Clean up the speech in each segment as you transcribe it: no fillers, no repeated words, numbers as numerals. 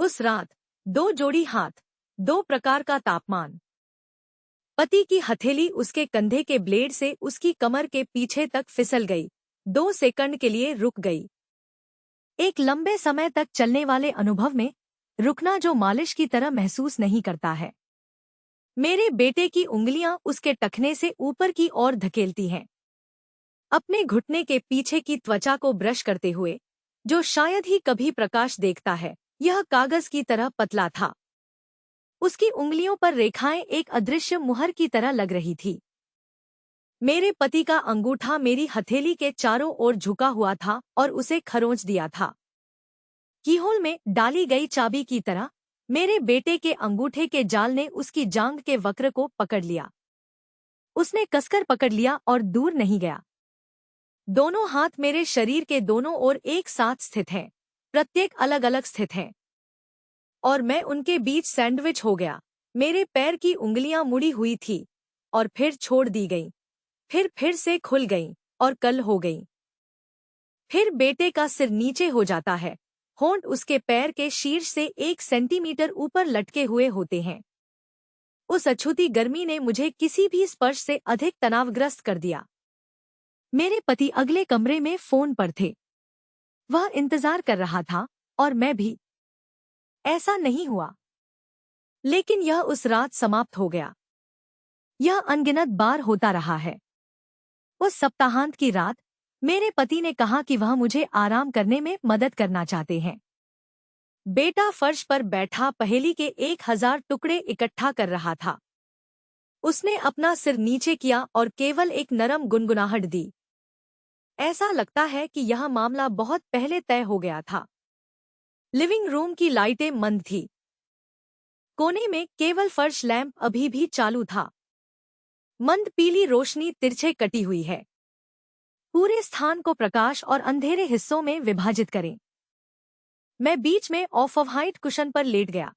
उस रात 2 जोड़ी हाथ, 2 प्रकार का तापमान। पति की हथेली उसके कंधे के ब्लेड से उसकी कमर के पीछे तक फिसल गई, 2 सेकंड के लिए रुक गई। एक लंबे समय तक चलने वाले अनुभव में रुकना जो मालिश की तरह महसूस नहीं करता है। मेरे बेटे की उंगलियां उसके टखने से ऊपर की ओर धकेलती हैं, अपने घुटने के पीछे की त्वचा को ब्रश करते हुए, जो शायद ही कभी प्रकाश देखता है। यह कागज की तरह पतला था। उसकी उंगलियों पर रेखाएं एक अदृश्य मुहर की तरह लग रही थी। मेरे पति का अंगूठा मेरी हथेली के चारों ओर झुका हुआ था और उसे खरोंच दिया था। कीहोल में डाली गई चाबी की तरह मेरे बेटे के अंगूठे के जाल ने उसकी जांघ के वक्र को पकड़ लिया। उसने कसकर पकड़ लिया और दूर नहीं गया। दोनों हाथ मेरे शरीर के दोनों ओर एक साथ स्थित हैं, प्रत्येक अलग अलग स्थित हैं, और मैं उनके बीच सैंडविच हो गया। मेरे पैर की उंगलियां मुड़ी हुई थी और फिर छोड़ दी गईं, फिर से खुल गईं और कल हो गईं। फिर बेटे का सिर नीचे हो जाता है, होंठ उसके पैर के शीर्ष से 1 सेंटीमीटर ऊपर लटके हुए होते हैं। उस अछूती गर्मी ने मुझे किसी भी स्पर्श से अधिक तनावग्रस्त कर दिया। मेरे पति अगले कमरे में फोन पर थे। वह इंतजार कर रहा था और मैं भी। ऐसा नहीं हुआ, लेकिन यह उस रात समाप्त हो गया। यह अनगिनत बार होता रहा है। उस सप्ताहांत की रात मेरे पति ने कहा कि वह मुझे आराम करने में मदद करना चाहते हैं। बेटा फर्श पर बैठा पहेली के 1000 टुकड़े इकट्ठा कर रहा था। उसने अपना सिर नीचे किया और केवल एक नरम गुनगुनाहट दी। ऐसा लगता है कि यह मामला बहुत पहले तय हो गया था। लिविंग रूम की लाइटें मंद थी। कोने में केवल फर्श लैंप अभी भी चालू था। मंद पीली रोशनी तिरछे कटी हुई है। पूरे स्थान को प्रकाश और अंधेरे हिस्सों में विभाजित करें। मैं बीच में ऑफ व्हाइट कुशन पर लेट गया।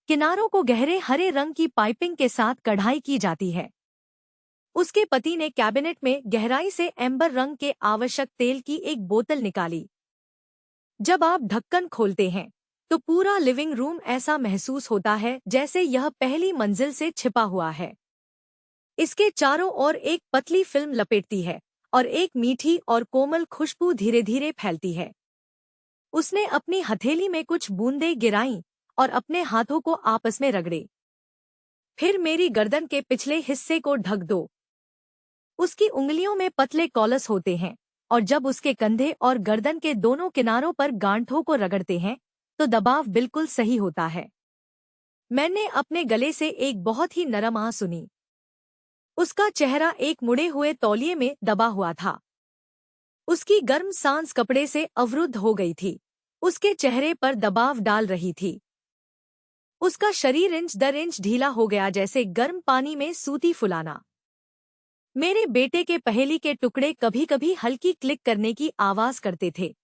किनारों को गहरे हरे रंग की पाइपिंग के साथ कढ़ाई की जाती है। उसके पति ने कैबिनेट में गहराई से एम्बर रंग के आवश्यक तेल की एक बोतल निकाली। जब आप ढक्कन खोलते हैं तो पूरा लिविंग रूम ऐसा महसूस होता है जैसे यह पहली मंजिल से छिपा हुआ है। इसके चारों ओर एक पतली फिल्म लपेटती है और एक मीठी और कोमल खुशबू धीरे धीरे फैलती है। उसने अपनी हथेली में कुछ बूंदें गिराईं और अपने हाथों को आपस में रगड़े। फिर मेरी गर्दन के पिछले हिस्से को ढक दो। उसकी उंगलियों में पतले कॉलस होते हैं और जब उसके कंधे और गर्दन के दोनों किनारों पर गांठों को रगड़ते हैं तो दबाव बिल्कुल सही होता है। मैंने अपने गले से एक बहुत ही नरम आह सुनी। उसका चेहरा एक मुड़े हुए तौलिए में दबा हुआ था। उसकी गर्म सांस कपड़े से अवरुद्ध हो गई थी, उसके चेहरे पर दबाव डाल रही थी। उसका शरीर इंच दर इंच ढीला हो गया जैसे गर्म पानी में सूती फुलाना। मेरे बेटे के पहेली के टुकड़े कभी-कभी हल्की क्लिक करने की आवाज करते थे।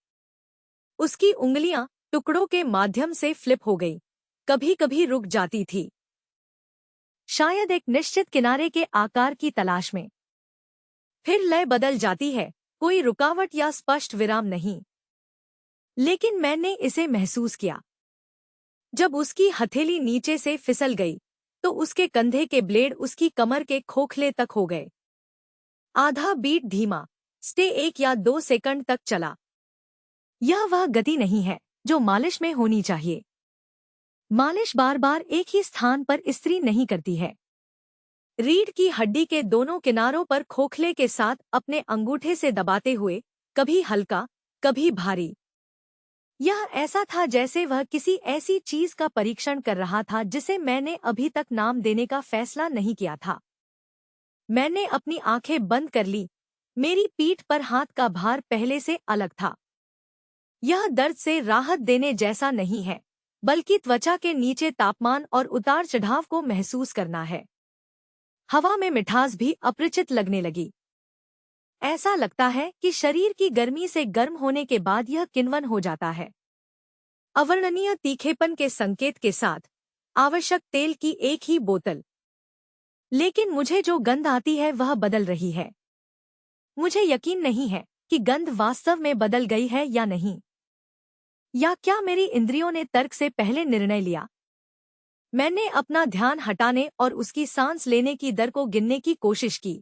उसकी उंगलियां टुकड़ों के माध्यम से फ्लिप हो गई, कभी-कभी रुक जाती थी, शायद एक निश्चित किनारे के आकार की तलाश में। फिर लय बदल जाती है, कोई रुकावट या स्पष्ट विराम नहीं। लेकिन मैंने इसे महसूस किया। जब उसकी हथेली नीचे से फिसल गई तो उसके कंधे के ब्लेड उसकी कमर के खोखले तक हो गए। आधा बीट धीमा स्टे 1 या 2 सेकंड तक चला। यह वह गति नहीं है जो मालिश में होनी चाहिए। मालिश बार बार एक ही स्थान पर इस्त्री नहीं करती है। रीढ़ की हड्डी के दोनों किनारों पर खोखले के साथ अपने अंगूठे से दबाते हुए, कभी हल्का, कभी भारी। यह ऐसा था जैसे वह किसी ऐसी चीज का परीक्षण कर रहा था जिसे मैंने अभी तक नाम देने का फैसला नहीं किया था। मैंने अपनी आंखें बंद कर ली। मेरी पीठ पर हाथ का भार पहले से अलग था। यह दर्द से राहत देने जैसा नहीं है, बल्कि त्वचा के नीचे तापमान और उतार चढ़ाव को महसूस करना है। हवा में मिठास भी अपरिचित लगने लगी। ऐसा लगता है कि शरीर की गर्मी से गर्म होने के बाद यह किण्वन हो जाता है। अवर्णनीय तीखेपन के संकेत के साथ आवश्यक तेल की एक ही बोतल। लेकिन मुझे जो गंध आती है वह बदल रही है। मुझे यकीन नहीं है कि गंध वास्तव में बदल गई है या नहीं। या क्या मेरी इंद्रियों ने तर्क से पहले निर्णय लिया? मैंने अपना ध्यान हटाने और उसकी सांस लेने की दर को गिनने की कोशिश की।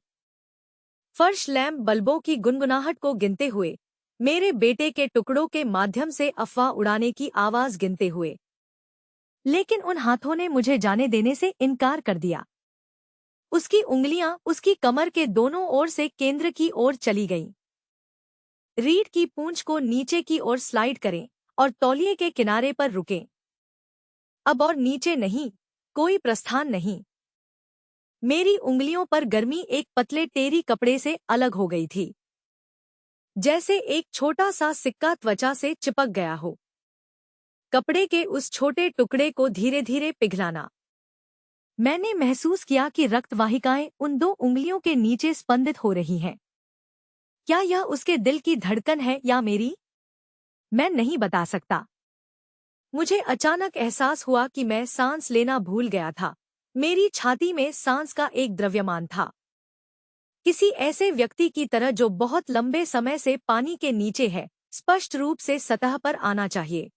फर्श लैंप बल्बों की गुनगुनाहट को गिनते हुए, मेरे बेटे के टुकड़ों के माध्यम से अफवाह उड़ाने की आवाज गिनते हुए। लेकिन उन हाथों ने मुझे जाने देने से इनकार कर दिया। उसकी उंगलियां उसकी कमर के दोनों ओर से केंद्र की ओर चली गईं। रीढ़ की पूंछ को नीचे की ओर स्लाइड करें और तौलिए के किनारे पर रुकें। अब और नीचे नहीं, कोई प्रस्थान नहीं। मेरी उंगलियों पर गर्मी एक पतले टेरी कपड़े से अलग हो गई थी, जैसे एक छोटा सा सिक्का त्वचा से चिपक गया हो। कपड़े के उस छोटे टुकड़े को धीरे धीरे पिघलाना। मैंने महसूस किया कि रक्त वाहिकाएं उन दो उंगलियों के नीचे स्पंदित हो रही हैं। क्या यह उसके दिल की धड़कन है या मेरी? मैं नहीं बता सकता। मुझे अचानक एहसास हुआ कि मैं सांस लेना भूल गया था। मेरी छाती में सांस का एक द्रव्यमान था, किसी ऐसे व्यक्ति की तरह जो बहुत लंबे समय से पानी के नीचे है। स्पष्ट रूप से सतह पर आना चाहिए,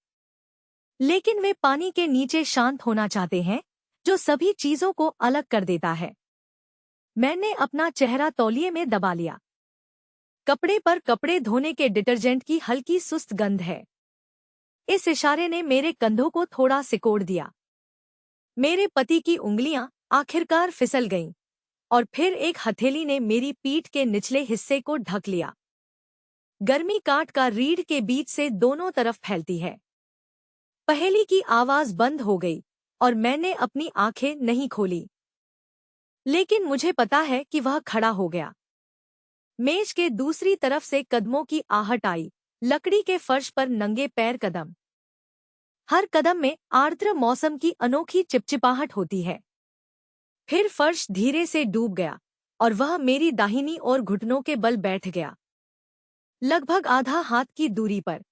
लेकिन वे पानी के नीचे शांत होना चाहते हैं, जो सभी चीजों को अलग कर देता है। मैंने अपना चेहरा तौलिए में दबा लिया। कपड़े पर कपड़े धोने के डिटर्जेंट की हल्की सुस्त गंध है। इस इशारे ने मेरे कंधों को थोड़ा सिकोड़ दिया। मेरे पति की उंगलियां आखिरकार फिसल गईं और फिर एक हथेली ने मेरी पीठ के निचले हिस्से को ढक लिया। गर्मी काट का रीढ़ के बीच से दोनों तरफ फैलती है। पहेली की आवाज बंद हो गई और मैंने अपनी आंखें नहीं खोली, लेकिन मुझे पता है कि वह खड़ा हो गया। मेज के दूसरी तरफ से कदमों की आहट आई, लकड़ी के फर्श पर नंगे पैर कदम। हर कदम में आर्द्र मौसम की अनोखी चिपचिपाहट होती है। फिर फर्श धीरे से डूब गया और वह मेरी दाहिनी ओर घुटनों के बल बैठ गया, लगभग आधा हाथ की दूरी पर।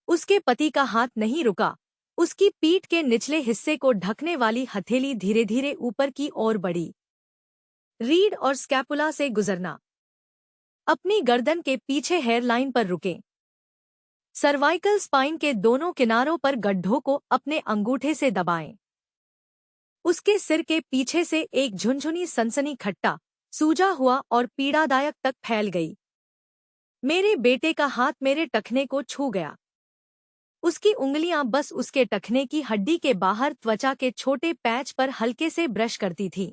उसके पति का हाथ नहीं रुका। उसकी पीठ के निचले हिस्से को ढकने वाली हथेली धीरे धीरे ऊपर की ओर बढ़ी। रीढ़ और स्कैपुला से गुजरना। अपनी गर्दन के पीछे हेयरलाइन पर रुकें। सर्वाइकल स्पाइन के दोनों किनारों पर गड्ढों को अपने अंगूठे से दबाएं। उसके सिर के पीछे से एक झुनझुनी सनसनी खट्टा, सूजा हुआ और पीड़ादायक तक फैल गई। मेरे बेटे का हाथ मेरे टखने को छू गया। उसकी उंगलियां बस उसके टखने की हड्डी के बाहर त्वचा के छोटे पैच पर हल्के से ब्रश करती थीं।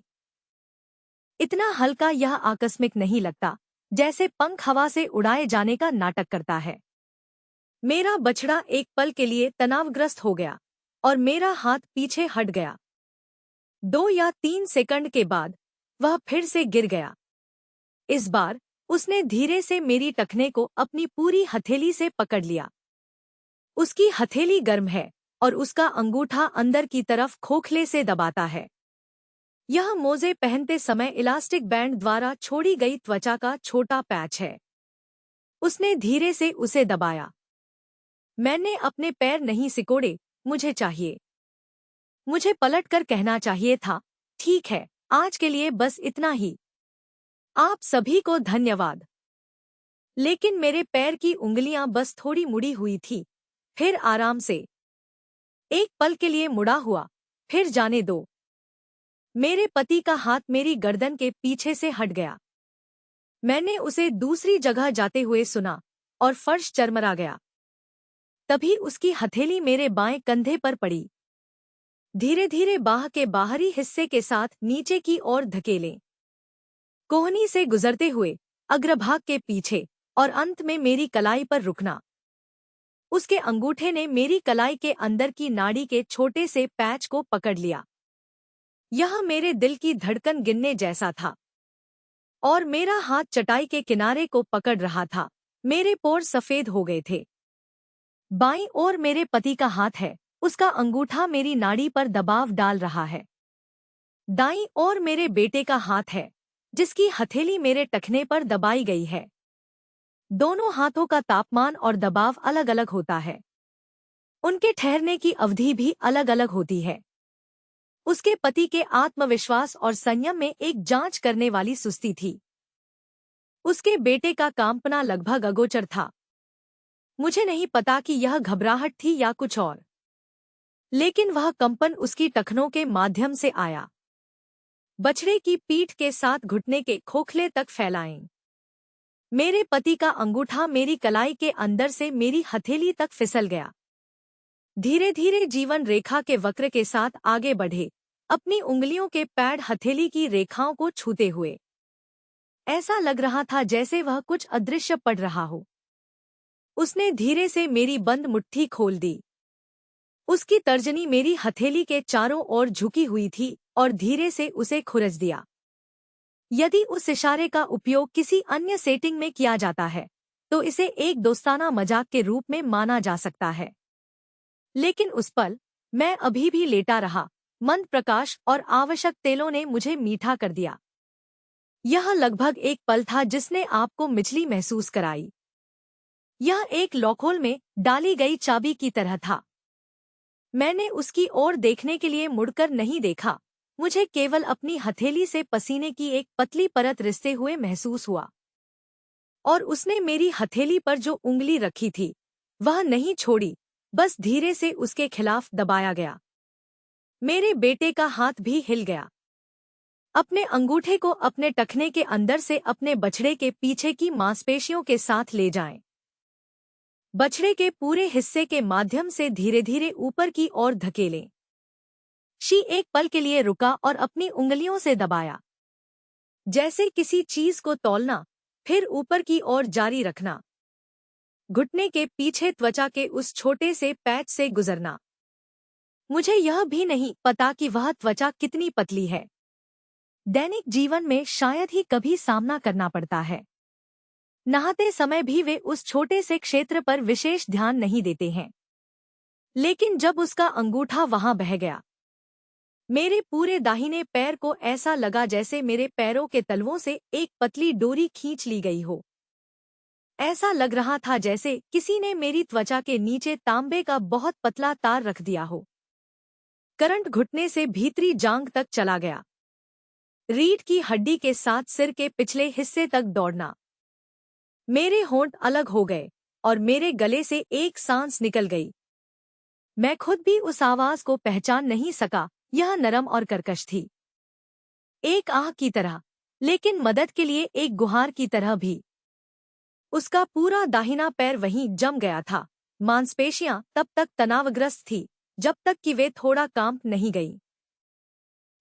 इतना हल्का यह आकस्मिक नहीं लगता, जैसे पंख हवा से उड़ाए जाने का नाटक करता है। मेरा बछड़ा एक पल के लिए तनावग्रस्त हो गया और मेरा हाथ पीछे हट गया। 2 या 3 सेकंड के बाद वह फिर से गिर गया। इस बार उसने धीरे से मेरी टखने को अपनी पूरी हथेली से पकड़ लिया। उसकी हथेली गर्म है और उसका अंगूठा अंदर की तरफ खोखले से दबाता है। यह मोजे पहनते समय इलास्टिक बैंड द्वारा छोड़ी गई त्वचा का छोटा पैच है। उसने धीरे से उसे दबाया। मैंने अपने पैर नहीं सिकोड़े, मुझे चाहिए। मुझे पलटकर कहना चाहिए था, ठीक है, आज के लिए बस इतना ही। आप सभी को धन्यवाद। लेकिन मेरे पैर की उंगलियां बस थोड़ी मुड़ी हुई थी, फिर आराम से। एक पल के लिए मुड़ा हुआ, फिर जाने दो। मेरे पति का हाथ मेरी गर्दन के पीछे से हट गया। मैंने उसे दूसरी जगह जाते हुए सुना और फर्श चरमरा गया। तभी उसकी हथेली मेरे बाएं कंधे पर पड़ी। धीरे धीरे बाह के बाहरी हिस्से के साथ नीचे की ओर धकेलें, कोहनी से गुजरते हुए अग्रभाग के पीछे और अंत में मेरी कलाई पर रुकना। उसके अंगूठे ने मेरी कलाई के अंदर की नाड़ी के छोटे से पैच को पकड़ लिया। यह मेरे दिल की धड़कन गिनने जैसा था और मेरा हाथ चटाई के किनारे को पकड़ रहा था। मेरे पोर सफेद हो गए थे। बाईं ओर मेरे पति का हाथ है, उसका अंगूठा मेरी नाड़ी पर दबाव डाल रहा है। दाईं ओर मेरे बेटे का हाथ है, जिसकी हथेली मेरे टखने पर दबाई गई है। दोनों हाथों का तापमान और दबाव अलग अलग होता है। उनके ठहरने की अवधि भी अलग अलग होती है। उसके पति के आत्मविश्वास और संयम में एक जांच करने वाली सुस्ती थी। उसके बेटे का कांपना लगभग अगोचर था। मुझे नहीं पता कि यह घबराहट थी या कुछ और, लेकिन वह कंपन उसकी टखनों के माध्यम से आया। बछड़े की पीठ के साथ घुटने के खोखले तक फैलाएं। मेरे पति का अंगूठा मेरी कलाई के अंदर से मेरी हथेली तक फिसल गया। धीरे धीरे जीवन रेखा के वक्र के साथ आगे बढ़े, अपनी उंगलियों के पैड हथेली की रेखाओं को छूते हुए। ऐसा लग रहा था जैसे वह कुछ अदृश्य पढ़ रहा हो। उसने धीरे से मेरी बंद मुट्ठी खोल दी। उसकी तर्जनी मेरी हथेली के चारों ओर झुकी हुई थी और धीरे से उसे खुरच दिया। यदि उस इशारे का उपयोग किसी अन्य सेटिंग में किया जाता है तो इसे एक दोस्ताना मजाक के रूप में माना जा सकता है, लेकिन उस पल मैं अभी भी लेटा रहा। मंद प्रकाश और आवश्यक तेलों ने मुझे मीठा कर दिया। यह लगभग एक पल था जिसने आपको मिचली महसूस कराई। यह एक लॉकहोल में डाली गई चाबी की तरह था। मैंने उसकी ओर देखने के लिए मुड़कर नहीं देखा, मुझे केवल अपनी हथेली से पसीने की एक पतली परत रिसते हुए महसूस हुआ। और उसने मेरी हथेली पर जो उंगली रखी थी वह नहीं छोड़ी, बस धीरे से उसके खिलाफ दबाया गया। मेरे बेटे का हाथ भी हिल गया। अपने अंगूठे को अपने टखने के अंदर से अपने बछड़े के पीछे की मांसपेशियों के साथ ले जाएं। बछड़े के पूरे हिस्से के माध्यम से धीरे धीरे ऊपर की ओर धकेलें। शी एक पल के लिए रुका और अपनी उंगलियों से दबाया, जैसे किसी चीज को तौलना, फिर ऊपर की ओर जारी रखना। घुटने के पीछे त्वचा के उस छोटे से पैच से गुजरना। मुझे यह भी नहीं पता कि वह त्वचा कितनी पतली है। दैनिक जीवन में शायद ही कभी सामना करना पड़ता है। नहाते समय भी वे उस छोटे से क्षेत्र पर विशेष ध्यान नहीं देते हैं, लेकिन जब उसका अंगूठा वहां बह गया, मेरे पूरे दाहिने पैर को ऐसा लगा जैसे मेरे पैरों के तलवों से एक पतली डोरी खींच ली गई हो। ऐसा लग रहा था जैसे किसी ने मेरी त्वचा के नीचे तांबे का बहुत पतला तार रख दिया हो। करंट घुटने से भीतरी जांघ तक चला गया, रीढ़ की हड्डी के साथ सिर के पिछले हिस्से तक दौड़ना। मेरे होंठ अलग हो गए और मेरे गले से एक सांस निकल गई। मैं खुद भी उस आवाज को पहचान नहीं सका। यह नरम और कर्कश थी, एक आह की तरह, लेकिन मदद के लिए एक गुहार की तरह भी। उसका पूरा दाहिना पैर वहीं जम गया था। मांसपेशियां तब तक तनावग्रस्त थी जब तक कि वे थोड़ा कांप नहीं गई।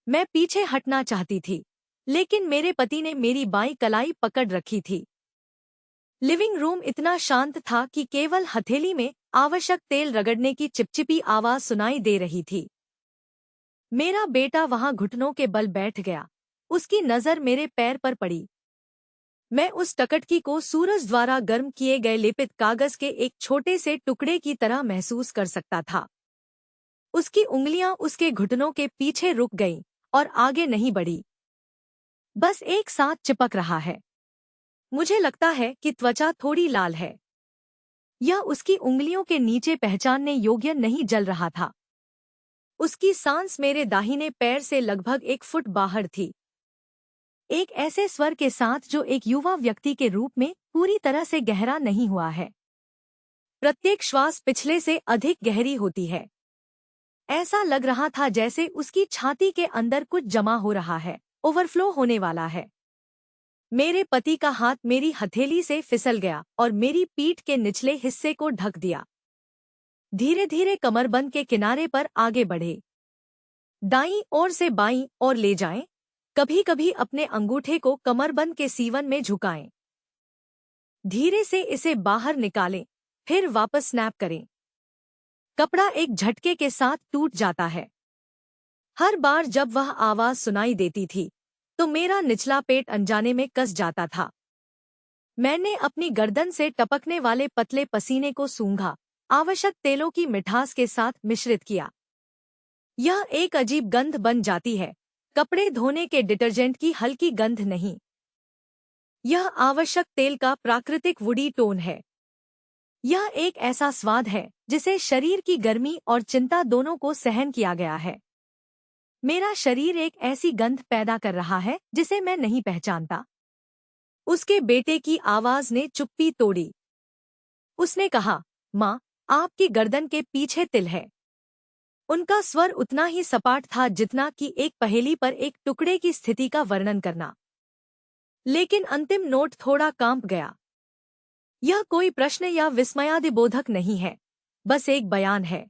मैं पीछे हटना चाहती थी, लेकिन मेरे पति ने मेरी बाईं कलाई पकड़ रखी थी। लिविंग रूम इतना शांत था कि केवल हथेली में आवश्यक तेल रगड़ने की चिपचिपी आवाज सुनाई दे रही थी। मेरा बेटा वहां घुटनों के बल बैठ गया, उसकी नजर मेरे पैर पर पड़ी। मैं उस टकटकी को सूरज द्वारा गर्म किए गए लेपित कागज के एक छोटे से टुकड़े की तरह महसूस कर सकता था। उसकी उंगलियां उसके घुटनों के पीछे रुक गईं और आगे नहीं बढ़ी, बस एक साथ चिपक रहा है। मुझे लगता है कि त्वचा थोड़ी लाल है। यह उसकी उंगलियों के नीचे पहचानने योग्य नहीं जल रहा था। उसकी सांस मेरे दाहिने पैर से लगभग 1 फुट बाहर थी, एक ऐसे स्वर के साथ जो एक युवा व्यक्ति के रूप में पूरी तरह से गहरा नहीं हुआ है। प्रत्येक श्वास पिछले से अधिक गहरी होती है। ऐसा लग रहा था जैसे उसकी छाती के अंदर कुछ जमा हो रहा है, ओवरफ्लो होने वाला है। मेरे पति का हाथ मेरी हथेली से फिसल गया और मेरी पीठ के निचले हिस्से को ढक दिया। धीरे धीरे कमरबंद के किनारे पर आगे बढ़े, दाईं ओर से बाईं ओर ले जाएं, कभी कभी अपने अंगूठे को कमरबंद के सीवन में झुकाएं। धीरे से इसे बाहर निकालें, फिर वापस स्नैप करें। कपड़ा एक झटके के साथ टूट जाता है। हर बार जब वह आवाज सुनाई देती थी तो मेरा निचला पेट अनजाने में कस जाता था। मैंने अपनी गर्दन से टपकने वाले पतले पसीने को सूंघा, आवश्यक तेलों की मिठास के साथ मिश्रित किया। यह एक अजीब गंध बन जाती है, कपड़े धोने के डिटर्जेंट की हल्की गंध नहीं। यह आवश्यक तेल का प्राकृतिक वुडी टोन है। यह एक ऐसा स्वाद है जिसे शरीर की गर्मी और चिंता दोनों को सहन किया गया है। मेरा शरीर एक ऐसी गंध पैदा कर रहा है जिसे मैं नहीं पहचानता। उसके बेटे की आवाज ने चुप्पी तोड़ी। उसने कहा, माँ, आपकी गर्दन के पीछे तिल है। उनका स्वर उतना ही सपाट था जितना कि एक पहेली पर एक टुकड़े की स्थिति का वर्णन करना। लेकिन अंतिम नोट थोड़ा कांप गया। यह कोई प्रश्न या विस्मयादिबोधक नहीं है, बस एक बयान है।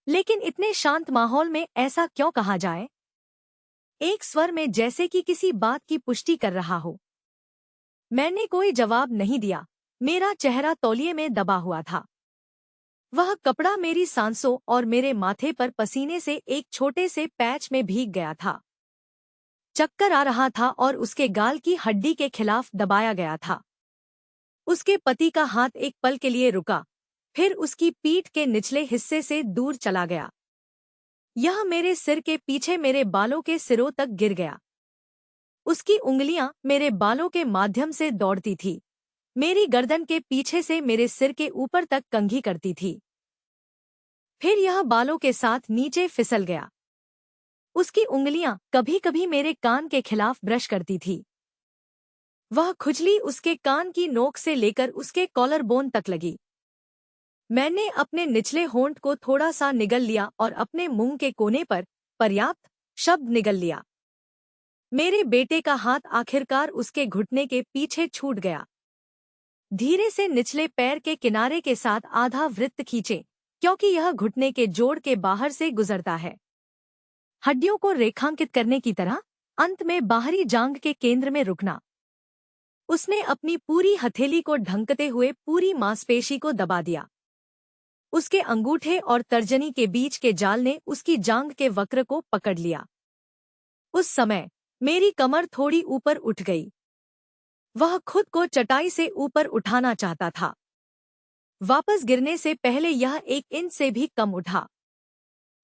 लेकिन इतने शांत माहौल में ऐसा क्यों कहा जाए? एक स्वर में, जैसे कि किसी बात की पुष्टि कर रहा हो। मैंने कोई जवाब नहीं दिया। मेरा चेहरा तौलिए में दबा हुआ था। वह कपड़ा मेरी सांसों और मेरे माथे पर पसीने से एक छोटे से पैच में भीग गया था। चक्कर आ रहा था और उसके गाल की हड्डी के खिलाफ दबाया गया था। उसके पति का हाथ एक पल के लिए रुका, फिर उसकी पीठ के निचले हिस्से से दूर चला गया। यह मेरे सिर के पीछे मेरे बालों के सिरों तक गिर गया। उसकी उंगलियां मेरे बालों के माध्यम से दौड़ती थी, मेरी गर्दन के पीछे से मेरे सिर के ऊपर तक कंघी करती थी। फिर यह बालों के साथ नीचे फिसल गया। उसकी उंगलियां कभी-कभी मेरे कान के खिलाफ ब्रश करती थी। वह खुजली उसके कान की नोक से लेकर उसके कॉलर बोन तक लगी। मैंने अपने निचले होंठ को थोड़ा सा निगल लिया और अपने मुंह के कोने पर पर्याप्त शब्द निगल लिया। मेरे बेटे का हाथ आखिरकार उसके घुटने के पीछे छूट गया। धीरे से निचले पैर के किनारे के साथ आधा वृत्त खींचे, क्योंकि यह घुटने के जोड़ के बाहर से गुजरता है। हड्डियों को रेखांकित करने की तरह अंत में बाहरी जांघ के केंद्र में रुकना। उसने अपनी पूरी हथेली को ढंकते हुए पूरी मांसपेशी को दबा दिया। उसके अंगूठे और तर्जनी के बीच के जाल ने उसकी जांघ के वक्र को पकड़ लिया। उस समय मेरी कमर थोड़ी ऊपर उठ गई। वह खुद को चटाई से ऊपर उठाना चाहता था। वापस गिरने से पहले यह 1 इंच से भी कम उठा।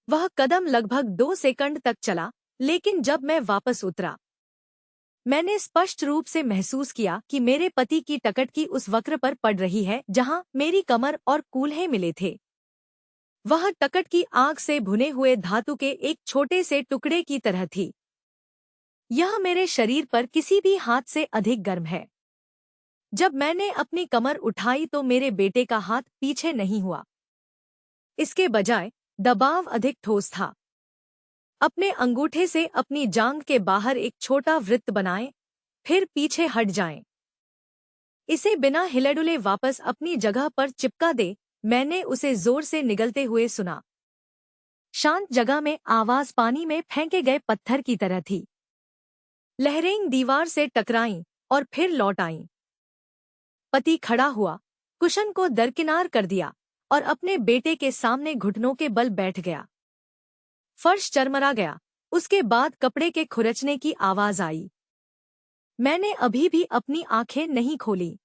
वह कदम लगभग 2 सेकंड तक चला, लेकिन जब मैं वापस उतरा, मैंने स्पष्ट रूप से महसूस किया कि मेरे पति की टकटकी उस वक्र पर पड़ रही है जहां मेरी कमर और कूल्हे मिले थे। वह टकटकी आग से भुने हुए धातु के एक छोटे से टुकड़े की तरह थी। यह मेरे शरीर पर किसी भी हाथ से अधिक गर्म है। जब मैंने अपनी कमर उठाई तो मेरे बेटे का हाथ पीछे नहीं हुआ। इसके बजाय दबाव अधिक ठोस था। अपने अंगूठे से अपनी जांघ के बाहर एक छोटा वृत्त बनाएं, फिर पीछे हट जाएं। इसे बिना हिलडुले वापस अपनी जगह पर चिपका दे। मैंने उसे जोर से निगलते हुए सुना। शांत जगह में आवाज पानी में फेंके गए पत्थर की तरह थी। लहरें दीवार से टकराईं और फिर लौट आईं। पति खड़ा हुआ, कुशन को दरकिनार कर दिया और अपने बेटे के सामने घुटनों के बल बैठ गया। फर्श चरमरा गया। उसके बाद कपड़े के खुरचने की आवाज आई। मैंने अभी भी अपनी आंखें नहीं खोली,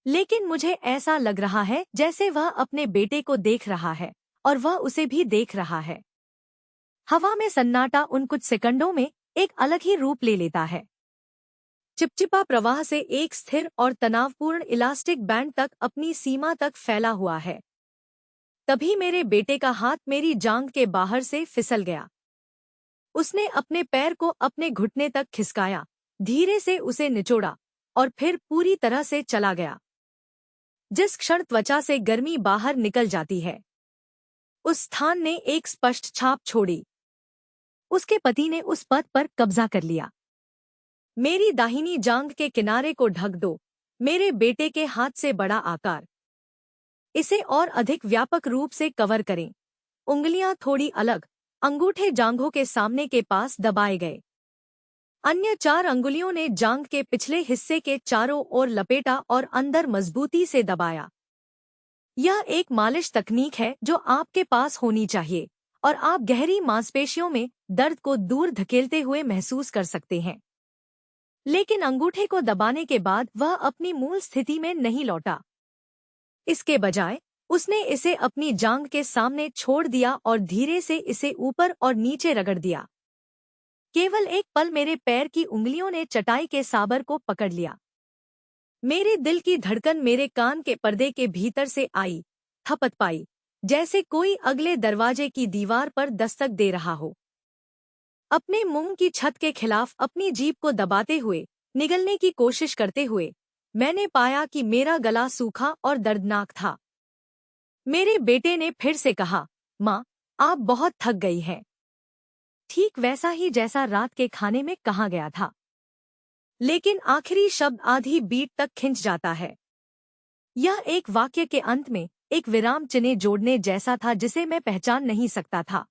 लेकिन मुझे ऐसा लग रहा है जैसे वह अपने बेटे को देख रहा है और वह उसे भी देख रहा है। हवा में सन्नाटा उन कुछ सेकंडों में एक अलग ही रूप ले लेता है। चिपचिपा प्रवाह से एक स्थिर और तनावपूर्ण इलास्टिक बैंड तक अपनी सीमा तक फैला हुआ है। तभी मेरे बेटे का हाथ मेरी जांघ के बाहर से फिसल गया। उसने अपने पैर को अपने घुटने तक खिसकाया, धीरे से उसे निचोड़ा और फिर पूरी तरह से चला गया। जिस क्षण त्वचा से गर्मी बाहर निकल जाती है, उस स्थान ने एक स्पष्ट छाप छोड़ी। उसके पति ने उस पद पर कब्जा कर लिया। मेरी दाहिनी जांघ के किनारे को ढक दो। मेरे बेटे के हाथ से बड़ा आकार। इसे और अधिक व्यापक रूप से कवर करें। उंगलियां थोड़ी अलग, अंगूठे जांघों के सामने के पास दबाए गए। अन्य 4 अंगुलियों ने जांघ के पिछले हिस्से के चारों ओर लपेटा और अंदर मजबूती से दबाया। यह एक मालिश तकनीक है जो आपके पास होनी चाहिए और आप गहरी मांसपेशियों में दर्द को दूर धकेलते हुए महसूस कर सकते हैं। लेकिन अंगूठे को दबाने के बाद वह अपनी मूल स्थिति में नहीं लौटा। इसके बजाय उसने इसे अपनी जांघ के सामने छोड़ दिया और धीरे से इसे ऊपर और नीचे रगड़ दिया। केवल एक पल मेरे पैर की उंगलियों ने चटाई के साबर को पकड़ लिया। मेरे दिल की धड़कन मेरे कान के पर्दे के भीतर से आई, थपथ पाई, जैसे कोई अगले दरवाजे की दीवार पर दस्तक दे रहा हो। अपने मुंह की छत के खिलाफ अपनी जीभ को दबाते हुए, निगलने की कोशिश करते हुए, मैंने पाया कि मेरा गला सूखा और दर्दनाक था। मेरे बेटे ने फिर से कहा, माँ, आप बहुत थक गई हैं। ठीक वैसा ही जैसा रात के खाने में कहा गया था। लेकिन आखिरी शब्द आधी बीट तक खिंच जाता है। यह एक वाक्य के अंत में एक विराम चिन्ह जोड़ने जैसा था जिसे मैं पहचान नहीं सकता था।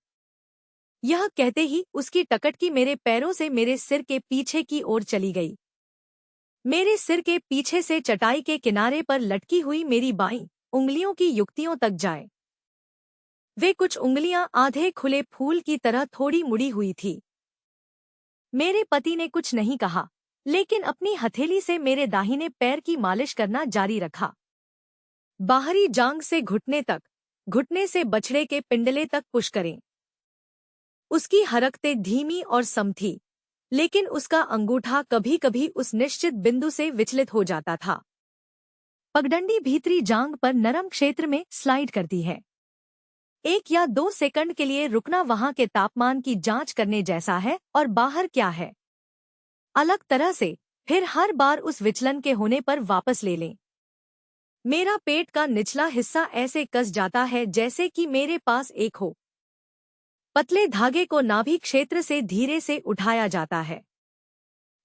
यह कहते ही उसकी टकटकी मेरे पैरों से मेरे सिर के पीछे की ओर चली गई। मेरे सिर के पीछे से चटाई के किनारे पर लटकी हुई मेरी बाईं उंगलियों की युक्तियों तक जाए। वे कुछ उंगलियां आधे खुले फूल की तरह थोड़ी मुड़ी हुई थी। मेरे पति ने कुछ नहीं कहा, लेकिन अपनी हथेली से मेरे दाहिने पैर की मालिश करना जारी रखा। बाहरी जांघ से घुटने तक, घुटने से बछड़े के पिंडले तक पुश करें। उसकी हरकतें धीमी और सम थी, लेकिन उसका अंगूठा कभी-कभी उस निश्चित बिंदु से विचलित हो जाता था। पगडंडी भीतरी जांघ पर नरम क्षेत्र में स्लाइड करती है। 1 या 2 सेकंड के लिए रुकना वहां के तापमान की जांच करने जैसा है और बाहर क्या है। अलग तरह से, फिर हर बार उस विचलन के होने पर वापस ले लें। मेरा पेट का निचला हिस्सा ऐसे कस जाता है जैसे कि मेरे पास एक हो। पतले धागे को नाभि क्षेत्र से धीरे से उठाया जाता है।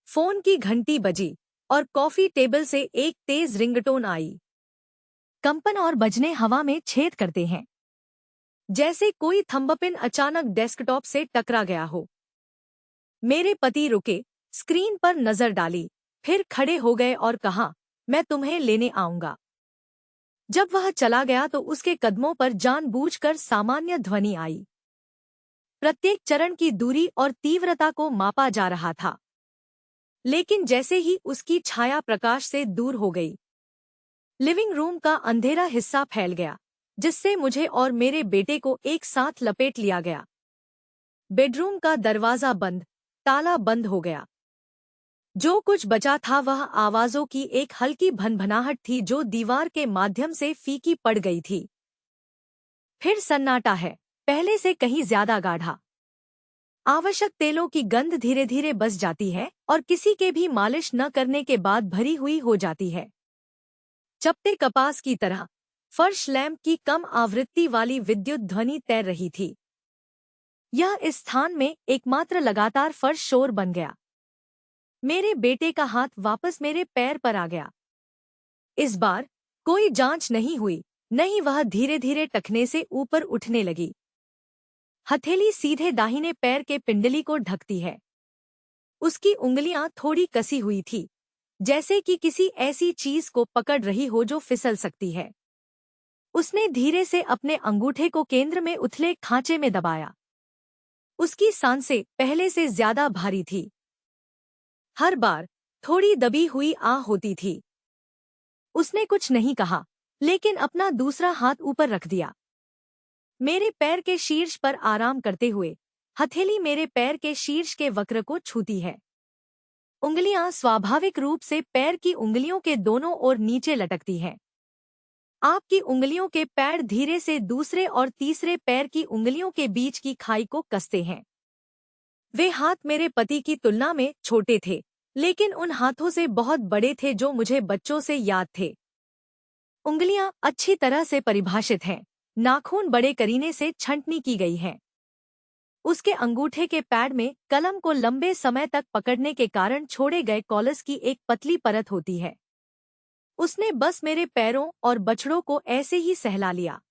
फोन की घंटी बजी और कॉफी टेबल से एक तेज रिंगटोन आई। कंपन और बजने हवा में छेद करते हैं, जैसे कोई थंबपिन अचानक डेस्कटॉप से टकरा गया हो। मेरे पति रुके, स्क्रीन पर नजर डाली, फिर खड़े हो गए और कहा, मैं तुम्हें लेने आऊंगा। जब वह चला गया तो उसके कदमों पर जानबूझकर सामान्य ध्वनि आई। प्रत्येक चरण की दूरी और तीव्रता को मापा जा रहा था। लेकिन जैसे ही उसकी छाया प्रकाश से दूर हो गई, लिविंग रूम का अंधेरा हिस्सा फैल गया, जिससे मुझे और मेरे बेटे को एक साथ लपेट लिया गया। बेडरूम का दरवाजा बंद, ताला बंद हो गया। जो कुछ बचा था वह आवाजों की एक हल्की भनभनाहट थी जो दीवार के माध्यम से फीकी पड़ गई थी। फिर सन्नाटा है, पहले से कहीं ज्यादा गाढ़ा। आवश्यक तेलों की गंध धीरे धीरे बस जाती है और किसी के भी मालिश न करने के बाद भरी हुई हो जाती है। चपटे कपास की तरह फर्श लैंप की कम आवृत्ति वाली विद्युत ध्वनि तैर रही थी। यह इस स्थान में एकमात्र लगातार फर्श शोर बन गया। मेरे बेटे का हाथ वापस मेरे पैर पर आ गया। इस बार कोई जांच नहीं हुई, नहीं, वह धीरे धीरे टखने से ऊपर उठने लगी। हथेली सीधे दाहिने पैर के पिंडली को ढकती है। उसकी उंगलियां थोड़ी कसी हुई थी, जैसे कि किसी ऐसी चीज को पकड़ रही हो जो फिसल सकती है। उसने धीरे से अपने अंगूठे को केंद्र में उथले खांचे में दबाया। उसकी सांसें पहले से ज्यादा भारी थी। हर बार थोड़ी दबी हुई आह होती थी। उसने कुछ नहीं कहा, लेकिन अपना दूसरा हाथ ऊपर रख दिया। मेरे पैर के शीर्ष पर आराम करते हुए हथेली मेरे पैर के शीर्ष के वक्र को छूती है। उंगलियां स्वाभाविक रूप से पैर की उंगलियों के दोनों ओर नीचे लटकती हैं। आपकी उंगलियों के पैर धीरे से दूसरे और तीसरे पैर की उंगलियों के बीच की खाई को कसते हैं। वे हाथ मेरे पति की तुलना में छोटे थे, लेकिन उन हाथों से बहुत बड़े थे जो मुझे बच्चों से याद थे। उंगलियां अच्छी तरह से परिभाषित हैं, नाखून बड़े करीने से छंटनी की गई हैं। उसके अंगूठे के पैड में कलम को लंबे समय तक पकड़ने के कारण छोड़े गए कॉलस की एक पतली परत होती है। उसने बस मेरे पैरों और बछड़ों को ऐसे ही सहला लिया।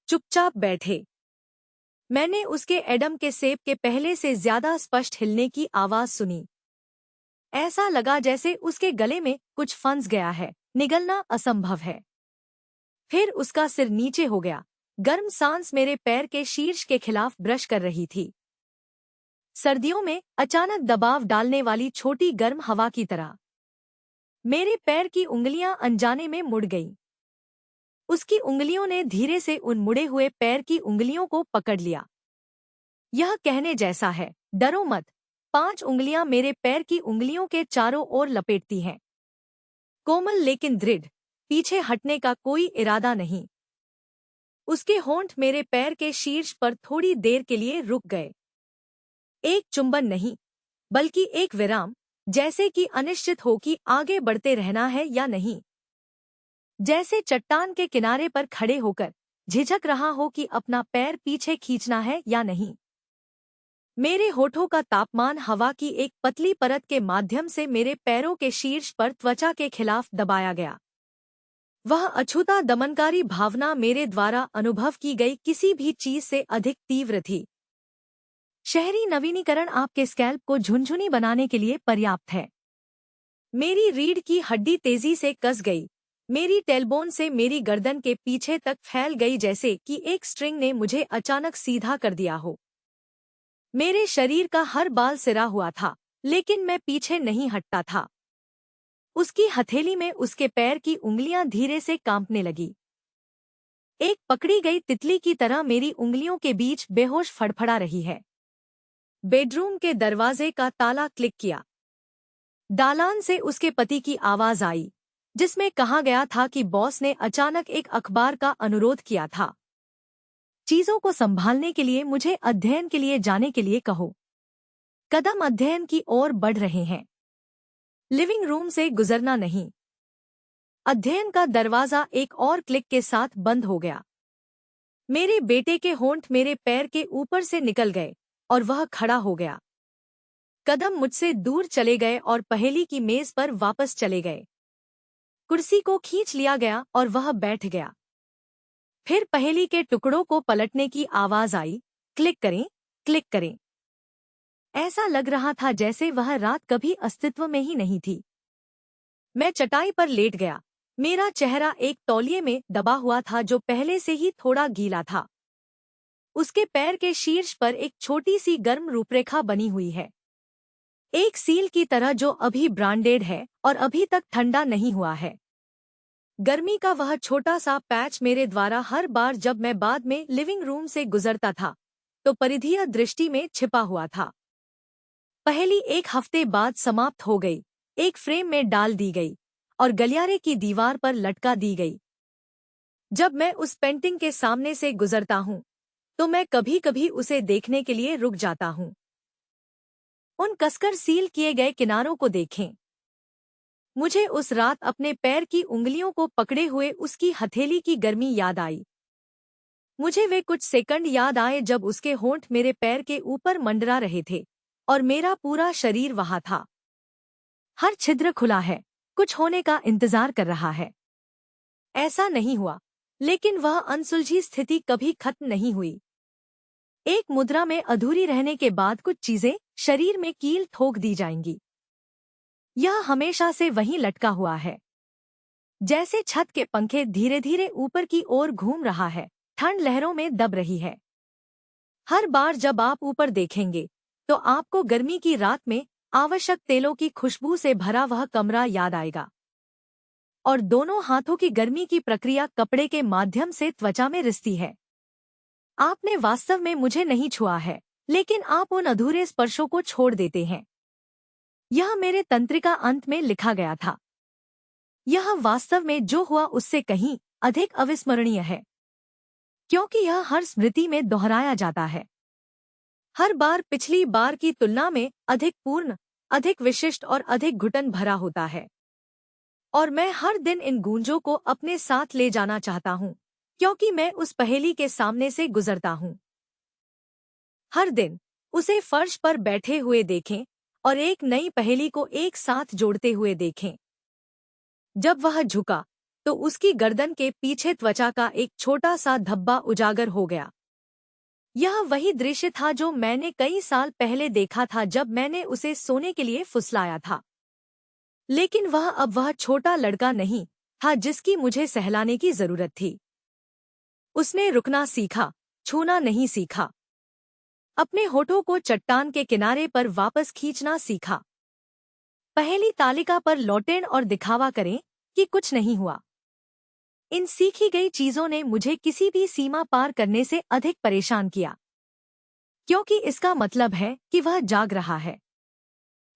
चुपचाप बैठे। मैंने उसके एडम के सेब के पहले से ज्यादा स्पष्ट हिलने की आवाज सुनी। ऐसा लगा जैसे उसके गले में कुछ फंस गया है, निगलना असंभव है। फिर उसका सिर नीचे हो गया। गर्म सांस मेरे पैर के शीर्ष के खिलाफ ब्रश कर रही थी, सर्दियों में अचानक दबाव डालने वाली छोटी गर्म हवा की तरह। मेरे पैर की उंगलियां अनजाने में मुड़ गईं। उसकी उंगलियों ने धीरे से उन मुड़े हुए पैर की उंगलियों को पकड़ लिया। यह कहने जैसा है, डरो मत। 5 उंगलियां मेरे पैर की उंगलियों के चारों ओर लपेटती हैं। कोमल लेकिन दृढ़, पीछे हटने का कोई इरादा नहीं। उसके होंठ मेरे पैर के शीर्ष पर थोड़ी देर के लिए रुक गए। एक चुंबन नहीं, बल्कि एक विराम, जैसे कि अनिश्चित हो कि आगे बढ़ते रहना है या नहीं। जैसे चट्टान के किनारे पर खड़े होकर झिझक रहा हो कि अपना पैर पीछे खींचना है या नहीं। मेरे होठों का तापमान हवा की एक पतली परत के माध्यम से मेरे पैरों के शीर्ष पर त्वचा के खिलाफ दबाया गया। वह अछूता दमनकारी भावना मेरे द्वारा अनुभव की गई किसी भी चीज से अधिक तीव्र थी। शहरी नवीनीकरण आपके स्कैल्प को झुनझुनी बनाने के लिए पर्याप्त है। मेरी रीढ़ की हड्डी तेजी से कस गई, मेरी टेलबोन से मेरी गर्दन के पीछे तक फैल गई जैसे कि एक स्ट्रिंग ने मुझे अचानक सीधा कर दिया हो। मेरे शरीर का हर बाल सिरा हुआ था, लेकिन मैं पीछे नहीं हटता था। उसकी हथेली में उसके पैर की उंगलियां धीरे से कांपने लगी। एक पकड़ी गई तितली की तरह मेरी उंगलियों के बीच बेहोश फड़फड़ा रही है। बेडरूम के दरवाजे का ताला क्लिक किया। दालान से उसके पति की आवाज आई, जिसमें कहा गया था कि बॉस ने अचानक एक अखबार का अनुरोध किया था। चीजों को संभालने के लिए मुझे अध्ययन के लिए जाने के लिए कहो। कदम अध्ययन की ओर बढ़ रहे हैं। लिविंग रूम से गुजरना नहीं। अध्ययन का दरवाजा एक और क्लिक के साथ बंद हो गया। मेरे बेटे के होंठ मेरे पैर के ऊपर से निकल गए और वह खड़ा हो गया। कदम मुझसे दूर चले गए और पहेली की मेज पर वापस चले गए। कुर्सी को खींच लिया गया और वह बैठ गया। फिर पहेली के टुकड़ों को पलटने की आवाज आई, क्लिक करें, क्लिक करें। ऐसा लग रहा था जैसे वह रात कभी अस्तित्व में ही नहीं थी। मैं चटाई पर लेट गया। मेरा चेहरा एक तौलिए में दबा हुआ था जो पहले से ही थोड़ा गीला था। उसके पैर के शीर्ष पर एक छोटी सी गर्म रूपरेखा बनी हुई है, एक सील की तरह जो अभी ब्रांडेड है और अभी तक ठंडा नहीं हुआ है। गर्मी का वह छोटा सा पैच मेरे द्वारा हर बार जब मैं बाद में लिविंग रूम से गुजरता था तो परिधीय दृष्टि में छिपा हुआ था। पहली एक हफ्ते बाद समाप्त हो गई, एक फ्रेम में डाल दी गई और गलियारे की दीवार पर लटका दी गई। जब मैं उस पेंटिंग के सामने से गुजरता हूँ तो मैं कभी कभी उसे देखने के लिए रुक जाता हूँ। उन कसकर सील किए गए किनारों को देखें। मुझे उस रात अपने पैर की उंगलियों को पकड़े हुए उसकी हथेली की गर्मी याद आई। मुझे वे कुछ सेकंड याद आए जब उसके होंठ मेरे पैर के ऊपर मंडरा रहे थे और मेरा पूरा शरीर वहां था। हर छिद्र खुला है, कुछ होने का इंतजार कर रहा है। ऐसा नहीं हुआ, लेकिन वह अनसुलझी स्थिति कभी खत्म नहीं हुई। एक मुद्रा में अधूरी रहने के बाद कुछ चीजें शरीर में कील ठोक दी जाएंगी। यह हमेशा से वहीं लटका हुआ है, जैसे छत के पंखे धीरे धीरे ऊपर की ओर घूम रहा है, ठंड लहरों में दब रही है। हर बार जब आप ऊपर देखेंगे तो आपको गर्मी की रात में आवश्यक तेलों की खुशबू से भरा वह कमरा याद आएगा और दोनों हाथों की गर्मी की प्रक्रिया कपड़े के माध्यम से त्वचा में रिसती है। आपने वास्तव में मुझे नहीं छुआ है, लेकिन आप उन अधूरे स्पर्शों को छोड़ देते हैं। यह मेरे तंत्रिका अंत में लिखा गया था। यह वास्तव में जो हुआ उससे कहीं अधिक अविस्मरणीय है, क्योंकि यह हर स्मृति में दोहराया जाता है। हर बार पिछली बार की तुलना में अधिक पूर्ण, अधिक विशिष्ट और अधिक घुटन भरा होता है। और मैं हर दिन इन गूंजों को अपने साथ ले जाना चाहता हूँ, क्योंकि मैं उस पहेली के सामने से गुजरता हूँ। हर दिन उसे फर्श पर बैठे हुए देखें और एक नई पहेली को एक साथ जोड़ते हुए देखें। जब वह झुका तो उसकी गर्दन के पीछे त्वचा का एक छोटा सा धब्बा उजागर हो गया। यह वही दृश्य था जो मैंने कई साल पहले देखा था जब मैंने उसे सोने के लिए फुसलाया था। लेकिन वह अब वह छोटा लड़का नहीं था जिसकी मुझे सहलाने की जरूरत थी। उसने रुकना सीखा, छूना नहीं सीखा। अपने होठों को चट्टान के किनारे पर वापस खींचना सीखा। पहली तालिका पर लौटें और दिखावा करें कि कुछ नहीं हुआ। इन सीखी गई चीजों ने मुझे किसी भी सीमा पार करने से अधिक परेशान किया, क्योंकि इसका मतलब है कि वह जाग रहा है।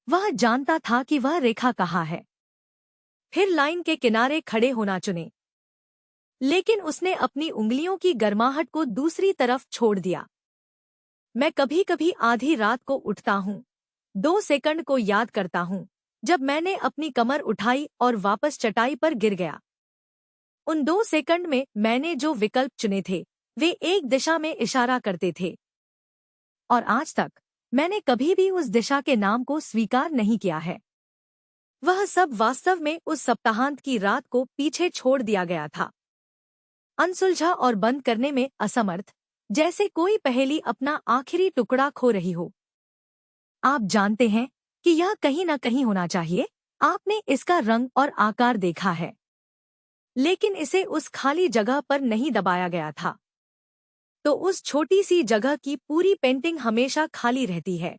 वह जानता था कि वह रेखा कहाँ है। फिर लाइन के किनारे खड़े होना चुने, लेकिन उसने अपनी उंगलियों की गर्माहट को दूसरी तरफ छोड़ दिया। मैं कभी कभी आधी रात को उठता हूँ, 2 सेकंड को याद करता हूँ जब मैंने अपनी कमर उठाई और वापस चटाई पर गिर गया। उन 2 सेकंड में मैंने जो विकल्प चुने थे वे एक दिशा में इशारा करते थे, और आज तक मैंने कभी भी उस दिशा के नाम को स्वीकार नहीं किया है। वह सब वास्तव में उस सप्ताहांत की रात को पीछे छोड़ दिया गया था, अनसुलझा और बंद करने में असमर्थ, जैसे कोई पहेली अपना आखिरी टुकड़ा खो रही हो। आप जानते हैं कि यह कहीं न कहीं होना चाहिए। आपने इसका रंग और आकार देखा है, लेकिन इसे उस खाली जगह पर नहीं दबाया गया था। तो उस छोटी सी जगह की पूरी पेंटिंग हमेशा खाली रहती है।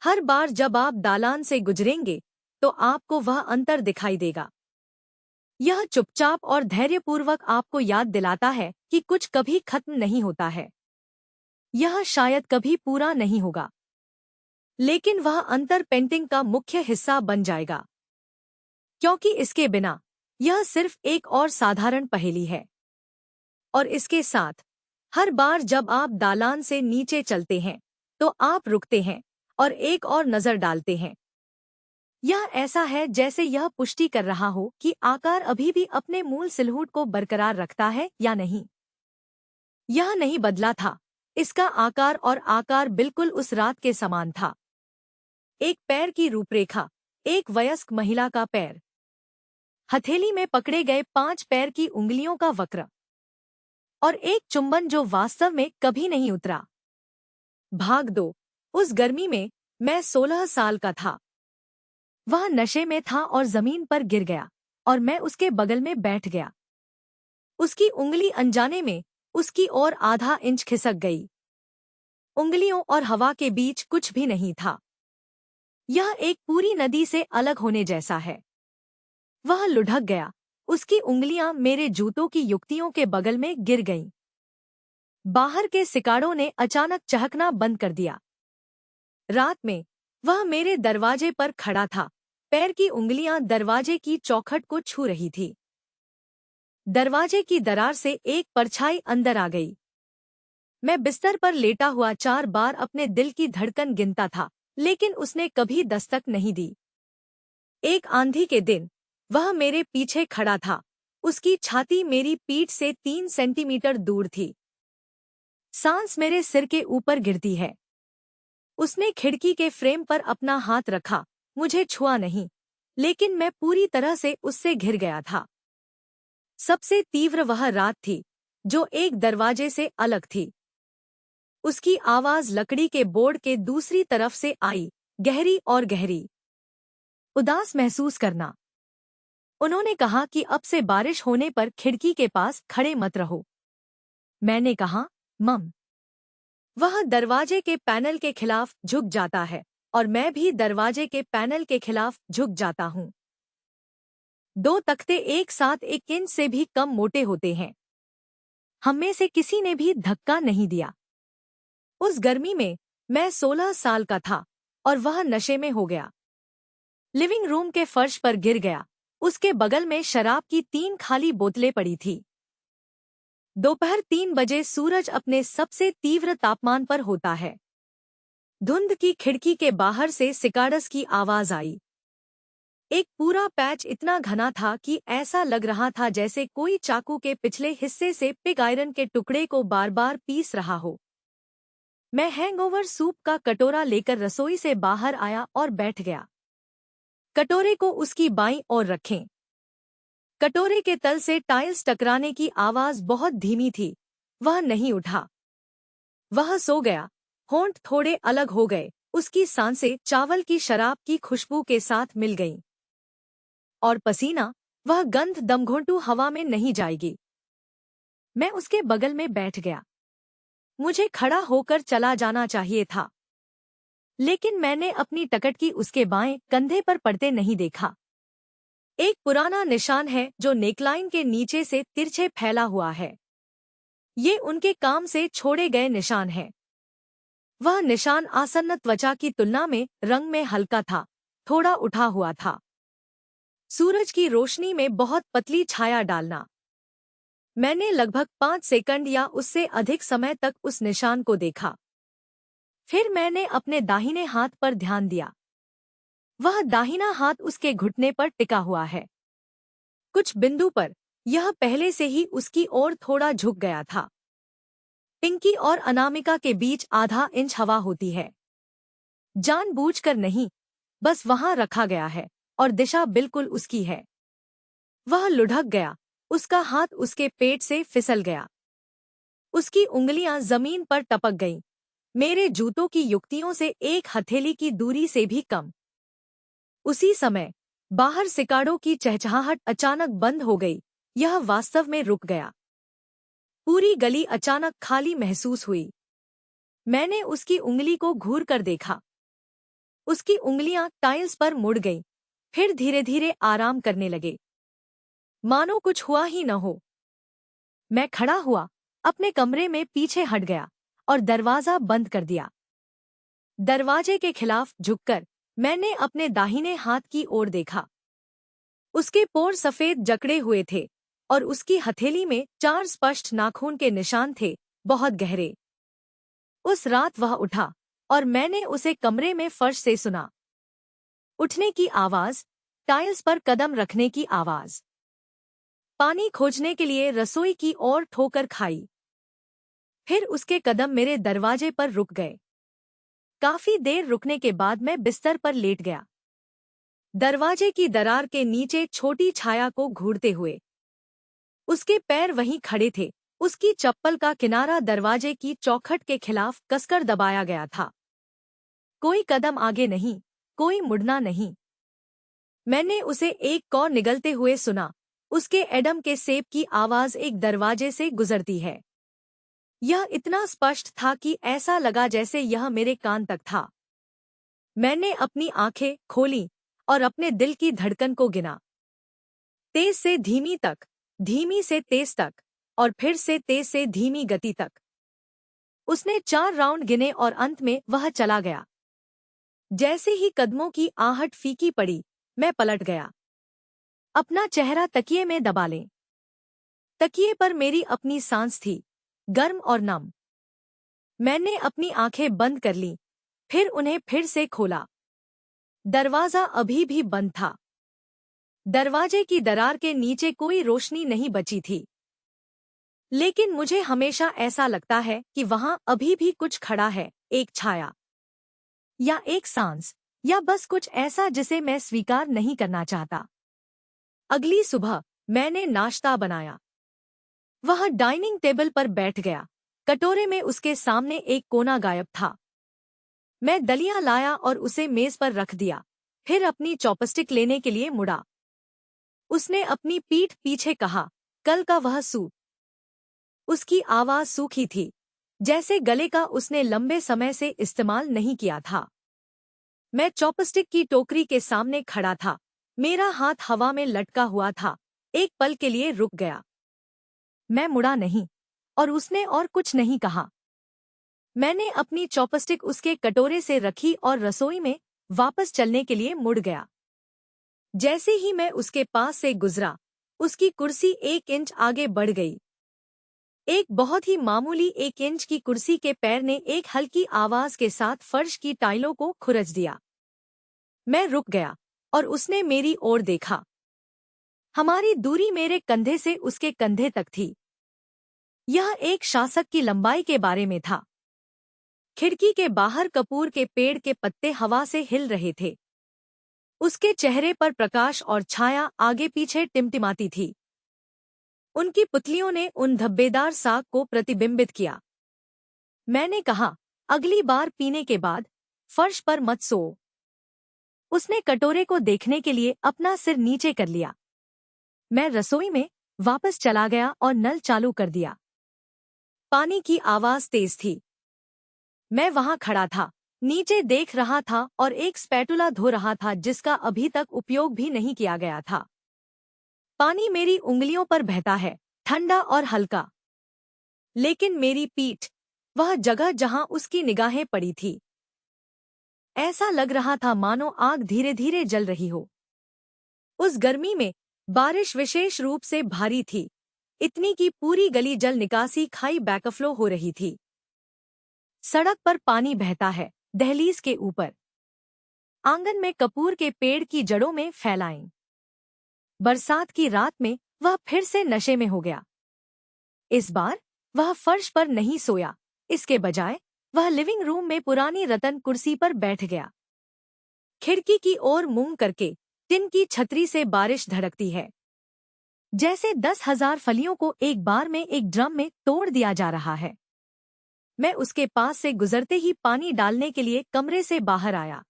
हर बार जब आप दालान से गुजरेंगे तो आपको वह अंतर दिखाई देगा। यह चुपचाप और धैर्यपूर्वक आपको याद दिलाता है कि कुछ कभी खत्म नहीं होता है। यह शायद कभी पूरा नहीं होगा, लेकिन वह अंतर पेंटिंग का मुख्य हिस्सा बन जाएगा, क्योंकि इसके बिना यह सिर्फ एक और साधारण पहेली है। और इसके साथ हर बार जब आप दालान से नीचे चलते हैं तो आप रुकते हैं और एक और नज़र डालते हैं। यह ऐसा है जैसे यह पुष्टि कर रहा हो कि आकार अभी भी अपने मूल सिलहूट को बरकरार रखता है या नहीं। यह नहीं बदला था। इसका आकार और आकार बिल्कुल उस रात के समान था। एक पैर की रूपरेखा, एक वयस्क महिला का पैर, हथेली में पकड़े गए 5 पैर की उंगलियों का वक्र, और एक चुंबन जो वास्तव में कभी नहीं उतरा। भाग 2। उस गर्मी में मैं 16 साल का था। वह नशे में था और जमीन पर गिर गया और मैं उसके बगल में बैठ गया। उसकी उंगली अनजाने में उसकी ओर आधा इंच खिसक गई। उंगलियों और हवा के बीच कुछ भी नहीं था। यह एक पूरी नदी से अलग होने जैसा है। वह लुढ़क गया। उसकी उंगलियां मेरे जूतों की युक्तियों के बगल में गिर गईं। बाहर के सिकाड़ों ने अचानक चहकना बंद कर दिया। रात में वह मेरे दरवाजे पर खड़ा था। पैर की उंगलियां दरवाजे की चौखट को छू रही थी। दरवाजे की दरार से एक परछाई अंदर आ गई। मैं बिस्तर पर लेटा हुआ 4 बार अपने दिल की धड़कन गिनता था, लेकिन उसने कभी दस्तक नहीं दी। एक आंधी के दिन वह मेरे पीछे खड़ा था। उसकी छाती मेरी पीठ से 3 सेंटीमीटर दूर थी। सांस मेरे सिर के ऊपर गिरती है। उसने खिड़की के फ्रेम पर अपना हाथ रखा। मुझे छुआ नहीं, लेकिन मैं पूरी तरह से उससे घिर गया था। सबसे तीव्र वह रात थी जो एक दरवाजे से अलग थी। उसकी आवाज लकड़ी के बोर्ड के दूसरी तरफ से आई, गहरी और गहरी। उदास महसूस करना। उन्होंने कहा कि अब से बारिश होने पर खिड़की के पास खड़े मत रहो। मैंने कहा, मम। वह दरवाजे के पैनल के खिलाफ झुक जाता है और मैं भी दरवाजे के पैनल के खिलाफ झुक जाता हूँ। 2 तख्ते एक साथ 1 इंच से भी कम मोटे होते हैं। हम में से किसी ने भी धक्का नहीं दिया। उस गर्मी में मैं 16 साल का था और वह नशे में हो गया। लिविंग रूम के फर्श पर गिर गया। उसके बगल में शराब की 3 खाली बोतलें पड़ी थी। दोपहर 3 बजे सूरज अपने सबसे तीव्र तापमान पर होता है। धुंध की खिड़की के बाहर से सिकाडस की आवाज आई। एक पूरा पैच इतना घना था कि ऐसा लग रहा था जैसे कोई चाकू के पिछले हिस्से से पिग आयरन के टुकड़े को बार बार पीस रहा हो। मैं हैंगओवर सूप का कटोरा लेकर रसोई से बाहर आया और बैठ गया। कटोरे को उसकी बाईं ओर रखें। कटोरे के तल से टाइल्स टकराने की आवाज बहुत धीमी थी। वह नहीं उठा। वह सो गया। होंठ थोड़े अलग हो गए। उसकी सांसें चावल की शराब की खुशबू के साथ मिल गईं। और पसीना, वह गंध दमघोंटू हवा में नहीं जाएगी। मैं उसके बगल में बैठ गया। मुझे खड़ा होकर चला जाना चाहिए था, लेकिन मैंने अपनी टकटकी उसके बाएं कंधे पर पड़ते नहीं देखा। एक पुराना निशान है जो नेकलाइन के नीचे से तिरछे फैला हुआ है। ये उनके काम से छोड़े गए निशान हैं। वह निशान आसन्न त्वचा की तुलना में रंग में हल्का था, थोड़ा उठा हुआ था। सूरज की रोशनी में बहुत पतली छाया डालना। मैंने लगभग 5 सेकंड या उससे अधिक समय तक उस निशान को देखा। फिर मैंने अपने दाहिने हाथ पर ध्यान दिया। वह दाहिना हाथ उसके घुटने पर टिका हुआ है। कुछ बिंदु पर यह पहले से ही उसकी ओर थोड़ा झुक गया था। पिंकी और अनामिका के बीच आधा इंच हवा होती है। जानबूझकर नहीं, बस वहां रखा गया है और दिशा बिल्कुल उसकी है। वह लुढ़क गया, उसका हाथ उसके पेट से फिसल गया। उसकी उंगलियां जमीन पर टपक गईं, मेरे जूतों की युक्तियों से एक हथेली की दूरी से भी कम। उसी समय बाहर सिकाड़ों की चहचहाहट अचानक बंद हो गई। यह वास्तव में रुक गया। पूरी गली अचानक खाली महसूस हुई। मैंने उसकी उंगली को घूर कर देखा। उसकी उंगलियां टाइल्स पर मुड़ गईं, फिर धीरे धीरे आराम करने लगे, मानो कुछ हुआ ही न हो। मैं खड़ा हुआ, अपने कमरे में पीछे हट गया और दरवाजा बंद कर दिया। दरवाजे के खिलाफ झुककर मैंने अपने दाहिने हाथ की ओर देखा। उसके पोर सफेद जकड़े हुए थे और उसकी हथेली में 4 स्पष्ट नाखून के निशान थे, बहुत गहरे। उस रात वह उठा और मैंने उसे कमरे में फर्श से सुना। उठने की आवाज, टाइल्स पर कदम रखने की आवाज, पानी खोजने के लिए रसोई की ओर ठोकर खाई। फिर उसके कदम मेरे दरवाजे पर रुक गए। काफी देर रुकने के बाद मैं बिस्तर पर लेट गया, दरवाजे की दरार के नीचे छोटी छाया को घूरते हुए। उसके पैर वहीं खड़े थे, उसकी चप्पल का किनारा दरवाजे की चौखट के खिलाफ कसकर दबाया गया था। कोई कदम आगे नहीं, कोई मुड़ना नहीं। मैंने उसे एक कौ निगलते हुए सुना, उसके एडम के सेब की आवाज एक दरवाजे से गुजरती है। यह इतना स्पष्ट था कि ऐसा लगा जैसे यह मेरे कान तक था। मैंने अपनी आंखें खोलीं और अपने दिल की धड़कन को गिना। तेज से धीमी तक, धीमी से तेज तक, और फिर से तेज से धीमी गति तक। उसने 4 राउंड गिने और अंत में वह चला गया। जैसे ही कदमों की आहट फीकी पड़ी, मैं पलट गया। अपना चेहरा तकिए में दबा लें। तकिए पर मेरी अपनी सांस थी, गर्म और नम। मैंने अपनी आंखें बंद कर लीं, फिर उन्हें फिर से खोला। दरवाजा अभी भी बंद था। दरवाजे की दरार के नीचे कोई रोशनी नहीं बची थी। लेकिन मुझे हमेशा ऐसा लगता है कि वहां अभी भी कुछ खड़ा है, एक छाया या एक सांस, या बस कुछ ऐसा जिसे मैं स्वीकार नहीं करना चाहता। अगली सुबह मैंने नाश्ता बनाया। वह डाइनिंग टेबल पर बैठ गया, कटोरे में उसके सामने एक कोना गायब था। मैं दलिया लाया और उसे मेज पर रख दिया, फिर अपनी चॉपस्टिक लेने के लिए मुड़ा। उसने अपनी पीठ पीछे कहा, कल का वह सूप। उसकी आवाज सूखी थी, जैसे गले का उसने लंबे समय से इस्तेमाल नहीं किया था। मैं चॉपस्टिक की टोकरी के सामने खड़ा था, मेरा हाथ हवा में लटका हुआ था। एक पल के लिए रुक गया। मैं मुड़ा नहीं, और उसने और कुछ नहीं कहा। मैंने अपनी चॉपस्टिक उसके कटोरे से रखी और रसोई में वापस चलने के लिए मुड़ गया। जैसे ही मैं उसके पास से गुजरा, उसकी कुर्सी 1 इंच आगे बढ़ गई। एक बहुत ही मामूली 1 इंच की कुर्सी के पैर ने एक हल्की आवाज के साथ फर्श की टाइलों को खुरच दिया। मैं रुक गया और उसने मेरी ओर देखा। हमारी दूरी मेरे कंधे से उसके कंधे तक थी। यह एक शासक की लंबाई के बारे में था। खिड़की के बाहर कपूर के पेड़ के पत्ते हवा से हिल रहे थे। उसके चेहरे पर प्रकाश और छाया आगे पीछे टिमटिमाती थी। उनकी पुतलियों ने उन धब्बेदार साग को प्रतिबिंबित किया। मैंने कहा, अगली बार पीने के बाद फर्श पर मत सो। उसने कटोरे को देखने के लिए अपना सिर नीचे कर लिया। मैं रसोई में वापस चला गया और नल चालू कर दिया। पानी की आवाज तेज थी। मैं वहां खड़ा था, नीचे देख रहा था और एक स्पैटुला धो रहा था जिसका अभी तक उपयोग भी नहीं किया गया था। पानी मेरी उंगलियों पर बहता है, ठंडा और हल्का। लेकिन मेरी पीठ, वह जगह जहां उसकी निगाहें पड़ी थी, ऐसा लग रहा था मानो आग धीरे धीरे जल रही हो। उस गर्मी में बारिश विशेष रूप से भारी थी, इतनी कि पूरी गली जल निकासी खाई बैकफ्लो हो रही थी। सड़क पर पानी बहता है, दहलीज के ऊपर। आंगन में कपूर के पेड़ की जड़ों में फैलाएं। बरसात की रात में वह फिर से नशे में हो गया। इस बार वह फर्श पर नहीं सोया, इसके बजाय वह लिविंग रूम में पुरानी रतन कुर्सी पर बैठ गया। खिड़की की ओर मुंह करके टिन की छतरी से बारिश धड़कती है, जैसे 10,000 फलियों को एक बार में एक ड्रम में तोड़ दिया जा रहा है। मैं उसके पास से गुजरते ही पानी डालने के लिए कमरे से बाहर आया।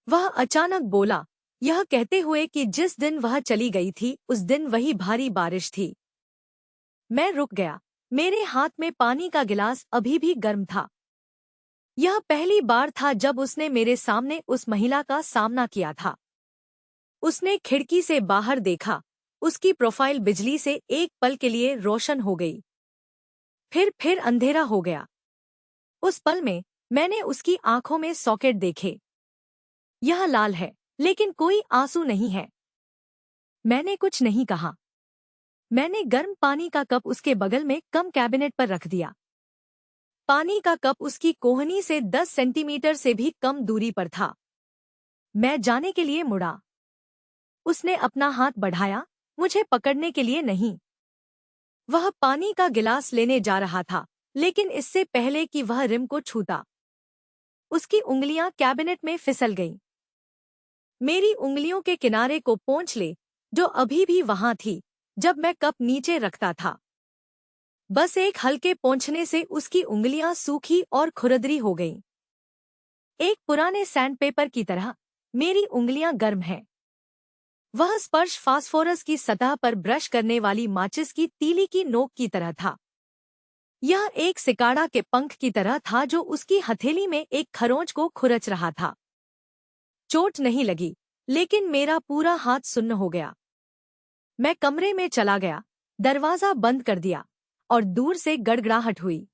वह अचानक बोला, यह कहते हुए कि जिस दिन वह चली गई थी उस दिन वही भारी बारिश थी। मैं रुक गया। मेरे हाथ में पानी का गिलास अभी भी गर्म था। यह पहली बार था जब उसने मेरे सामने उस महिला का सामना किया था। उसने खिड़की से बाहर देखा। उसकी प्रोफाइल बिजली से एक पल के लिए रोशन हो गई, फिर अंधेरा हो गया। उस पल में मैंने उसकी आंखों में सॉकेट देखे। यह लाल है, लेकिन कोई आंसू नहीं है। मैंने कुछ नहीं कहा। मैंने गर्म पानी का कप उसके बगल में कम कैबिनेट पर रख दिया। पानी का कप उसकी कोहनी से 10 सेंटीमीटर से भी कम दूरी पर था। मैं जाने के लिए मुड़ा। उसने अपना हाथ बढ़ाया, मुझे पकड़ने के लिए नहीं। वह पानी का गिलास लेने जा रहा था, लेकिन इससे पहले कि वह रिम को छूता, उसकी उंगलियां कैबिनेट में फिसल गईं। मेरी उंगलियों के किनारे को पोंछ ले, जो अभी भी वहां थी जब मैं कप नीचे रखता था। बस एक हल्के पोंछने से उसकी उंगलियां सूखी और खुरदरी हो गईं। एक पुराने सैंडपेपर की तरह मेरी उंगलियां गर्म हैं। वह स्पर्श फास्फोरस की सतह पर ब्रश करने वाली माचिस की तीली की नोक की तरह था। यह एक सिकाड़ा के पंख की तरह था जो उसकी हथेली में एक खरोंच को खुरच रहा था। चोट नहीं लगी, लेकिन मेरा पूरा हाथ सुन्न हो गया। मैं कमरे में चला गया, दरवाजा बंद कर दिया और दूर से गड़गड़ाहट हुई।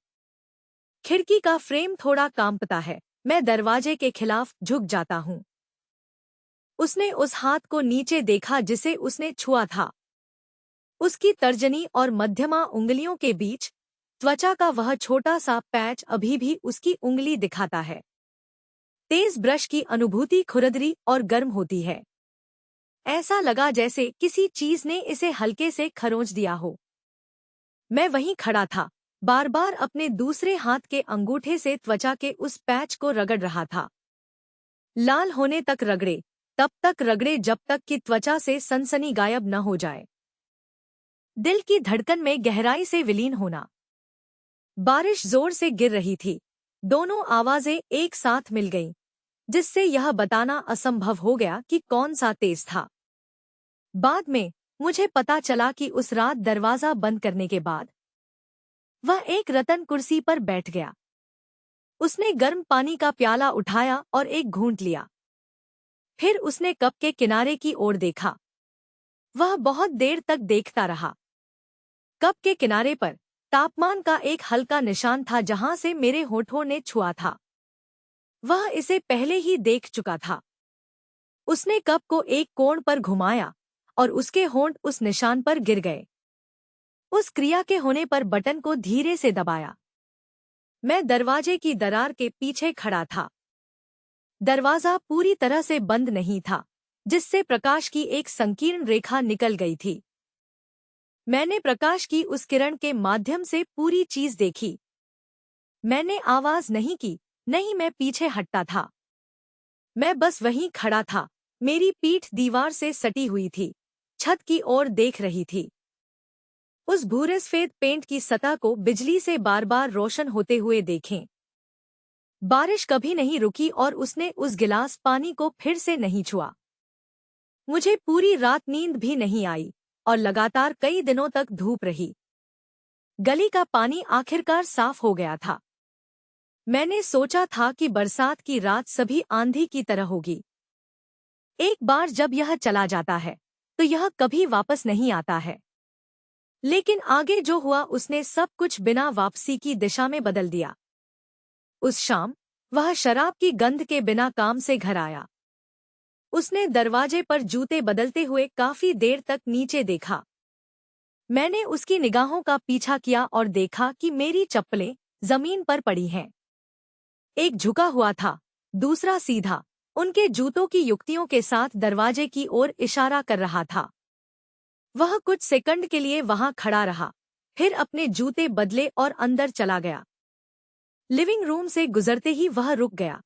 खिड़की का फ्रेम थोड़ा कांपता है। मैं दरवाजे के खिलाफ झुक जाता हूँ। उसने उस हाथ को नीचे देखा जिसे उसने छुआ था। उसकी तर्जनी और मध्यमा उंगलियों के बीच त्वचा का वह छोटा सा पैच अभी भी उसकी उंगली दिखाता है। तेज ब्रश की अनुभूति खुरदरी और गर्म होती है। ऐसा लगा जैसे किसी चीज ने इसे हल्के से खरोंच दिया हो। मैं वहीं खड़ा था, बार बार अपने दूसरे हाथ के अंगूठे से त्वचा के उस पैच को रगड़ रहा था। लाल होने तक रगड़े, तब तक रगड़े जब तक कि त्वचा से सनसनी गायब न हो जाए। दिल की धड़कन में गहराई से विलीन होना। बारिश जोर से गिर रही थी। दोनों आवाजें एक साथ मिल गईं, जिससे यह बताना असंभव हो गया कि कौन सा तेज था। बाद में मुझे पता चला कि उस रात दरवाजा बंद करने के बाद वह एक रतन कुर्सी पर बैठ गया। उसने गर्म पानी का प्याला उठाया और एक घूंट लिया। फिर उसने कप के किनारे की ओर देखा। वह बहुत देर तक देखता रहा। कप के किनारे पर तापमान का एक हल्का निशान था जहां से मेरे होठों ने छुआ था। वह इसे पहले ही देख चुका था। उसने कप को एक कोण पर घुमाया और उसके होंठ उस निशान पर गिर गए। उस क्रिया के होने पर बटन को धीरे से दबाया। मैं दरवाजे की दरार के पीछे खड़ा था। दरवाजा पूरी तरह से बंद नहीं था, जिससे प्रकाश की एक संकीर्ण रेखा निकल गई थी। मैंने प्रकाश की उस किरण के माध्यम से पूरी चीज देखी। मैंने आवाज नहीं की, नहीं, मैं पीछे हटता था। मैं बस वहीं खड़ा था। मेरी पीठ दीवार से सटी हुई थी, छत की ओर देख रही थी। उस भूरे सफेद पेंट की सतह को बिजली से बार बार रोशन होते हुए देखें। बारिश कभी नहीं रुकी और उसने उस गिलास पानी को फिर से नहीं छुआ। मुझे पूरी रात नींद भी नहीं आई और लगातार कई दिनों तक धूप रही। गली का पानी आखिरकार साफ हो गया था। मैंने सोचा था कि बरसात की रात सभी आंधी की तरह होगी। एक बार जब यह चला जाता है तो यह कभी वापस नहीं आता है। लेकिन आगे जो हुआ उसने सब कुछ बिना वापसी की दिशा में बदल दिया। उस शाम वह शराब की गंध के बिना काम से घर आया। उसने दरवाजे पर जूते बदलते हुए काफी देर तक नीचे देखा। मैंने उसकी निगाहों का पीछा किया और देखा कि मेरी चप्पलें जमीन पर पड़ी हैं। एक झुका हुआ था, दूसरा सीधा, उनके जूतों की युक्तियों के साथ दरवाजे की ओर इशारा कर रहा था। वह कुछ सेकंड के लिए वहां खड़ा रहा, फिर अपने जूते बदले और अंदर चला गया। लिविंग रूम से गुजरते ही वह रुक गया।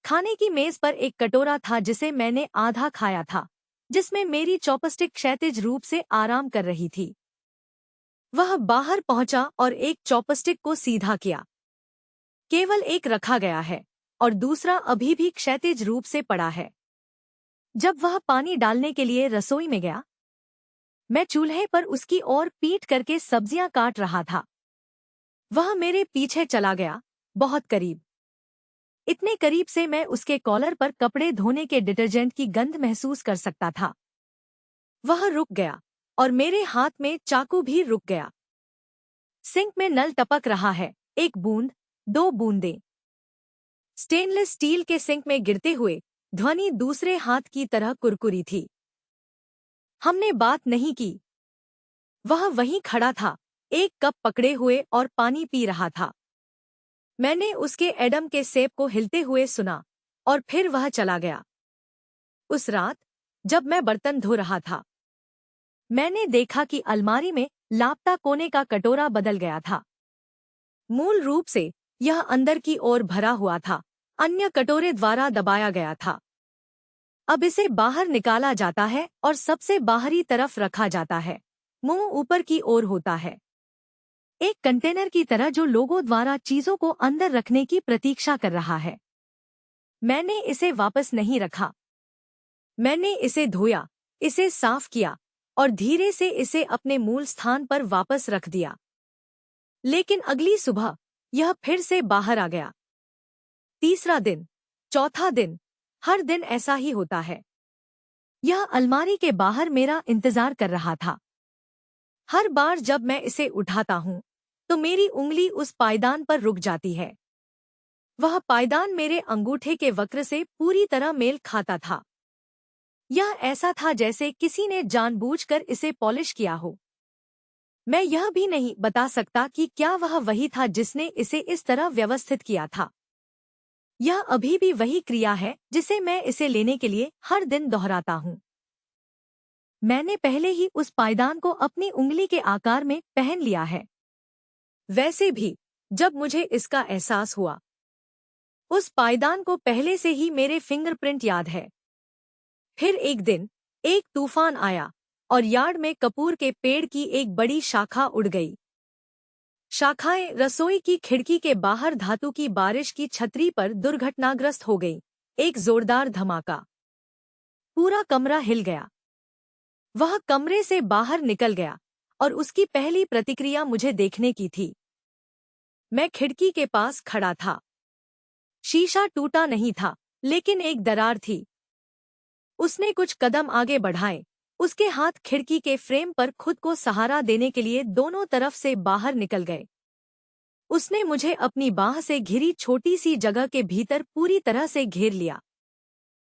खाने की मेज पर एक कटोरा था जिसे मैंने आधा खाया था, जिसमें मेरी चॉपस्टिक क्षैतिज रूप से आराम कर रही थी। वह बाहर पहुंचा और एक चॉपस्टिक को सीधा किया। केवल एक रखा गया है और दूसरा अभी भी क्षैतिज रूप से पड़ा है। जब वह पानी डालने के लिए रसोई में गया, मैं चूल्हे पर उसकी ओर पीट करके सब्जियां काट रहा था। वह मेरे पीछे चला गया, बहुत करीब। इतने करीब से मैं उसके कॉलर पर कपड़े धोने के डिटर्जेंट की गंध महसूस कर सकता था। वह रुक गया और मेरे हाथ में चाकू भी रुक गया। सिंक में नल टपक रहा है, एक बूंद, दो बूंदें। स्टेनलेस स्टील के सिंक में गिरते हुए ध्वनि दूसरे हाथ की तरह कुरकुरी थी। हमने बात नहीं की। वह वहीं खड़ा था, एक कप पकड़े हुए और पानी पी रहा था। मैंने उसके एडम के सेब को हिलते हुए सुना और फिर वह चला गया। उस रात जब मैं बर्तन धो रहा था, मैंने देखा कि अलमारी में लापता कोने का कटोरा बदल गया था। मूल रूप से यह अंदर की ओर भरा हुआ था, अन्य कटोरे द्वारा दबाया गया था। अब इसे बाहर निकाला जाता है और सबसे बाहरी तरफ रखा जाता है, मुंह ऊपर की ओर होता है, एक कंटेनर की तरह जो लोगों द्वारा चीजों को अंदर रखने की प्रतीक्षा कर रहा है। मैंने इसे वापस नहीं रखा। मैंने इसे धोया, इसे साफ किया और धीरे से इसे अपने मूल स्थान पर वापस रख दिया। लेकिन अगली सुबह यह फिर से बाहर आ गया। तीसरा दिन, चौथा दिन, हर दिन ऐसा ही होता है। यह अलमारी के बाहर मेरा इंतजार कर रहा था। हर बार जब मैं इसे उठाता हूं, तो मेरी उंगली उस पायदान पर रुक जाती है। वह पायदान मेरे अंगूठे के वक्र से पूरी तरह मेल खाता था। यह ऐसा था जैसे किसी ने जानबूझकर इसे पॉलिश किया हो। मैं यह भी नहीं बता सकता कि क्या वह वही था जिसने इसे इस तरह व्यवस्थित किया था। यह अभी भी वही क्रिया है जिसे मैं इसे लेने के लिए हर दिन दोहराता हूं। मैंने पहले ही उस पायदान को अपनी उंगली के आकार में पहन लिया है। वैसे भी जब मुझे इसका एहसास हुआ, उस पायदान को पहले से ही मेरे फिंगरप्रिंट याद है। फिर एक दिन एक तूफान आया और यार्ड में कपूर के पेड़ की एक बड़ी शाखा उड़ गई। शाखाएं रसोई की खिड़की के बाहर धातु की बारिश की छतरी पर दुर्घटनाग्रस्त हो गई। एक जोरदार धमाका, पूरा कमरा हिल गया। वह कमरे से बाहर निकल गया और उसकी पहली प्रतिक्रिया मुझे देखने की थी। मैं खिड़की के पास खड़ा था। शीशा टूटा नहीं था, लेकिन एक दरार थी। उसने कुछ कदम आगे बढ़ाए। उसके हाथ खिड़की के फ्रेम पर खुद को सहारा देने के लिए दोनों तरफ से बाहर निकल गए। उसने मुझे अपनी बाह से घिरी छोटी सी जगह के भीतर पूरी तरह से घेर लिया।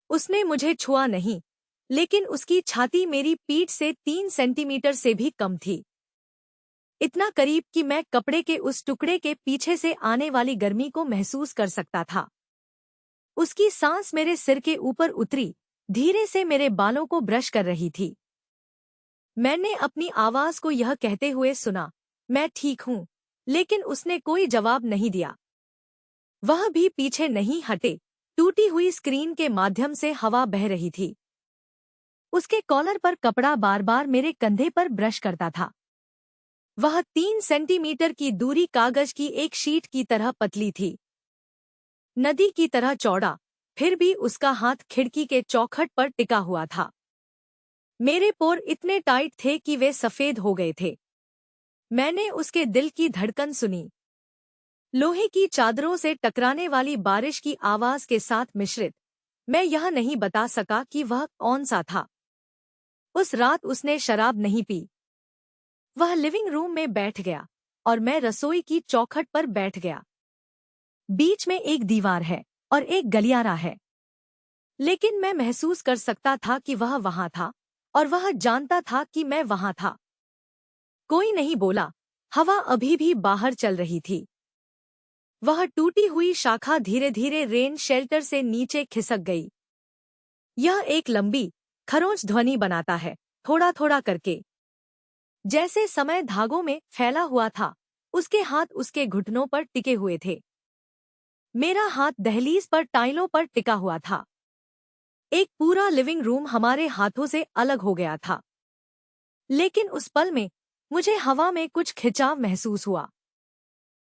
उसने मुझे छुआ नहीं, लेकिन उसकी छाती मेरी पीठ से 3 सेंटीमीटर से भी कम थी। इतना करीब कि मैं कपड़े के उस टुकड़े के पीछे से आने वाली गर्मी को महसूस कर सकता था। उसकी सांस मेरे सिर के ऊपर उतरी, धीरे से मेरे बालों को ब्रश कर रही थी। मैंने अपनी आवाज को यह कहते हुए सुना, मैं ठीक हूं, लेकिन उसने कोई जवाब नहीं दिया। वह भी पीछे नहीं हटे। टूटी हुई स्क्रीन के माध्यम से हवा बह रही थी। उसके कॉलर पर कपड़ा बार बार मेरे कंधे पर ब्रश करता था। वह 3 सेंटीमीटर की दूरी कागज की एक शीट की तरह पतली थी, नदी की तरह चौड़ा। फिर भी उसका हाथ खिड़की के चौखट पर टिका हुआ था। मेरे पोर इतने टाइट थे कि वे सफेद हो गए थे। मैंने उसके दिल की धड़कन सुनी, लोहे की चादरों से टकराने वाली बारिश की आवाज के साथ मिश्रित। मैं यह नहीं बता सका कि वह कौन सा था। उस रात उसने शराब नहीं पी। वह लिविंग रूम में बैठ गया और मैं रसोई की चौखट पर बैठ गया। बीच में एक दीवार है और एक गलियारा है, लेकिन मैं महसूस कर सकता था कि वह वहां था और वह जानता था कि मैं वहां था। कोई नहीं बोला। हवा अभी भी बाहर चल रही थी। वह टूटी हुई शाखा धीरे धीरे रेन शेल्टर से नीचे खिसक गई। यह एक लंबी, खरोंच ध्वनि बनाता है थोड़ा थोड़ा करके। जैसे समय धागों में फैला हुआ था, उसके हाथ उसके घुटनों पर टिके हुए थे। मेरा हाथ दहलीज पर टाइलों पर टिका हुआ था। एक पूरा लिविंग रूम हमारे हाथों से अलग हो गया था। लेकिन उस पल में मुझे हवा में कुछ खिंचाव महसूस हुआ।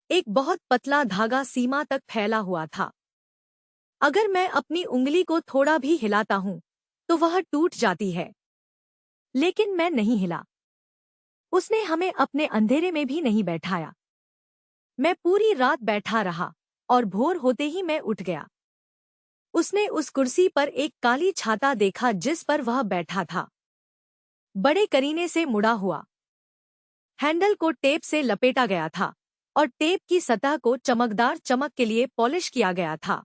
एक बहुत पतला धागा सीमा तक फैला हुआ था। अगर मैं अपनी उंगली को थोड़ा भी हिलाता हूं तो वह टूट जाती है। लेकिन मैं नहीं हिला। उसने हमें अपने अंधेरे में भी नहीं बैठाया। मैं पूरी रात बैठा रहा और भोर होते ही मैं उठ गया। उसने उस कुर्सी पर एक काली छाता देखा जिस पर वह बैठा था। बड़े करीने से मुड़ा हुआ। हैंडल को टेप से लपेटा गया था और टेप की सतह को चमकदार चमक के लिए पॉलिश किया गया था।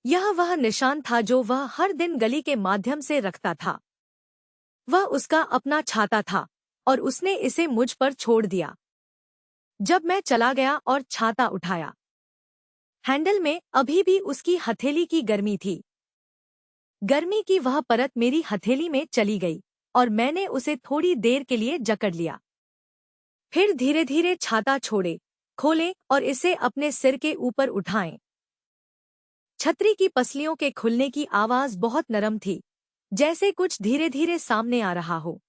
यह वह निशान था जो वह हर दिन गली के माध्यम से रखता था। वह उसका अपना छाता था और उसने इसे मुझ पर छोड़ दिया। जब मैं चला गया और छाता उठाया, हैंडल में अभी भी उसकी हथेली की गर्मी थी। गर्मी की वह परत मेरी हथेली में चली गई और मैंने उसे थोड़ी देर के लिए जकड़ लिया। फिर धीरे धीरे छाता छोड़े, खोलें और इसे अपने सिर के ऊपर उठाएं। छतरी की पसलियों के खुलने की आवाज बहुत नरम थी, जैसे कुछ धीरे धीरे सामने आ रहा हो।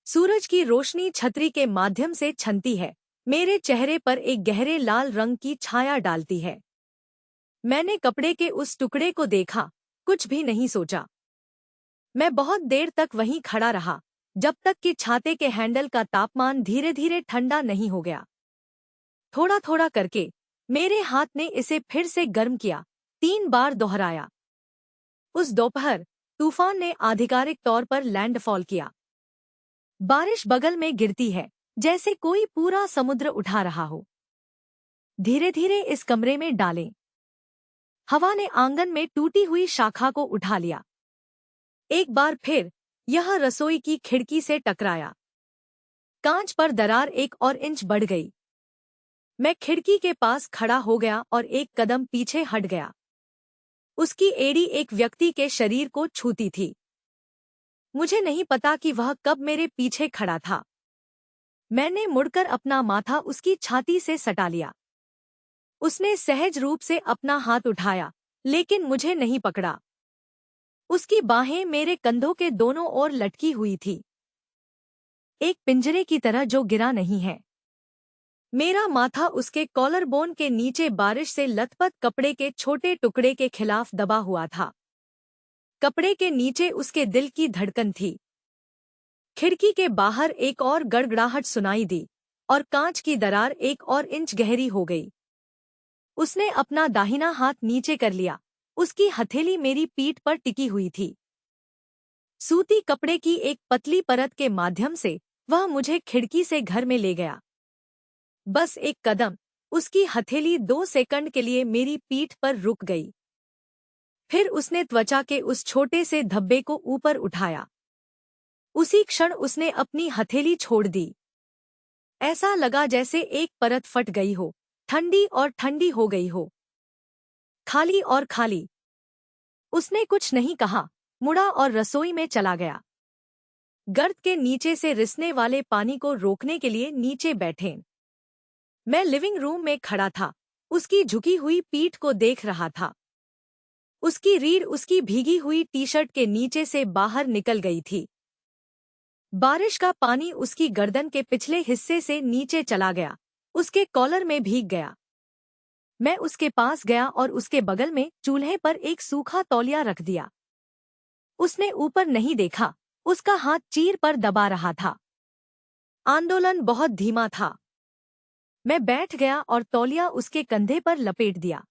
सूरज की रोशनी छतरी के माध्यम से छनती है, मेरे चेहरे पर एक गहरे लाल रंग की छाया डालती है। मैंने कपड़े के उस टुकड़े को देखा, कुछ भी नहीं सोचा। मैं बहुत देर तक वहीं खड़ा रहा, जब तक कि छाते के हैंडल का तापमान धीरे धीरे ठंडा नहीं हो गया। थोड़ा थोड़ा करके मेरे हाथ ने इसे फिर से गर्म किया, 3 बार दोहराया। उस दोपहर तूफान ने आधिकारिक तौर पर लैंडफॉल किया। बारिश बगल में गिरती है, जैसे कोई पूरा समुद्र उठा रहा हो। धीरे धीरे इस कमरे में डालें। हवा ने आंगन में टूटी हुई शाखा को उठा लिया। एक बार फिर यह रसोई की खिड़की से टकराया। कांच पर दरार 1 और इंच बढ़ गई। मैं खिड़की के पास खड़ा हो गया और एक कदम पीछे हट गया। उसकी एड़ी एक व्यक्ति के शरीर को छूती थी। मुझे नहीं पता कि वह कब मेरे पीछे खड़ा था। मैंने मुड़कर अपना माथा उसकी छाती से सटा लिया। उसने सहज रूप से अपना हाथ उठाया, लेकिन मुझे नहीं पकड़ा। उसकी बाहें मेरे कंधों के दोनों ओर लटकी हुई थी, एक पिंजरे की तरह जो गिरा नहीं है। मेरा माथा उसके कॉलर बोन के नीचे बारिश से लथपथ कपड़े के छोटे टुकड़े के खिलाफ दबा हुआ था। कपड़े के नीचे उसके दिल की धड़कन थी। खिड़की के बाहर एक और गड़गड़ाहट सुनाई दी और कांच की दरार 1 और इंच गहरी हो गई। उसने अपना दाहिना हाथ नीचे कर लिया। उसकी हथेली मेरी पीठ पर टिकी हुई थी। सूती कपड़े की एक पतली परत के माध्यम से वह मुझे खिड़की से घर में ले गया। बस एक कदम, उसकी हथेली 2 सेकंड के लिए मेरी पीठ पर रुक गई। फिर उसने त्वचा के उस छोटे से धब्बे को ऊपर उठाया। उसी क्षण उसने अपनी हथेली छोड़ दी। ऐसा लगा जैसे एक परत फट गई हो, ठंडी और ठंडी हो गई हो, खाली और खाली। उसने कुछ नहीं कहा, मुड़ा और रसोई में चला गया। गर्त के नीचे से रिसने वाले पानी को रोकने के लिए नीचे बैठे। मैं लिविंग रूम में खड़ा था, उसकी झुकी हुई पीठ को देख रहा था। उसकी रीढ़ उसकी भीगी हुई टी-शर्ट के नीचे से बाहर निकल गई थी। बारिश का पानी उसकी गर्दन के पिछले हिस्से से नीचे चला गया, उसके कॉलर में भीग गया। मैं उसके पास गया और उसके बगल में चूल्हे पर एक सूखा तौलिया रख दिया। उसने ऊपर नहीं देखा, उसका हाथ चीर पर दबा रहा था। आंदोलन बहुत धीमा था। मैं बैठ गया और तौलिया उसके कंधे पर लपेट दिया।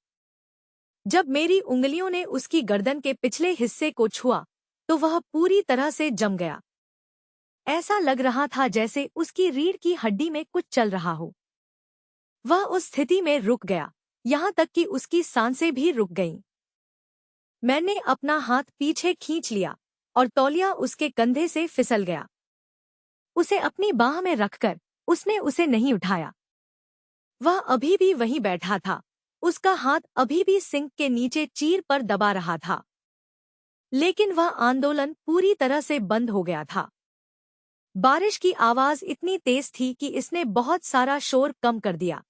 जब मेरी उंगलियों ने उसकी गर्दन के पिछले हिस्से को छुआ तो वह पूरी तरह से जम गया। ऐसा लग रहा था जैसे उसकी रीढ़ की हड्डी में कुछ चल रहा हो। वह उस स्थिति में रुक गया, यहाँ तक कि उसकी सांसें भी रुक गईं। मैंने अपना हाथ पीछे खींच लिया और तौलिया उसके कंधे से फिसल गया। उसे अपनी बाह में रखकर उसने उसे नहीं उठाया। वह अभी भी वहीं बैठा था, उसका हाथ अभी भी सिंक के नीचे चीर पर दबा रहा था। लेकिन वह आंदोलन पूरी तरह से बंद हो गया था। बारिश की आवाज इतनी तेज थी कि इसने बहुत सारा शोर कम कर दिया,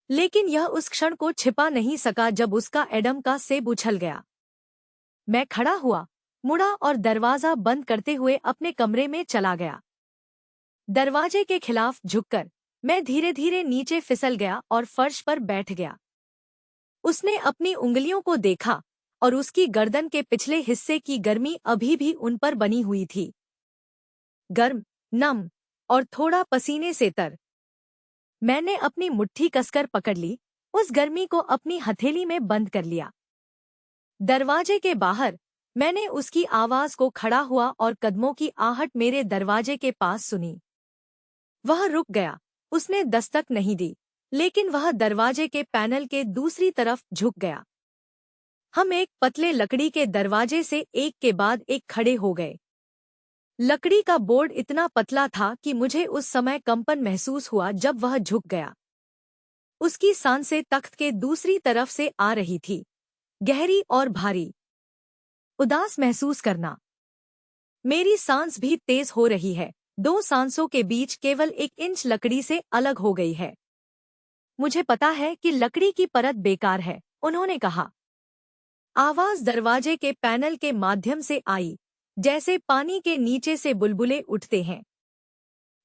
लेकिन यह उस क्षण को छिपा नहीं सका जब उसका एडम का सेब उछल गया। मैं खड़ा हुआ, मुड़ा और दरवाजा बंद करते हुए अपने कमरे में चला गया। दरवाजे के खिलाफ झुककर मैं धीरे धीरे नीचे फिसल गया और फर्श पर बैठ गया। उसने अपनी उंगलियों को देखा और उसकी गर्दन के पिछले हिस्से की गर्मी अभी भी उन पर बनी हुई थी, गर्म, नम और थोड़ा पसीने से तर। मैंने अपनी मुट्ठी कसकर पकड़ ली, उस गर्मी को अपनी हथेली में बंद कर लिया। दरवाजे के बाहर मैंने उसकी आवाज को खड़ा हुआ और कदमों की आहट मेरे दरवाजे के पास सुनी। वह रुक गया, उसने दस्तक नहीं दी, लेकिन वह दरवाजे के पैनल के दूसरी तरफ झुक गया। हम एक पतले लकड़ी के दरवाजे से एक के बाद एक खड़े हो गए। लकड़ी का बोर्ड इतना पतला था कि मुझे उस समय कंपन महसूस हुआ जब वह झुक गया। उसकी सांसें तख्त के दूसरी तरफ से आ रही थी, गहरी और भारी। उदास महसूस करना। मेरी सांस भी तेज हो रही है, दो सांसों के बीच केवल 1 इंच लकड़ी से अलग हो गई है। मुझे पता है कि लकड़ी की परत बेकार है, उन्होंने कहा। आवाज दरवाजे के पैनल के माध्यम से आई, जैसे पानी के नीचे से बुलबुले उठते हैं।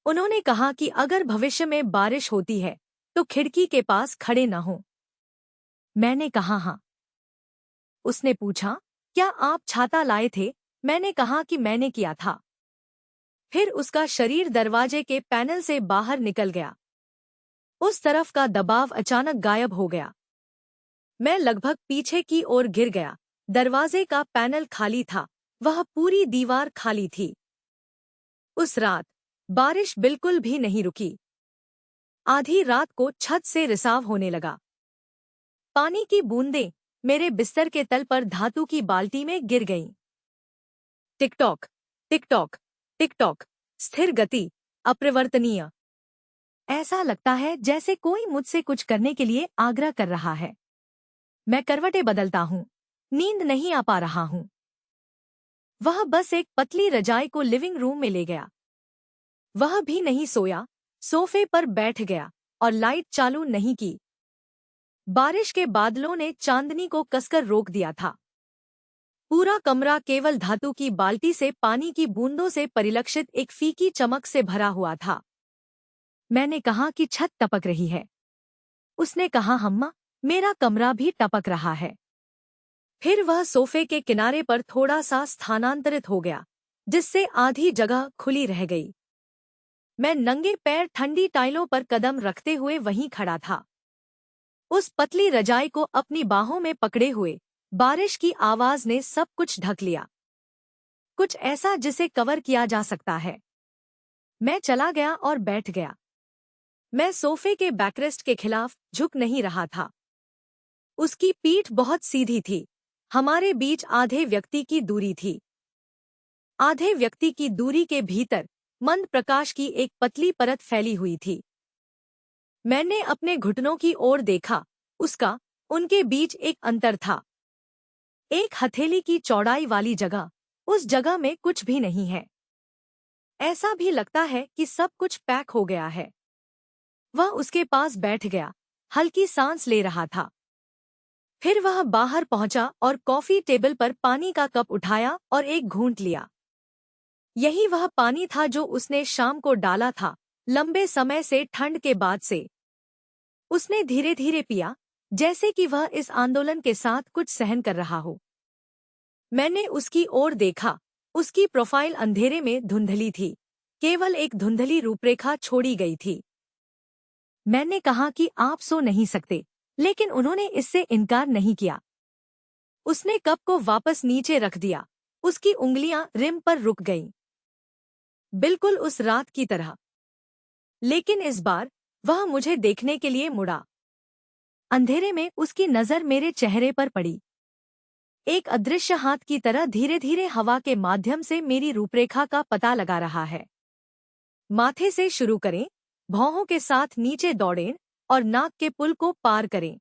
उन्होंने कहा कि अगर भविष्य में बारिश होती है तो खिड़की के पास खड़े न हो। मैंने कहा हाँ। उसने पूछा, क्या आप छाता लाए थे? मैंने कहा कि मैंने किया था। फिर उसका शरीर दरवाजे के पैनल से बाहर निकल गया। उस तरफ का दबाव अचानक गायब हो गया। मैं लगभग पीछे की ओर गिर गया। दरवाजे का पैनल खाली था, वह पूरी दीवार खाली थी। उस रात बारिश बिल्कुल भी नहीं रुकी। आधी रात को छत से रिसाव होने लगा। पानी की बूंदें मेरे बिस्तर के तल पर धातु की बाल्टी में गिर गईं। टिक-टॉक, टिक-टॉक, टिक-टॉक, स्थिर गति, अपरिवर्तनीय। ऐसा लगता है जैसे कोई मुझसे कुछ करने के लिए आग्रह कर रहा है। मैं करवटें बदलता हूँ, नींद नहीं आ पा रहा हूँ। वह बस एक पतली रजाई को लिविंग रूम में ले गया। वह भी नहीं सोया, सोफे पर बैठ गया और लाइट चालू नहीं की। बारिश के बादलों ने चांदनी को कसकर रोक दिया था। पूरा कमरा केवल धातु की बाल्टी से पानी की बूंदों से परिलक्षित एक फीकी चमक से भरा हुआ था। मैंने कहा कि छत टपक रही है। उसने कहा, हम्मा, मेरा कमरा भी टपक रहा है। फिर वह सोफे के किनारे पर थोड़ा सा स्थानांतरित हो गया, जिससे आधी जगह खुली रह गई। मैं नंगे पैर ठंडी टाइलों पर कदम रखते हुए वहीं खड़ा था, उस पतली रजाई को अपनी बाहों में पकड़े हुए। बारिश की आवाज ने सब कुछ ढक लिया, कुछ ऐसा जिसे कवर किया जा सकता है। मैं चला गया और बैठ गया। मैं सोफे के बैकरेस्ट के खिलाफ झुक नहीं रहा था। उसकी पीठ बहुत सीधी थी। हमारे बीच आधे व्यक्ति की दूरी थी। आधे व्यक्ति की दूरी के भीतर मंद प्रकाश की एक पतली परत फैली हुई थी। मैंने अपने घुटनों की ओर देखा, उसका, उनके बीच एक अंतर था। एक हथेली की चौड़ाई वाली जगह, उस जगह में कुछ भी नहीं है। ऐसा भी लगता है कि सब कुछ पैक हो गया है। वह उसके पास बैठ गया, हल्की सांस ले रहा था। फिर वह बाहर पहुंचा और कॉफी टेबल पर पानी का कप उठाया और एक घूंट लिया। यही वह पानी था जो उसने शाम को डाला था, लंबे समय से ठंड के बाद से। उसने धीरे धीरे पिया, जैसे कि वह इस आंदोलन के साथ कुछ सहन कर रहा हो। मैंने उसकी ओर देखा। उसकी प्रोफाइल अंधेरे में धुंधली थी, केवल एक धुंधली रूपरेखा छोड़ी गई थी। मैंने कहा कि आप सो नहीं सकते, लेकिन उन्होंने इससे इनकार नहीं किया। उसने कप को वापस नीचे रख दिया। उसकी उंगलियां रिम पर रुक गईं, बिल्कुल उस रात की तरह। लेकिन इस बार वह मुझे देखने के लिए मुड़ा। अंधेरे में उसकी नजर मेरे चेहरे पर पड़ी। एक अदृश्य हाथ की तरह धीरे धीरे हवा के माध्यम से मेरी रूपरेखा का पता लगा रहा है। माथे से शुरू करें, भौहों के साथ नीचे दौड़ें और नाक के पुल को पार करें।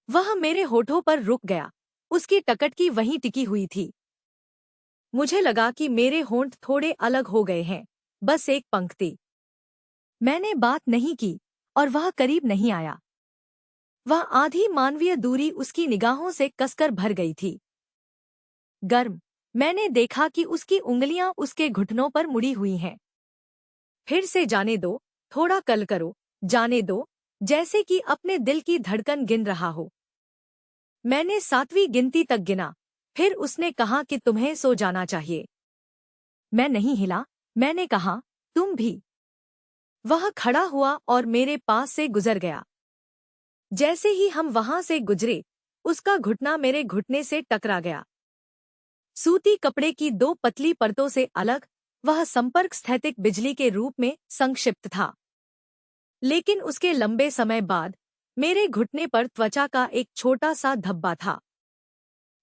वह मेरे होठों पर रुक गया, उसकी टकटकी वहीं टिकी हुई थी। मुझे लगा कि मेरे होंठ थोड़े अलग हो गए हैं, बस एक पंक्ति। मैंने बात नहीं की और वह करीब नहीं आया। वह आधी मानवीय दूरी उसकी निगाहों से कसकर भर गई थी। गर्म। मैंने देखा कि उसकी उंगलियां उसके घुटनों पर मुड़ी हुई हैं। फिर से जाने दो, थोड़ा कल करो, जाने दो, जैसे कि अपने दिल की धड़कन गिन रहा हो। मैंने 7वीं गिनती तक गिना। फिर उसने कहा कि तुम्हें सो जाना चाहिए। मैं नहीं हिला। मैंने कहा, तुम भी। वह खड़ा हुआ और मेरे पास से गुजर गया। जैसे ही हम वहां से गुजरे, उसका घुटना मेरे घुटने से टकरा गया। सूती कपड़े की 2 पतली परतों से अलग, वह संपर्क स्थैतिक बिजली के रूप में संक्षिप्त था। लेकिन उसके लंबे समय बाद मेरे घुटने पर त्वचा का एक छोटा सा धब्बा था,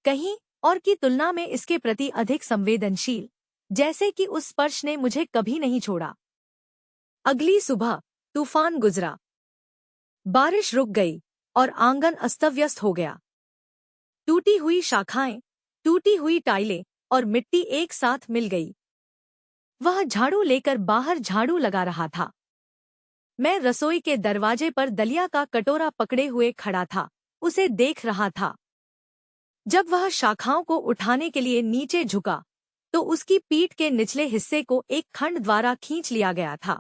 कहीं और की तुलना में इसके प्रति अधिक संवेदनशील, जैसे कि उस स्पर्श ने मुझे कभी नहीं छोड़ा। अगली सुबह तूफान गुजरा। बारिश रुक गई और आंगन अस्तव्यस्त हो गया। टूटी हुई शाखाएं, टूटी हुई टाइलें और मिट्टी एक साथ मिल गई। वह झाड़ू लेकर बाहर झाड़ू लगा रहा था। मैं रसोई के दरवाजे पर दलिया का कटोरा पकड़े हुए खड़ा था, उसे देख रहा था। जब वह शाखाओं को उठाने के लिए नीचे झुका, तो उसकी पीठ के निचले हिस्से को एक खंड द्वारा खींच लिया गया था।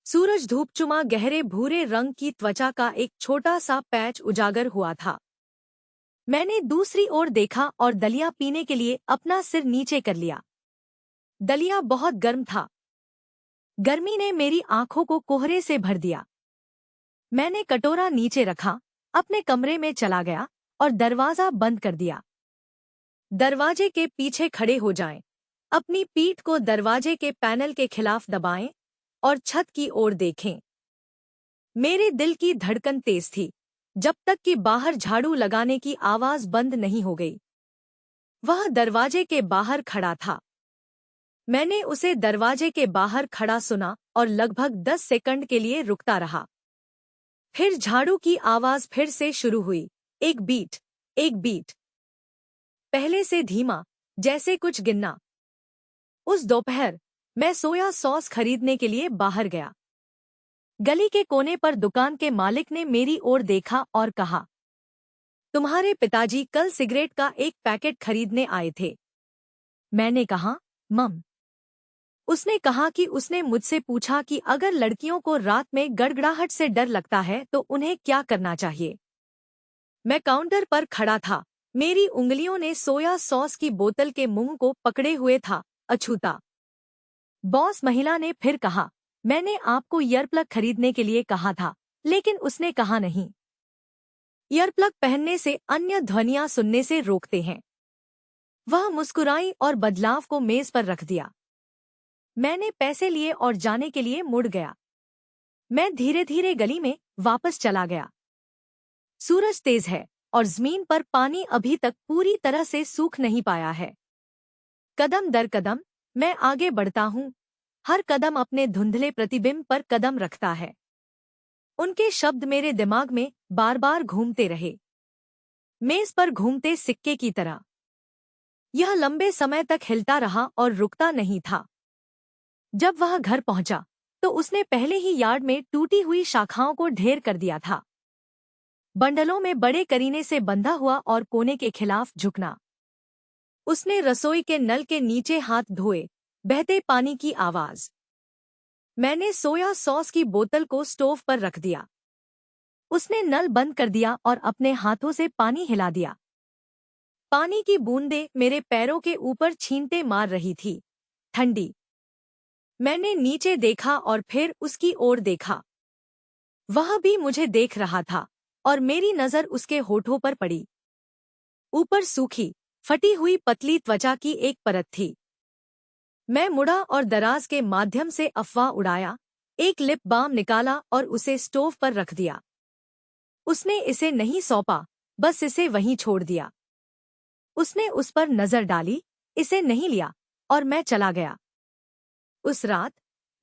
सूरज धूपचुमा गहरे भूरे रंग की त्वचा का एक छोटा सा पैच उजागर हुआ था। मैंने दूसरी ओर देखा और दलिया पीने के लिए अपना सिर नीचे कर लिया। दलिया बहुत गर्म था। गर्मी ने मेरी आंखों को कोहरे से भर दिया। मैंने कटोरा नीचे रखा, अपने कमरे में चला गया और दरवाजा बंद कर दिया। दरवाजे के पीछे खड़े हो जाएं, अपनी पीठ को दरवाजे के पैनल के खिलाफ दबाएं और छत की ओर देखें। मेरे दिल की धड़कन तेज थी, जब तक कि बाहर झाड़ू लगाने की आवाज बंद नहीं हो गई। वह दरवाजे के बाहर खड़ा था। मैंने उसे दरवाजे के बाहर खड़ा सुना और लगभग 10 सेकंड के लिए रुकता रहा। फिर झाड़ू की आवाज फिर से शुरू हुई, एक बीट, एक बीट। पहले से धीमा, जैसे कुछ गिनना। उस दोपहर मैं सोया सॉस खरीदने के लिए बाहर गया। गली के कोने पर दुकान के मालिक ने मेरी ओर देखा और कहा, तुम्हारे पिताजी कल सिगरेट का एक पैकेट खरीदने आए थे। मैंने कहा, मम। उसने कहा कि उसने मुझसे पूछा कि अगर लड़कियों को रात में गड़गड़ाहट से डर लगता है तो उन्हें क्या करना चाहिए। मैं काउंटर पर खड़ा था, मेरी उंगलियों ने सोया सॉस की बोतल के मुंह को पकड़े हुए था, अछूता। बॉस महिला ने फिर कहा, मैंने आपको ईयरप्लग खरीदने के लिए कहा था, लेकिन उसने कहा नहीं। ईयरप्लग पहनने से अन्य ध्वनियां सुनने से रोकते हैं। वह मुस्कुराई और बदलाव को मेज पर रख दिया। मैंने पैसे लिए और जाने के लिए मुड़ गया। मैं धीरे धीरे गली में वापस चला गया। सूरज तेज है और जमीन पर पानी अभी तक पूरी तरह से सूख नहीं पाया है। कदम दर कदम मैं आगे बढ़ता हूँ, हर कदम अपने धुंधले प्रतिबिंब पर कदम रखता है। उनके शब्द मेरे दिमाग में बार बार घूमते रहे, मेज पर घूमते सिक्के की तरह। यह लंबे समय तक हिलता रहा और रुकता नहीं था। जब वह घर पहुंचा तो उसने पहले ही यार्ड में टूटी हुई शाखाओं को ढेर कर दिया था। बंडलों में बड़े करीने से बंधा हुआ और कोने के खिलाफ झुकना। उसने रसोई के नल के नीचे हाथ धोए, बहते पानी की आवाज। मैंने सोया सॉस की बोतल को स्टोव पर रख दिया। उसने नल बंद कर दिया और अपने हाथों से पानी हिला दिया। पानी की बूंदें मेरे पैरों के ऊपर छींटे मार रही थी, ठंडी। मैंने नीचे देखा और फिर उसकी ओर देखा। वह भी मुझे देख रहा था और मेरी नजर उसके होठों पर पड़ी। ऊपर सूखी, फटी हुई पतली त्वचा की एक परत थी। मैं मुड़ा और दराज के माध्यम से अफवाह उड़ाया, एक लिप बाम निकाला और उसे स्टोव पर रख दिया। उसने इसे नहीं सौंपा, बस इसे वहीं छोड़ दिया। उसने उस पर नजर डाली, इसे नहीं लिया और मैं चला गया। उस रात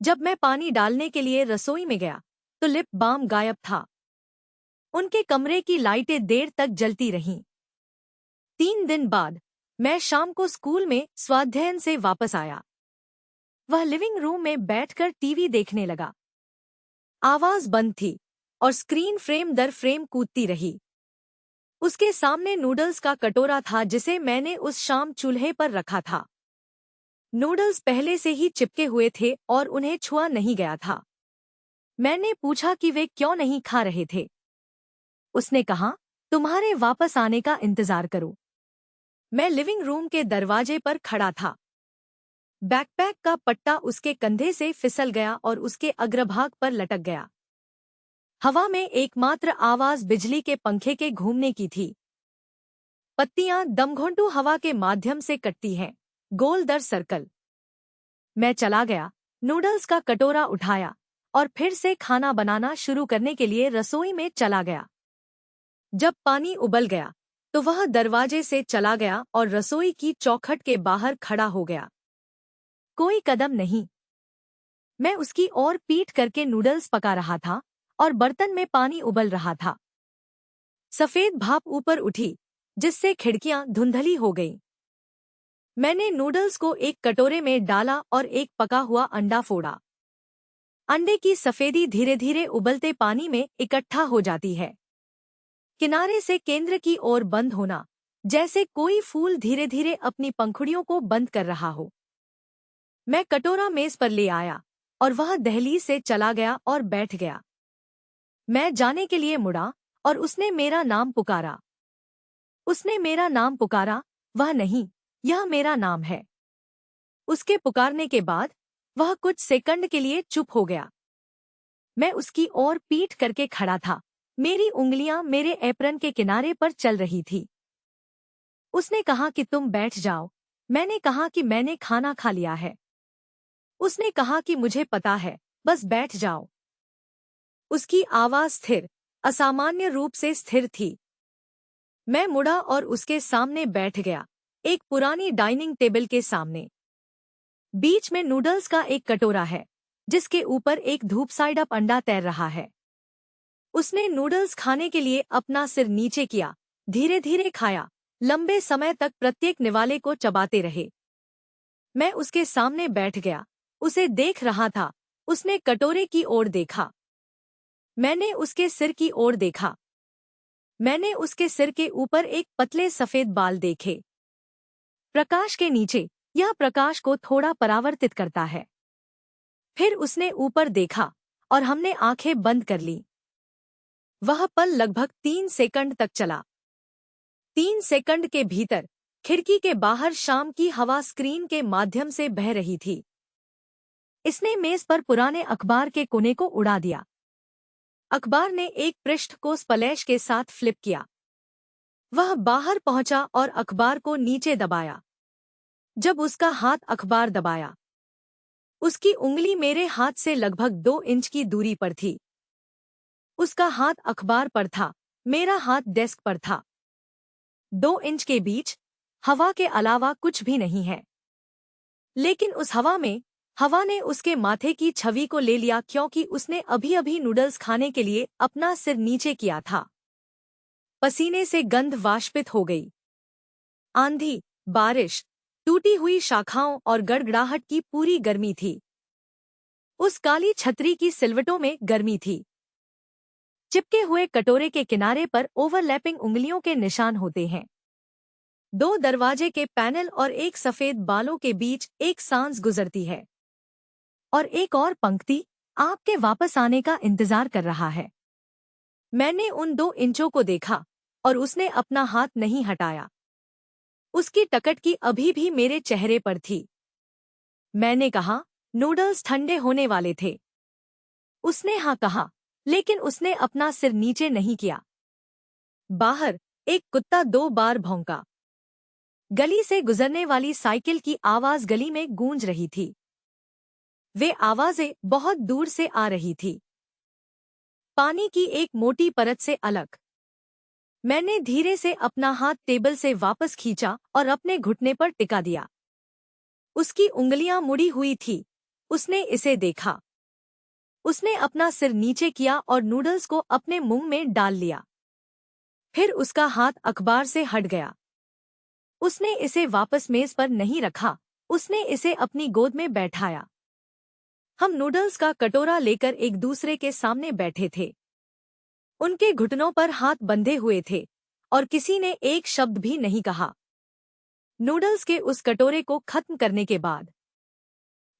जब मैं पानी डालने के लिए रसोई में गया तो लिप बाम गायब था। उनके कमरे की लाइटें देर तक जलती रहीं। 3 दिन बाद मैं शाम को स्कूल में स्वाध्याय से वापस आया। वह लिविंग रूम में बैठकर टीवी देखने लगा। आवाज बंद थी और स्क्रीन फ्रेम दर फ्रेम कूदती रही। उसके सामने नूडल्स का कटोरा था जिसे मैंने उस शाम चूल्हे पर रखा था। नूडल्स पहले से ही चिपके हुए थे और उन्हें छुआ नहीं गया था। मैंने पूछा कि वे क्यों नहीं खा रहे थे। उसने कहा, तुम्हारे वापस आने का इंतजार करो। मैं लिविंग रूम के दरवाजे पर खड़ा था। बैकपैक का पट्टा उसके कंधे से फिसल गया और उसके अग्रभाग पर लटक गया। हवा में एकमात्र आवाज बिजली के पंखे के घूमने की थी। पत्तियां दमघोंटू हवा के माध्यम से कटती हैं, गोल दर सर्कल। मैं चला गया, नूडल्स का कटोरा उठाया और फिर से खाना बनाना शुरू करने के लिए रसोई में चला गया। जब पानी उबल गया तो वह दरवाजे से चला गया और रसोई की चौखट के बाहर खड़ा हो गया। कोई कदम नहीं। मैं उसकी ओर पीठ करके नूडल्स पका रहा था और बर्तन में पानी उबल रहा था। सफेद भाप ऊपर उठी जिससे खिड़कियां धुंधली हो गईं। मैंने नूडल्स को एक कटोरे में डाला और एक पका हुआ अंडा फोड़ा। अंडे की सफेदी धीरे धीरे उबलते पानी में इकट्ठा हो जाती है, किनारे से केंद्र की ओर बंद होना, जैसे कोई फूल धीरे धीरे अपनी पंखुड़ियों को बंद कर रहा हो। मैं कटोरा मेज पर ले आया और वह दहलीज से चला गया और बैठ गया। मैं जाने के लिए मुड़ा और उसने मेरा नाम पुकारा। उसने मेरा नाम पुकारा, वह नहीं, यह मेरा नाम है। उसके पुकारने के बाद वह कुछ सेकंड के लिए चुप हो गया। मैं उसकी ओर पीठ करके खड़ा था, मेरी उंगलियां मेरे एप्रन के किनारे पर चल रही थी। उसने कहा कि तुम बैठ जाओ। मैंने कहा कि मैंने खाना खा लिया है। उसने कहा कि मुझे पता है, बस बैठ जाओ। उसकी आवाज स्थिर, असामान्य रूप से स्थिर थी। मैं मुड़ा और उसके सामने बैठ गया, एक पुरानी डाइनिंग टेबल के सामने। बीच में नूडल्स का एक कटोरा है जिसके ऊपर एक धूप साइड अप अंडा तैर रहा है। उसने नूडल्स खाने के लिए अपना सिर नीचे किया, धीरे धीरे खाया, लंबे समय तक प्रत्येक निवाले को चबाते रहे। मैं उसके सामने बैठ गया, उसे देख रहा था। उसने कटोरे की ओर देखा। मैंने उसके सिर की ओर देखा। मैंने उसके सिर के ऊपर एक पतले सफेद बाल देखे। प्रकाश के नीचे यह प्रकाश को थोड़ा परावर्तित करता है। फिर उसने ऊपर देखा और हमने आंखें बंद कर ली। वह पल लगभग 3 सेकंड तक चला। 3 सेकंड के भीतर खिड़की के बाहर शाम की हवा स्क्रीन के माध्यम से बह रही थी। इसने मेज पर पुराने अखबार के कोने को उड़ा दिया। अखबार ने एक पृष्ठ को स्प्लैश के साथ फ्लिप किया। वह बाहर पहुंचा और अखबार को नीचे दबाया। जब उसका हाथ अखबार दबाया, उसकी उंगली मेरे हाथ से लगभग 2 इंच की दूरी पर थी। उसका हाथ अखबार पर था, मेरा हाथ डेस्क पर था। 2 इंच के बीच हवा के अलावा कुछ भी नहीं है। लेकिन उस हवा ने उसके माथे की छवि को ले लिया क्योंकि उसने अभी अभी नूडल्स खाने के लिए अपना सिर नीचे किया था। पसीने से गंध वाष्पित हो गई। आंधी, बारिश, टूटी हुई शाखाओं और गड़गड़ाहट की पूरी गर्मी थी। उस काली छतरी की सिलवटों में गर्मी थी। चिपके हुए कटोरे के किनारे पर ओवरलैपिंग उंगलियों के निशान होते हैं। 2 दरवाजे के पैनल और एक सफेद बालों के बीच एक सांस गुजरती है। और एक और पंक्ति, आपके वापस आने का इंतजार कर रहा है। मैंने उन 2 इंचों को देखा और उसने अपना हाथ नहीं हटाया। उसकी टकटकी अभी भी मेरे चेहरे पर थी। मैंने कहा, नूडल्स ठंडे होने वाले थे। उसने हाँ कहा, लेकिन उसने अपना सिर नीचे नहीं किया। बाहर एक कुत्ता 2 बार भौंका। गली से गुजरने वाली साइकिल की आवाज गली में गूंज रही थी। वे आवाजें बहुत दूर से आ रही थी, पानी की एक मोटी परत से अलग। मैंने धीरे से अपना हाथ टेबल से वापस खींचा और अपने घुटने पर टिका दिया। उसकी उंगलियां मुड़ी हुई थी। उसने इसे देखा। उसने अपना सिर नीचे किया और नूडल्स को अपने मुंह में डाल लिया। फिर उसका हाथ अखबार से हट गया। उसने इसे वापस मेज पर नहीं रखा, उसने इसे अपनी गोद में बैठाया। हम नूडल्स का कटोरा लेकर एक दूसरे के सामने बैठे थे। उनके घुटनों पर हाथ बंधे हुए थे और किसी ने एक शब्द भी नहीं कहा। नूडल्स के उस कटोरे को खत्म करने के बाद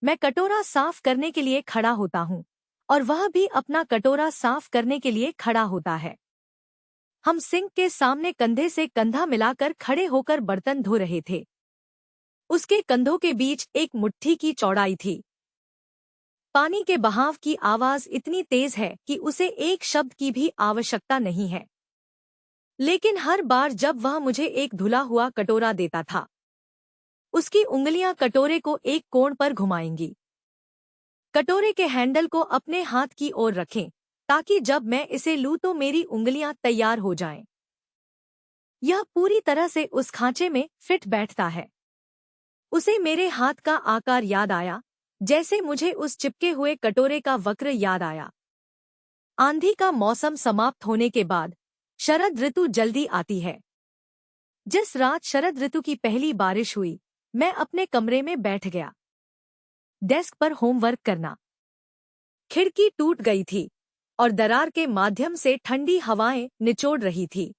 मैं कटोरा साफ करने के लिए खड़ा होता हूँ और वह भी अपना कटोरा साफ करने के लिए खड़ा होता है। हम सिंक के सामने कंधे से कंधा मिलाकर खड़े होकर बर्तन धो रहे थे। उसके कंधों के बीच एक मुट्ठी की चौड़ाई थी। पानी के बहाव की आवाज इतनी तेज है कि उसे एक शब्द की भी आवश्यकता नहीं है, लेकिन हर बार जब वह मुझे एक धुला हुआ कटोरा देता था, उसकी उंगलियां कटोरे को एक कोण पर घुमाएंगी। कटोरे के हैंडल को अपने हाथ की ओर रखें ताकि जब मैं इसे लूं तो मेरी उंगलियां तैयार हो जाएं। यह पूरी तरह से उस खांचे में फिट बैठता है। उसे मेरे हाथ का आकार याद आया, जैसे मुझे उस चिपके हुए कटोरे का वक्र याद आया। आंधी का मौसम समाप्त होने के बाद शरद ऋतु जल्दी आती है। जिस रात शरद ऋतु की पहली बारिश हुई, मैं अपने कमरे में बैठ गया, डेस्क पर होमवर्क करना। खिड़की टूट गई थी और दरार के माध्यम से ठंडी हवाएं निचोड़ रही थी।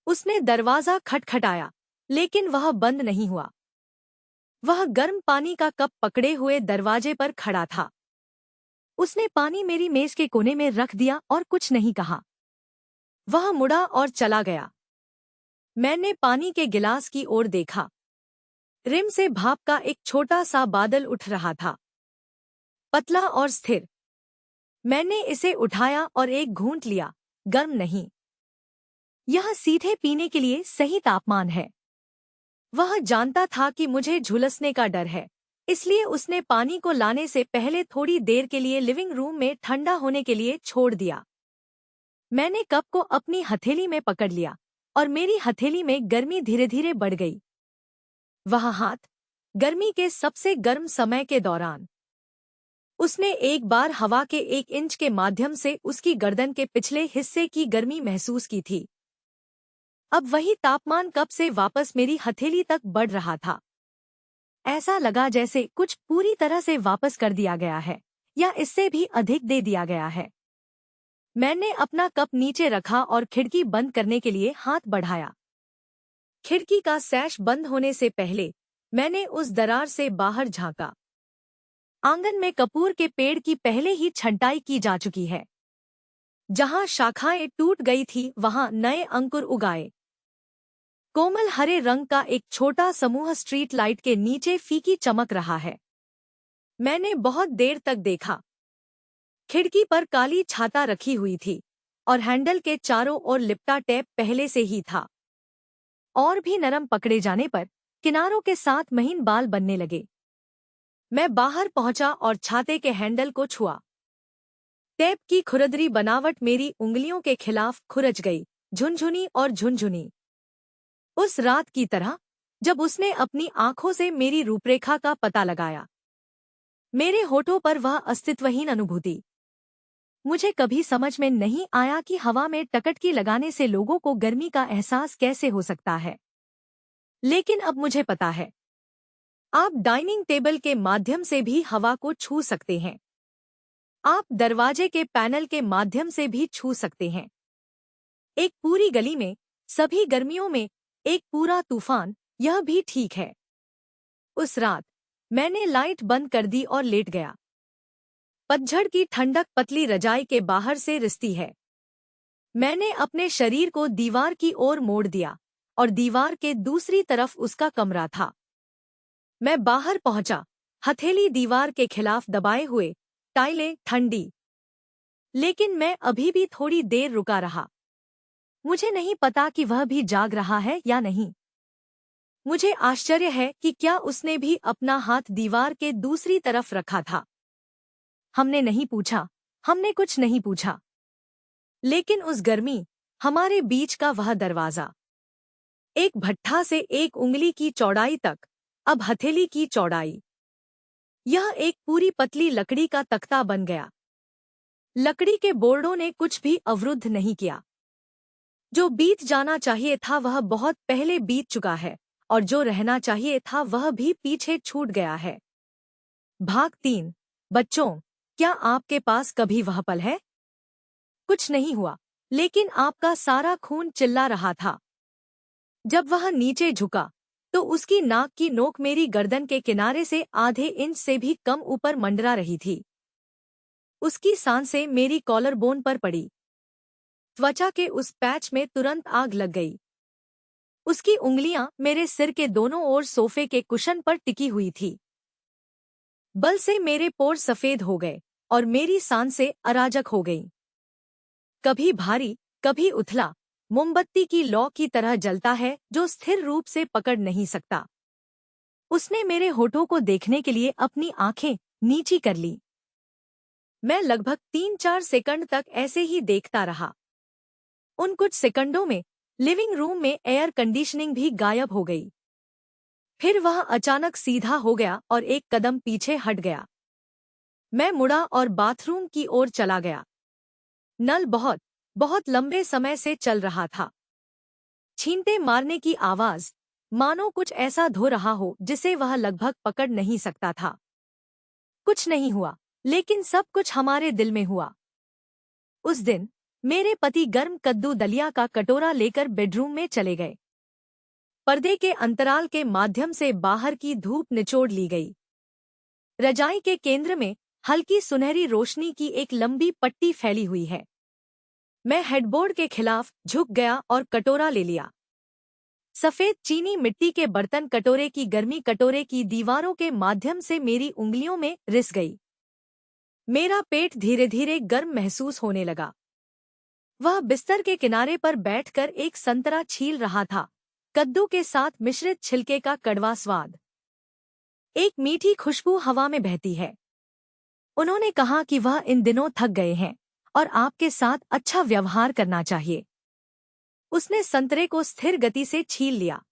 उसने दरवाजा खटखटाया, लेकिन वह बंद नहीं हुआ। वह गर्म पानी का कप पकड़े हुए दरवाजे पर खड़ा था। उसने पानी मेरी मेज के कोने में रख दिया और कुछ नहीं कहा। वह मुड़ा और चला गया। मैंने पानी के गिलास की ओर देखा। रिम से भाप का एक छोटा सा बादल उठ रहा था, पतला और स्थिर। मैंने इसे उठाया और एक घूंट लिया। गर्म नहीं। यह सीधे पीने के लिए सही तापमान है। वह जानता था कि मुझे झुलसने का डर है, इसलिए उसने पानी को लाने से पहले थोड़ी देर के लिए लिविंग रूम में ठंडा होने के लिए छोड़ दिया। मैंने कप को अपनी हथेली में पकड़ लिया और मेरी हथेली में गर्मी धीरे धीरे बढ़ गई। वह हाथ, गर्मी के सबसे गर्म समय के दौरान, उसने एक बार हवा के 1 इंच के माध्यम से उसकी गर्दन के पिछले हिस्से की गर्मी महसूस की थी। अब वही तापमान कप से वापस मेरी हथेली तक बढ़ रहा था। ऐसा लगा जैसे कुछ पूरी तरह से वापस कर दिया गया है या इससे भी अधिक दे दिया गया है। मैंने अपना कप नीचे रखा और खिड़की बंद करने के लिए हाथ बढ़ाया। खिड़की का सैश बंद होने से पहले मैंने उस दरार से बाहर झांका। आंगन में कपूर के पेड़ की पहले ही छंटाई की जा चुकी है। जहां शाखाएं टूट गई थी वहां नए अंकुर उगाए। कोमल हरे रंग का एक छोटा समूह स्ट्रीट लाइट के नीचे फीकी चमक रहा है। मैंने बहुत देर तक देखा। खिड़की पर काली छाता रखी हुई थी और हैंडल के चारों ओर लिपटा टेप पहले से ही था। और भी नरम पकड़े जाने पर किनारों के साथ महीन बाल बनने लगे। मैं बाहर पहुंचा और छाते के हैंडल को छुआ। टेप की खुरदरी बनावट मेरी उंगलियों के खिलाफ खुरच गई, झुनझुनी और झुनझुनी। उस रात की तरह जब उसने अपनी आंखों से मेरी रूपरेखा का पता लगाया। मेरे होठों पर वह अस्तित्वहीन अनुभूति। मुझे कभी समझ में नहीं आया कि हवा में टकटकी लगाने से लोगों को गर्मी का एहसास कैसे हो सकता है, लेकिन अब मुझे पता है। आप डाइनिंग टेबल के माध्यम से भी हवा को छू सकते हैं। आप दरवाजे के पैनल के माध्यम से भी छू सकते हैं। एक पूरी गली में, सभी गर्मियों में, एक पूरा तूफान, यह भी ठीक है। उस रात मैंने लाइट बंद कर दी और लेट गया। पतझड़ की ठंडक पतली रजाई के बाहर से रिसती है। मैंने अपने शरीर को दीवार की ओर मोड़ दिया और दीवार के दूसरी तरफ उसका कमरा था। मैं बाहर पहुंचा, हथेली दीवार के खिलाफ दबाए हुए, टाइलें ठंडी। लेकिन मैं अभी भी थोड़ी देर रुका रहा। मुझे नहीं पता कि वह भी जाग रहा है या नहीं। मुझे आश्चर्य है कि क्या उसने भी अपना हाथ दीवार के दूसरी तरफ रखा था। हमने नहीं पूछा, हमने कुछ नहीं पूछा। लेकिन उस गर्मी, हमारे बीच का वह दरवाजा, एक भट्ठा से एक उंगली की चौड़ाई तक, अब हथेली की चौड़ाई, यह एक पूरी पतली लकड़ी का तख्ता बन गया। लकड़ी के बोर्डों ने कुछ भी अवरुद्ध नहीं किया। जो बीत जाना चाहिए था वह बहुत पहले बीत चुका है, और जो रहना चाहिए था वह भी पीछे छूट गया है। भाग 3। बच्चों, क्या आपके पास कभी वह पल है? कुछ नहीं हुआ, लेकिन आपका सारा खून चिल्ला रहा था। जब वह नीचे झुका, तो उसकी नाक की नोक मेरी गर्दन के किनारे से आधे इंच से भी कम ऊपर मंडरा रही थी। उसकी सांसें मेरी कॉलर बोन पर पड़ी। त्वचा के उस पैच में तुरंत आग लग गई। उसकी उंगलियां मेरे सिर के दोनों ओर सोफे के कुशन पर टिकी हुई थी। बल से मेरे पोर सफेद हो गए और मेरी सांसें अराजक हो गईं। कभी भारी, कभी उथला, मोमबत्ती की लौ की तरह जलता है जो स्थिर रूप से पकड़ नहीं सकता। उसने मेरे होठों को देखने के लिए अपनी आंखें नीची कर ली। मैं लगभग 3-4 सेकंड तक ऐसे ही देखता रहा। उन कुछ सेकंडों में लिविंग रूम में एयर कंडीशनिंग भी गायब हो गई। फिर वह अचानक सीधा हो गया और एक कदम पीछे हट गया। मैं मुड़ा और बाथरूम की ओर चला गया। नल बहुत बहुत लंबे समय से चल रहा था। छींटे मारने की आवाज, मानो कुछ ऐसा धो रहा हो जिसे वह लगभग पकड़ नहीं सकता था। कुछ नहीं हुआ, लेकिन सब कुछ हमारे दिल में हुआ। उस दिन मेरे पति गर्म कद्दू दलिया का कटोरा लेकर बेडरूम में चले गए। पर्दे के अंतराल के माध्यम से बाहर की धूप निचोड़ ली गई। रजाई के केंद्र में हल्की सुनहरी रोशनी की एक लंबी पट्टी फैली हुई है। मैं हेडबोर्ड के खिलाफ झुक गया और कटोरा ले लिया। सफेद चीनी मिट्टी के बर्तन कटोरे की गर्मी कटोरे की दीवारों के माध्यम से मेरी उंगलियों में रिस गई। मेरा पेट धीरे धीरे गर्म महसूस होने लगा। वह बिस्तर के किनारे पर बैठकर एक संतरा छील रहा था, कद्दू के साथ मिश्रित छिलके का कड़वा स्वाद। एक मीठी खुशबू हवा में बहती है। उन्होंने कहा कि वह इन दिनों थक गए हैं और आपके साथ अच्छा व्यवहार करना चाहिए। उसने संतरे को स्थिर गति से छील लिया।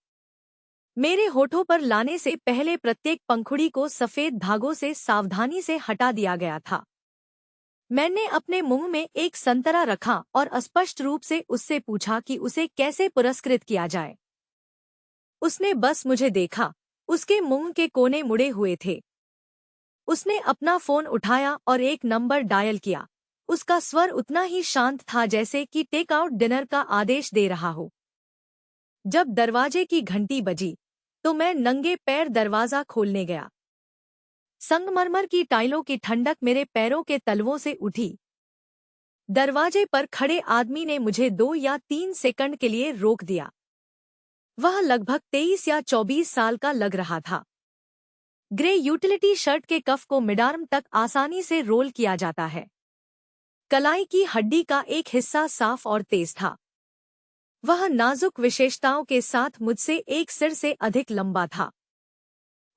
मेरे होठों पर लाने से पहले प्रत्येक पंखुड़ी को सफेद धागों से सावधानी से हटा दिया गया था। मैंने अपने मुंह में एक संतरा रखा और स्पष्ट रूप से उससे पूछा कि उसे कैसे पुरस्कृत किया जाए। उसने बस मुझे देखा। उसके मुंह के कोने मुड़े हुए थे। उसने अपना फोन उठाया और एक नंबर डायल किया। उसका स्वर उतना ही शांत था जैसे कि टेक आउट डिनर का आदेश दे रहा हो। जब दरवाजे की घंटी बजी, तो मैं नंगे पैर दरवाजा खोलने गया। संगमरमर की टाइलों की ठंडक मेरे पैरों के तलवों से उठी। दरवाजे पर खड़े आदमी ने मुझे 2 या 3 सेकंड के लिए रोक दिया। वह लगभग 23 या 24 साल का लग रहा था। ग्रे यूटिलिटी शर्ट के कफ को मिडार्म तक आसानी से रोल किया जाता है। कलाई की हड्डी का एक हिस्सा साफ और तेज था। वह नाजुक विशेषताओं के साथ मुझसे एक सिर से अधिक लंबा था।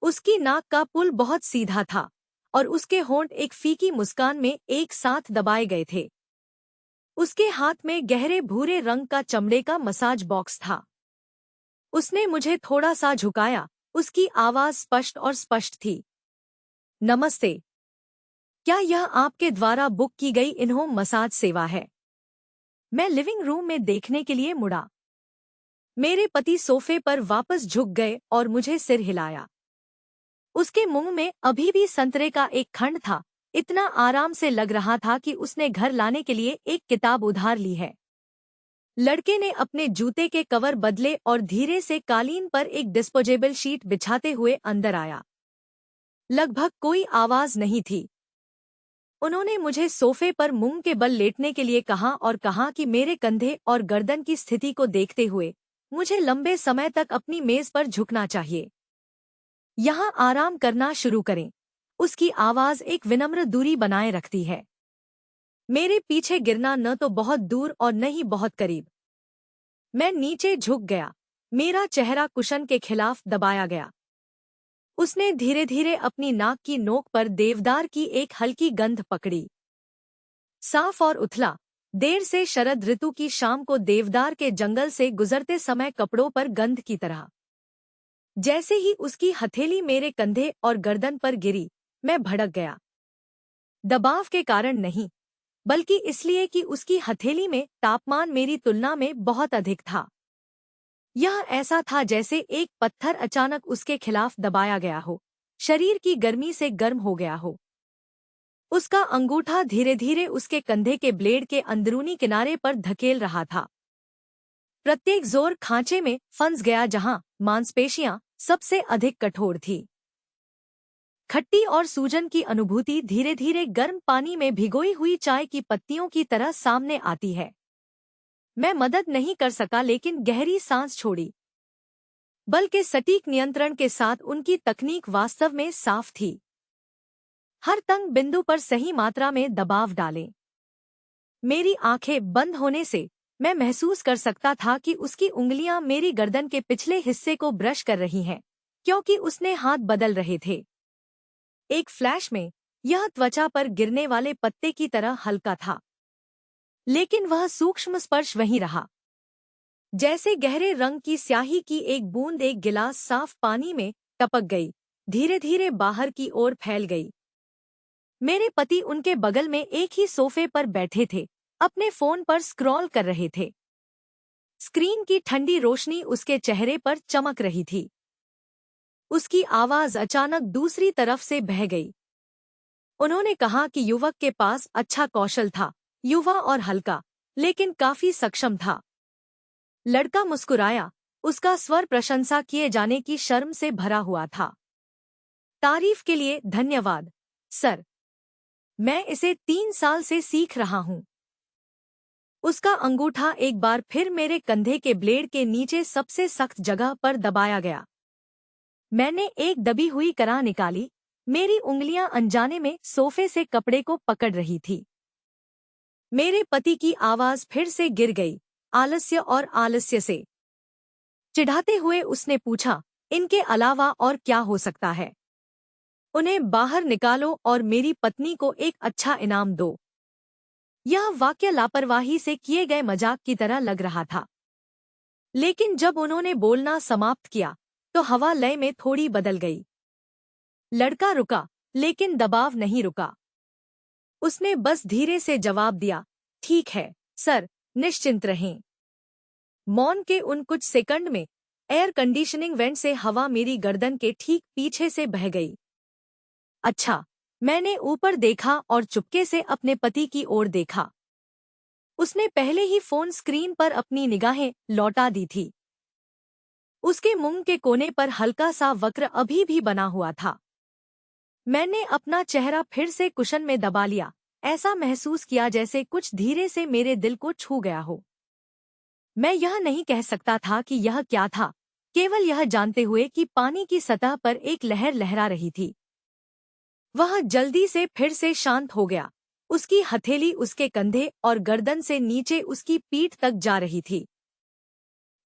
उसकी नाक का पुल बहुत सीधा था और उसके होंठ एक फीकी मुस्कान में एक साथ दबाए गए थे। उसके हाथ में गहरे भूरे रंग का चमड़े का मसाज बॉक्स था। उसने मुझे थोड़ा सा झुकाया। उसकी आवाज स्पष्ट और स्पष्ट थी। नमस्ते। क्या यह आपके द्वारा बुक की गई इन-होम मसाज सेवा है? मैं लिविंग रूम में देखने के लिए मुड़ा। मेरे पति सोफे पर वापस झुक गए और मुझे सिर हिलाया। उसके मुंह में अभी भी संतरे का एक खंड था। इतना आराम से लग रहा था कि उसने घर लाने के लिए एक किताब उधार ली है। लड़के ने अपने जूते के कवर बदले और धीरे से कालीन पर एक डिस्पोजेबल शीट बिछाते हुए अंदर आया। लगभग कोई आवाज नहीं थी। उन्होंने मुझे सोफे पर मुंह के बल लेटने के लिए कहा और कहा कि मेरे कंधे और गर्दन की स्थिति को देखते हुए मुझे लंबे समय तक अपनी मेज पर झुकना चाहिए। यहाँ आराम करना शुरू करें। उसकी आवाज एक विनम्र दूरी बनाए रखती है। मेरे पीछे गिरना न तो बहुत दूर और न ही बहुत करीब। मैं नीचे झुक गया। मेरा चेहरा कुशन के खिलाफ दबाया गया। उसने धीरे धीरे अपनी नाक की नोक पर देवदार की एक हल्की गंध पकड़ी। साफ और उथला, देर से शरद ऋतु की शाम को देवदार के जंगल से गुजरते समय कपड़ों पर गंध की तरह। जैसे ही उसकी हथेली मेरे कंधे और गर्दन पर गिरी, मैं भड़क गया। दबाव के कारण नहीं, बल्कि इसलिए कि उसकी हथेली में तापमान मेरी तुलना में बहुत अधिक था। यह ऐसा था जैसे एक पत्थर अचानक उसके खिलाफ दबाया गया हो, शरीर की गर्मी से गर्म हो गया हो। उसका अंगूठा धीरे धीरे उसके कंधे के ब्लेड के अंदरूनी किनारे पर धकेल रहा था। प्रत्येक जोर खांचे में फंस गया जहां मांसपेशियां सबसे अधिक कठोर थी। खट्टी और सूजन की अनुभूति धीरे धीरे गर्म पानी में भिगोई हुई चाय की पत्तियों की तरह सामने आती है। मैं मदद नहीं कर सका, लेकिन गहरी सांस छोड़ी। बल के सटीक नियंत्रण के साथ उनकी तकनीक वास्तव में साफ थी। हर तंग बिंदु पर सही मात्रा में दबाव डालें। मेरी आंखें बंद होने से मैं महसूस कर सकता था कि उसकी उंगलियां मेरी गर्दन के पिछले हिस्से को ब्रश कर रही हैं, क्योंकि उसने हाथ बदल रहे थे। एक फ्लैश में यह त्वचा पर गिरने वाले पत्ते की तरह हल्का था, लेकिन वह सूक्ष्म स्पर्श वहीं रहा, जैसे गहरे रंग की स्याही की एक बूंद एक गिलास साफ पानी में टपक गई, धीरे धीरे बाहर की ओर फैल गई। मेरे पति उनके बगल में एक ही सोफे पर बैठे थे, अपने फोन पर स्क्रॉल कर रहे थे। स्क्रीन की ठंडी रोशनी उसके चेहरे पर चमक रही थी। उसकी आवाज अचानक दूसरी तरफ से बह गई। उन्होंने कहा कि युवक के पास अच्छा कौशल था, युवा और हल्का, लेकिन काफी सक्षम था। लड़का मुस्कुराया, उसका स्वर प्रशंसा किए जाने की शर्म से भरा हुआ था। तारीफ के लिए धन्यवाद, सर। मैं इसे 3 साल से सीख रहा हूँ। उसका अंगूठा एक बार फिर मेरे कंधे के ब्लेड के नीचे सबसे सख्त जगह पर दबाया गया। मैंने एक दबी हुई कराह निकाली। मेरी उंगलियां अनजाने में सोफे से कपड़े को पकड़ रही थी। मेरे पति की आवाज फिर से गिर गई, आलस्य और आलस्य से। चिढ़ाते हुए उसने पूछा, इनके अलावा और क्या हो सकता है? उन्हें बाहर निकालो और मेरी पत्नी को एक अच्छा इनाम दो। यह वाक्य लापरवाही से किए गए मजाक की तरह लग रहा था, लेकिन जब उन्होंने बोलना समाप्त किया तो हवा लय में थोड़ी बदल गई। लड़का रुका, लेकिन दबाव नहीं रुका। उसने बस धीरे से जवाब दिया, ठीक है सर, निश्चिंत रहें। मौन के उन कुछ सेकंड में एयर कंडीशनिंग वेंट से हवा मेरी गर्दन के ठीक पीछे से बह गई। अच्छा, मैंने ऊपर देखा और चुपके से अपने पति की ओर देखा। उसने पहले ही फोन स्क्रीन पर अपनी निगाहें लौटा दी थी। उसके मुंह के कोने पर हल्का सा वक्र अभी भी बना हुआ था। मैंने अपना चेहरा फिर से कुशन में दबा लिया, ऐसा महसूस किया जैसे कुछ धीरे से मेरे दिल को छू गया हो। मैं यह नहीं कह सकता था कि यह क्या था, केवल यह जानते हुए कि पानी की सतह पर एक लहर लहरा रही थी। वह जल्दी से फिर से शांत हो गया। उसकी हथेली उसके कंधे और गर्दन से नीचे उसकी पीठ तक जा रही थी।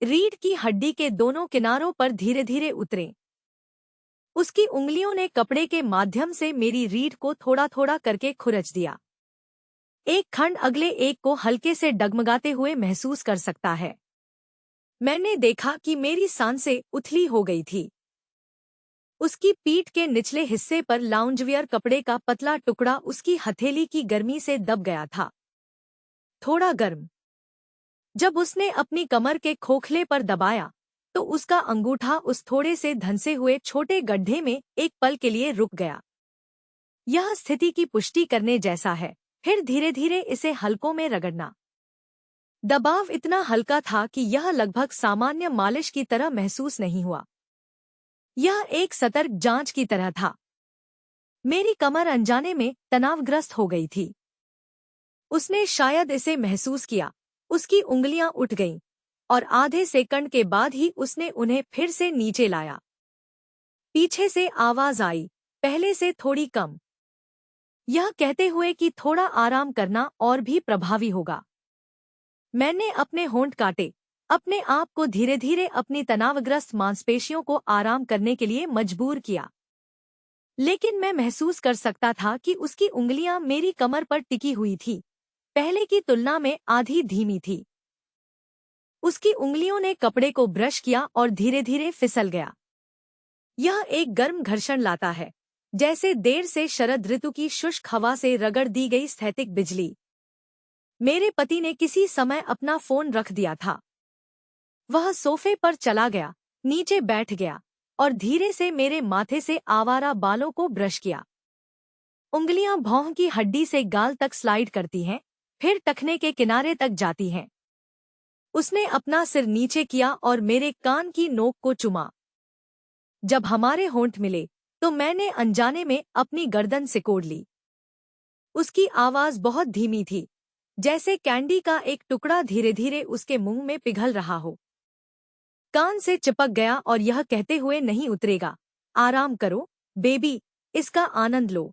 रीढ़ की हड्डी के दोनों किनारों पर धीरे धीरे उतरे। उसकी उंगलियों ने कपड़े के माध्यम से मेरी रीढ़ को थोड़ा थोड़ा करके खुरच दिया। एक खंड अगले एक को हल्के से डगमगाते हुए महसूस कर सकता है। मैंने देखा कि मेरी सांसें उथली हो गई थी। उसकी पीठ के निचले हिस्से पर लाउंजवियर कपड़े का पतला टुकड़ा उसकी हथेली की गर्मी से दब गया था, थोड़ा गर्म। जब उसने अपनी कमर के खोखले पर दबाया तो उसका अंगूठा उस थोड़े से धंसे हुए छोटे गड्ढे में एक पल के लिए रुक गया। यह स्थिति की पुष्टि करने जैसा है, फिर धीरे धीरे इसे हल्कों में रगड़ना। दबाव इतना हल्का था कि यह लगभग सामान्य मालिश की तरह महसूस नहीं हुआ। यह एक सतर्क जांच की तरह था। मेरी कमर अनजाने में तनावग्रस्त हो गई थी। उसने शायद इसे महसूस किया। उसकी उंगलियां उठ गईं और आधे सेकंड के बाद ही उसने उन्हें फिर से नीचे लाया। पीछे से आवाज आई, पहले से थोड़ी कम, यह कहते हुए कि थोड़ा आराम करना और भी प्रभावी होगा। मैंने अपने होंठ काटे, अपने आप को धीरे धीरे अपनी तनावग्रस्त मांसपेशियों को आराम करने के लिए मजबूर किया। लेकिन मैं महसूस कर सकता था कि उसकी उंगलियां मेरी कमर पर टिकी हुई थी, पहले की तुलना में आधी धीमी थी। उसकी उंगलियों ने कपड़े को ब्रश किया और धीरे धीरे फिसल गया। यह एक गर्म घर्षण लाता है, जैसे देर से शरद ऋतु की शुष्क हवा से रगड़ दी गई स्थैतिक बिजली। मेरे पति ने किसी समय अपना फोन रख दिया था। वह सोफे पर चला गया, नीचे बैठ गया और धीरे से मेरे माथे से आवारा बालों को ब्रश किया। उंगलियां भौं की हड्डी से गाल तक स्लाइड करती हैं, फिर टखने के किनारे तक जाती हैं। उसने अपना सिर नीचे किया और मेरे कान की नोक को चुमा। जब हमारे होंठ मिले तो मैंने अनजाने में अपनी गर्दन सिकोड़ ली। उसकी आवाज बहुत धीमी थी, जैसे कैंडी का एक टुकड़ा धीरे धीरे उसके मुंह में पिघल रहा हो। कान से चिपक गया और यह कहते हुए नहीं उतरेगा, आराम करो बेबी, इसका आनंद लो।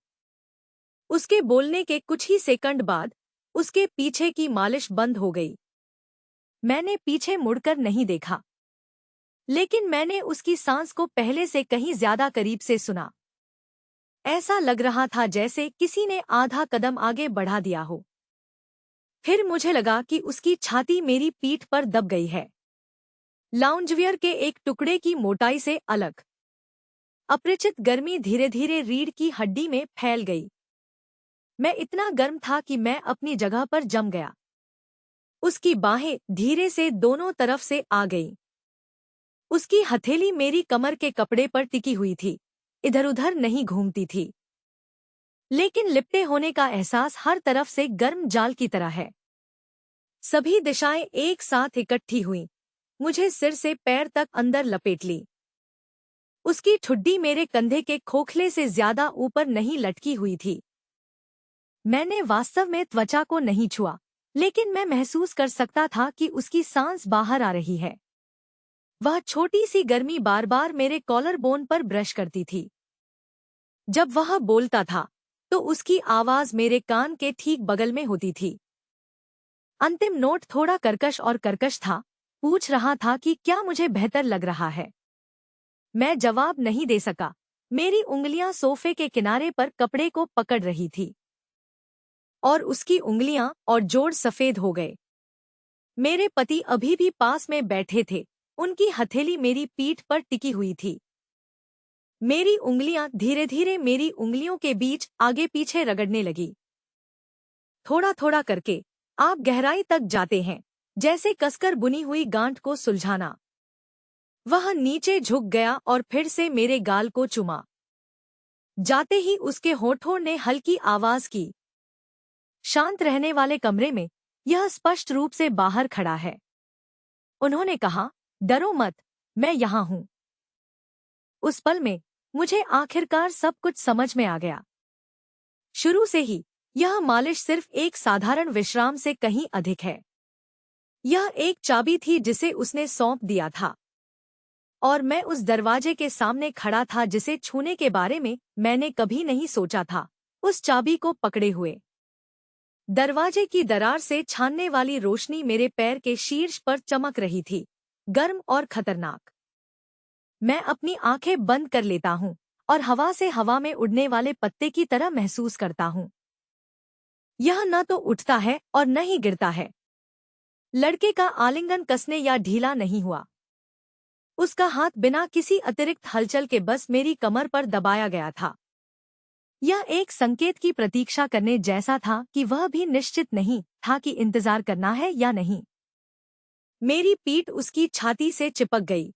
उसके बोलने के कुछ ही सेकंड बाद उसके पीछे की मालिश बंद हो गई। मैंने पीछे मुड़कर नहीं देखा, लेकिन मैंने उसकी सांस को पहले से कहीं ज्यादा करीब से सुना। ऐसा लग रहा था जैसे किसी ने आधा कदम आगे बढ़ा दिया हो। फिर मुझे लगा कि उसकी छाती मेरी पीठ पर दब गई है, लाउंजवियर के एक टुकड़े की मोटाई से अलग। अपरिचित गर्मी धीरे धीरे रीढ़ की हड्डी में फैल गई। मैं इतना गर्म था कि मैं अपनी जगह पर जम गया। उसकी बाहें धीरे से दोनों तरफ से आ गईं। उसकी हथेली मेरी कमर के कपड़े पर टिकी हुई थी, इधर उधर नहीं घूमती थी। लेकिन लिपटे होने का एहसास हर तरफ से गर्म जाल की तरह है। सभी दिशाएं एक साथ इकट्ठी हुईं, मुझे सिर से पैर तक अंदर लपेट ली। उसकी ठुड्डी मेरे कंधे के खोखले से ज्यादा ऊपर नहीं लटकी हुई थी। मैंने वास्तव में त्वचा को नहीं छुआ, लेकिन मैं महसूस कर सकता था कि उसकी सांस बाहर आ रही है। वह छोटी सी गर्मी बार बार मेरे कॉलर बोन पर ब्रश करती थी। जब वह बोलता था तो उसकी आवाज मेरे कान के ठीक बगल में होती थी। अंतिम नोट थोड़ा कर्कश और कर्कश था, पूछ रहा था कि क्या मुझे बेहतर लग रहा है। मैं जवाब नहीं दे सका। मेरी उंगलियां सोफे के किनारे पर कपड़े को पकड़ रही थी और उसकी उंगलियां और जोड़ सफेद हो गए। मेरे पति अभी भी पास में बैठे थे, उनकी हथेली मेरी पीठ पर टिकी हुई थी। मेरी उंगलियां धीरे धीरे मेरी उंगलियों के बीच आगे पीछे रगड़ने लगी। थोड़ा थोड़ा करके आप गहराई तक जाते हैं, जैसे कसकर बुनी हुई गांठ को सुलझाना। वह नीचे झुक गया और फिर से मेरे गाल को चुमा। जाते ही उसके होठों ने हल्की आवाज की। शांत रहने वाले कमरे में यह स्पष्ट रूप से बाहर खड़ा है। उन्होंने कहा, डरो मत, मैं यहाँ हूँ। उस पल में मुझे आखिरकार सब कुछ समझ में आ गया। शुरू से ही यह मालिश सिर्फ एक साधारण विश्राम से कहीं अधिक है। यह एक चाबी थी जिसे उसने सौंप दिया था, और मैं उस दरवाजे के सामने खड़ा था जिसे छूने के बारे में मैंने कभी नहीं सोचा था, उस चाबी को पकड़े हुए। दरवाजे की दरार से छानने वाली रोशनी मेरे पैर के शीर्ष पर चमक रही थी, गर्म और खतरनाक। मैं अपनी आंखें बंद कर लेता हूँ और हवा से हवा में उड़ने वाले पत्ते की तरह महसूस करता हूँ। यह न तो उठता है और न ही गिरता है। लड़के का आलिंगन कसने या ढीला नहीं हुआ। उसका हाथ बिना किसी अतिरिक्त हलचल के बस मेरी कमर पर दबाया गया था। यह एक संकेत की प्रतीक्षा करने जैसा था कि वह भी निश्चित नहीं था कि इंतजार करना है या नहीं। मेरी पीठ उसकी छाती से चिपक गई।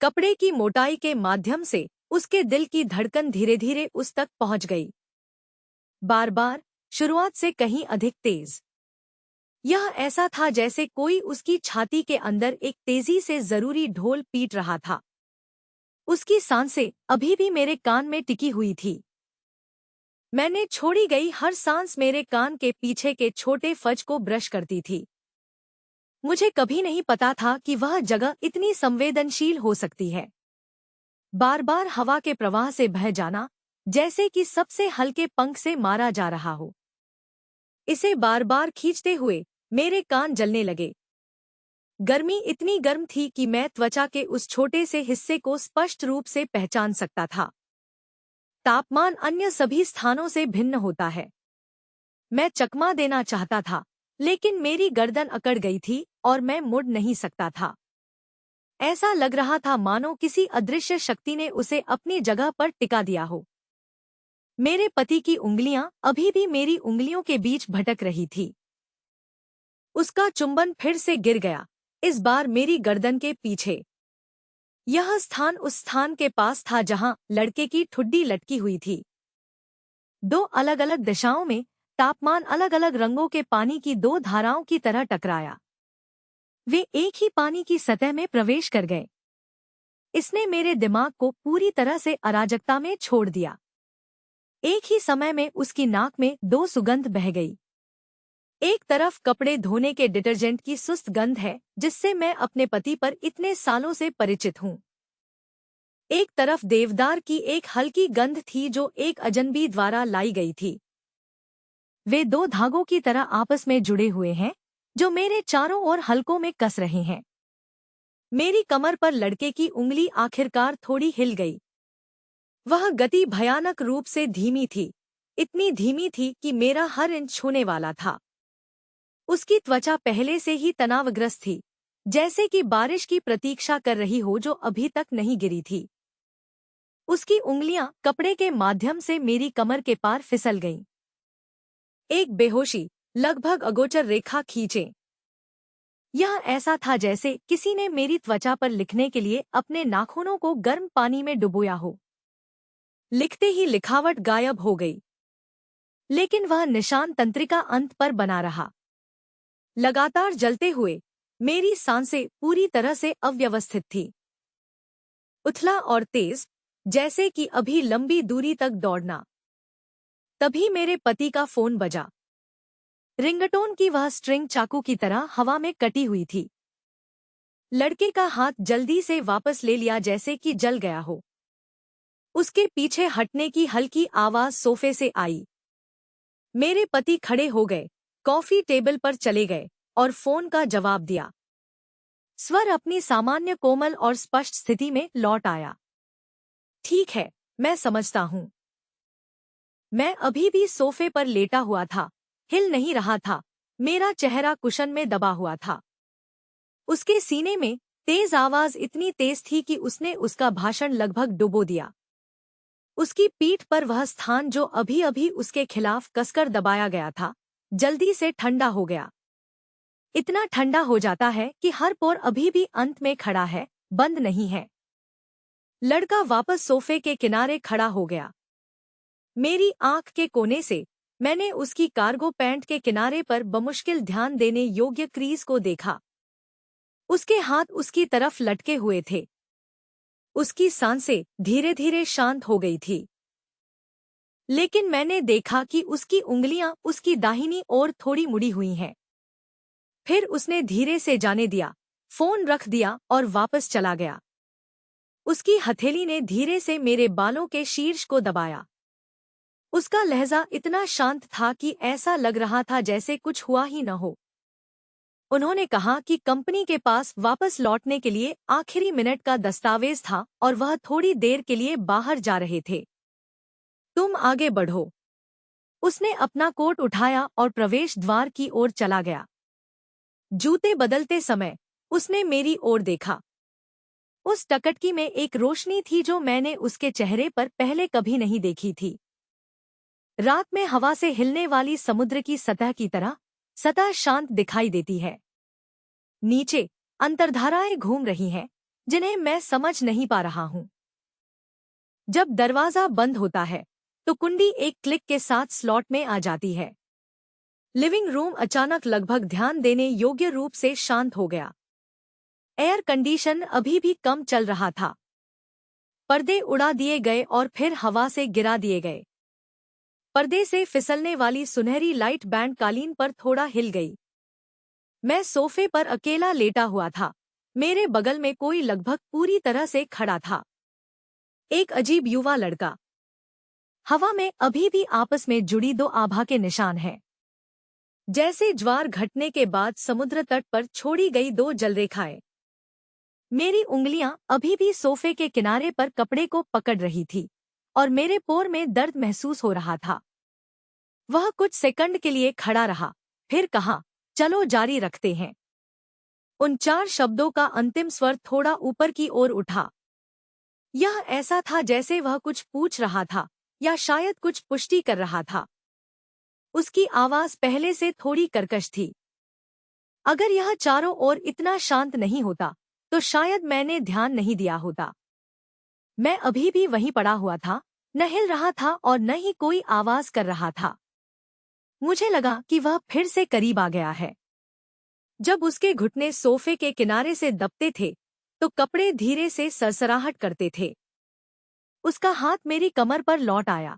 कपड़े की मोटाई के माध्यम से उसके दिल की धड़कन धीरे धीरे उस तक पहुंच गई, बार बार, शुरुआत से कहीं अधिक तेज। यह ऐसा था जैसे कोई उसकी छाती के अंदर एक तेजी से जरूरी ढोल पीट रहा था। उसकी सांसें अभी भी मेरे कान में टिकी हुई थी। मैंने छोड़ी गई हर सांस मेरे कान के पीछे के छोटे फज को ब्रश करती थी। मुझे कभी नहीं पता था कि वह जगह इतनी संवेदनशील हो सकती है। बार बार हवा के प्रवाह से बह जाना, जैसे कि सबसे हल्के पंख से मारा जा रहा हो। इसे बार बार खींचते हुए मेरे कान जलने लगे। गर्मी इतनी गर्म थी कि मैं त्वचा के उस छोटे से हिस्से को स्पष्ट रूप से पहचान सकता था। तापमान अन्य सभी स्थानों से भिन्न होता है। मैं चकमा देना चाहता था, लेकिन मेरी गर्दन अकड़ गई थी और मैं मुड़ नहीं सकता था। ऐसा लग रहा था मानो किसी अदृश्य शक्ति ने उसे अपनी जगह पर टिका दिया हो। मेरे पति की उंगलियां अभी भी मेरी उंगलियों के बीच भटक रही थी। उसका चुंबन फिर से गिर गया, इस बार मेरी गर्दन के पीछे। यह स्थान उस स्थान के पास था जहां लड़के की ठुड्डी लटकी हुई थी। दो अलग अलग दिशाओं में तापमान अलग अलग रंगों के पानी की दो धाराओं की तरह टकराया। वे एक ही पानी की सतह में प्रवेश कर गए। इसने मेरे दिमाग को पूरी तरह से अराजकता में छोड़ दिया। एक ही समय में उसकी नाक में दो सुगंध बह गई। एक तरफ कपड़े धोने के डिटर्जेंट की सुस्त गंध है जिससे मैं अपने पति पर इतने सालों से परिचित हूँ। एक तरफ देवदार की एक हल्की गंध थी जो एक अजनबी द्वारा लाई गई थी। वे दो धागों की तरह आपस में जुड़े हुए हैं जो मेरे चारों ओर हलकों में कस रहे हैं। मेरी कमर पर लड़के की उंगली आखिरकार थोड़ी हिल गई। वह गति भयानक रूप से धीमी थी, इतनी धीमी थी कि मेरा हर इंच छूने वाला था। उसकी त्वचा पहले से ही तनावग्रस्त थी, जैसे कि बारिश की प्रतीक्षा कर रही हो जो अभी तक नहीं गिरी थी। उसकी उंगलियां कपड़े के माध्यम से मेरी कमर के पार फिसल गईं। एक बेहोशी, लगभग अगोचर रेखा खींचे। यह ऐसा था जैसे किसी ने मेरी त्वचा पर लिखने के लिए अपने नाखूनों को गर्म पानी में डुबोया हो। लिखते ही लिखावट गायब हो गई, लेकिन वह निशान तंत्रिका अंत पर बना रहा। लगातार जलते हुए मेरी सांसें पूरी तरह से अव्यवस्थित थी, उथला और तेज, जैसे कि अभी लंबी दूरी तक दौड़ना। तभी मेरे पति का फोन बजा। रिंगटोन की वह स्ट्रिंग चाकू की तरह हवा में कटी हुई थी। लड़के का हाथ जल्दी से वापस ले लिया जैसे कि जल गया हो। उसके पीछे हटने की हल्की आवाज सोफे से आई। मेरे पति खड़े हो गए, कॉफी टेबल पर चले गए और फोन का जवाब दिया। स्वर अपनी सामान्य कोमल और स्पष्ट स्थिति में लौट आया। ठीक है, मैं समझता हूँ। मैं अभी भी सोफे पर लेटा हुआ था, हिल नहीं रहा था। मेरा चेहरा कुशन में दबा हुआ था। उसके सीने में तेज आवाज इतनी तेज थी कि उसने उसका भाषण लगभग डुबो दिया। उसकी पीठ पर वह स्थान जो अभी अभी उसके खिलाफ कसकर दबाया गया था, जल्दी से ठंडा हो गया। इतना ठंडा हो जाता है कि हर पोर अभी भी अंत में खड़ा है, बंद नहीं है। लड़का वापस सोफे के किनारे खड़ा हो गया। मेरी आंख के कोने से मैंने उसकी कार्गो पैंट के किनारे पर बमुश्किल ध्यान देने योग्य क्रीज को देखा। उसके हाथ उसकी तरफ लटके हुए थे। उसकी सांसें धीरे धीरे शांत हो गई थी। लेकिन मैंने देखा कि उसकी उंगलियां उसकी दाहिनी ओर थोड़ी मुड़ी हुई हैं। फिर उसने धीरे से जाने दिया, फोन रख दिया और वापस चला गया। उसकी हथेली ने धीरे से मेरे बालों के शीर्ष को दबाया। उसका लहजा इतना शांत था कि ऐसा लग रहा था जैसे कुछ हुआ ही न हो। उन्होंने कहा कि कंपनी के पास वापस लौटने के लिए आखिरी मिनट का दस्तावेज था और वह थोड़ी देर के लिए बाहर जा रहे थे। तुम आगे बढ़ो। उसने अपना कोट उठाया और प्रवेश द्वार की ओर चला गया। जूते बदलते समय उसने मेरी ओर देखा। उस टकटकी में एक रोशनी थी जो मैंने उसके चेहरे पर पहले कभी नहीं देखी थी। रात में हवा से हिलने वाली समुद्र की सतह की तरह सतह शांत दिखाई देती है। नीचे अंतर्धाराएं घूम रही हैं जिन्हें मैं समझ नहीं पा रहा हूं। जब दरवाजा बंद होता है तो कुंडी एक क्लिक के साथ स्लॉट में आ जाती है। लिविंग रूम अचानक लगभग ध्यान देने योग्य रूप से शांत हो गया। एयर कंडीशन अभी भी कम चल रहा था। पर्दे उड़ा दिए गए और फिर हवा से गिरा दिए गए। पर्दे से फिसलने वाली सुनहरी लाइट बैंड कालीन पर थोड़ा हिल गई। मैं सोफे पर अकेला लेटा हुआ था। मेरे बगल में कोई लगभग पूरी तरह से खड़ा था। एक अजीब युवा लड़का। हवा में अभी भी आपस में जुड़ी दो आभा के निशान हैं, जैसे ज्वार घटने के बाद समुद्र तट पर छोड़ी गई दो जलरेखाएं। मेरी उंगलियां अभी भी सोफे के किनारे पर कपड़े को पकड़ रही थी और मेरे पोर में दर्द महसूस हो रहा था। वह कुछ सेकंड के लिए खड़ा रहा, फिर कहा, चलो जारी रखते हैं। उन 4 शब्दों का अंतिम स्वर थोड़ा ऊपर की ओर उठा। यह ऐसा था जैसे वह कुछ पूछ रहा था या शायद कुछ पुष्टि कर रहा था। उसकी आवाज पहले से थोड़ी कर्कश थी। अगर यह चारों ओर इतना शांत नहीं होता तो शायद मैंने ध्यान नहीं दिया होता। मैं अभी भी वहीं पड़ा हुआ था, न हिल रहा था और न ही कोई आवाज कर रहा था। मुझे लगा कि वह फिर से करीब आ गया है। जब उसके घुटने सोफे के किनारे से दबते थे तो कपड़े धीरे से सरसराहट करते थे। उसका हाथ मेरी कमर पर लौट आया।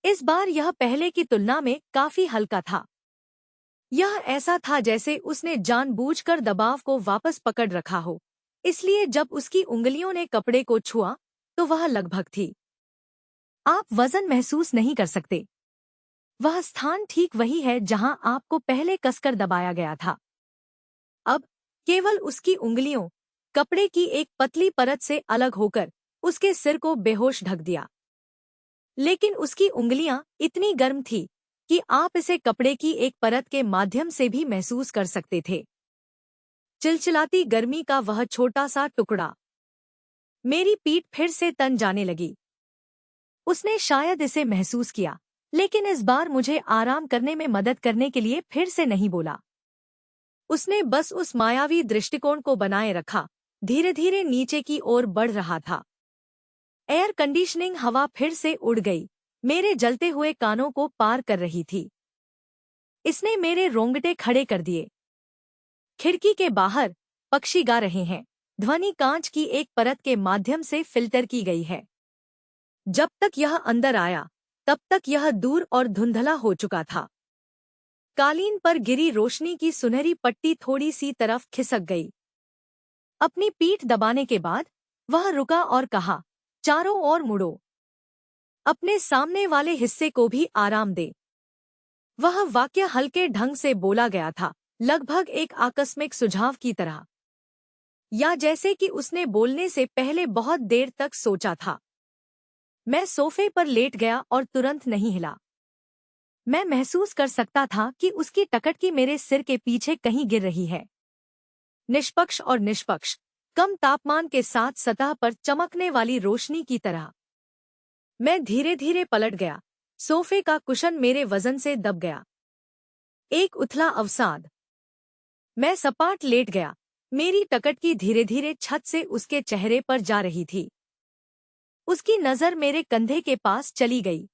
इस बार यह पहले की तुलना में काफी हल्का था। यह ऐसा था जैसे उसने जानबूझकर दबाव को वापस पकड़ रखा हो, इसलिए जब उसकी उंगलियों ने कपड़े को छुआ तो वह लगभग थी। आप वजन महसूस नहीं कर सकते। वह स्थान ठीक वही है जहां आपको पहले कसकर दबाया गया था। अब केवल उसकी उंगलियों कपड़े की एक पतली परत से अलग होकर उसके सिर को बेहोश ढक दिया। लेकिन उसकी उंगलियां इतनी गर्म थी कि आप इसे कपड़े की एक परत के माध्यम से भी महसूस कर सकते थे। चिलचिलाती गर्मी का वह छोटा सा टुकड़ा। मेरी पीठ फिर से तन जाने लगी। उसने शायद इसे महसूस किया, लेकिन इस बार मुझे आराम करने में मदद करने के लिए फिर से नहीं बोला। उसने बस उस मायावी दृष्टिकोण को बनाए रखा, धीरे धीरे नीचे की ओर बढ़ रहा था। एयर कंडीशनिंग हवा फिर से उड़ गई, मेरे जलते हुए कानों को पार कर रही थी। इसने मेरे रोंगटे खड़े कर दिए। खिड़की के बाहर पक्षी गा रहे हैं। ध्वनि कांच की एक परत के माध्यम से फिल्टर की गई है। जब तक यह अंदर आया तब तक यह दूर और धुंधला हो चुका था। कालीन पर गिरी रोशनी की सुनहरी पट्टी थोड़ी सी तरफ खिसक गई। अपनी पीठ दबाने के बाद वह रुका और कहा, चारों ओर मुड़ो। अपने सामने वाले हिस्से को भी आराम दे। वह वाक्य हल्के ढंग से बोला गया था, लगभग एक आकस्मिक सुझाव की तरह, या जैसे कि उसने बोलने से पहले बहुत देर तक सोचा था। मैं सोफे पर लेट गया और तुरंत नहीं हिला। मैं महसूस कर सकता था कि उसकी टकटकी मेरे सिर के पीछे कहीं गिर रही है। निष्पक्ष और निष्पक्ष, कम तापमान के साथ सतह पर चमकने वाली रोशनी की तरह। मैं धीरे धीरे पलट गया। सोफे का कुशन मेरे वजन से दब गया। एक उथला अवसाद। मैं सपाट लेट गया। मेरी टकटकी धीरे धीरे छत से उसके चेहरे पर जा रही थी। उसकी नजर मेरे कंधे के पास चली गई।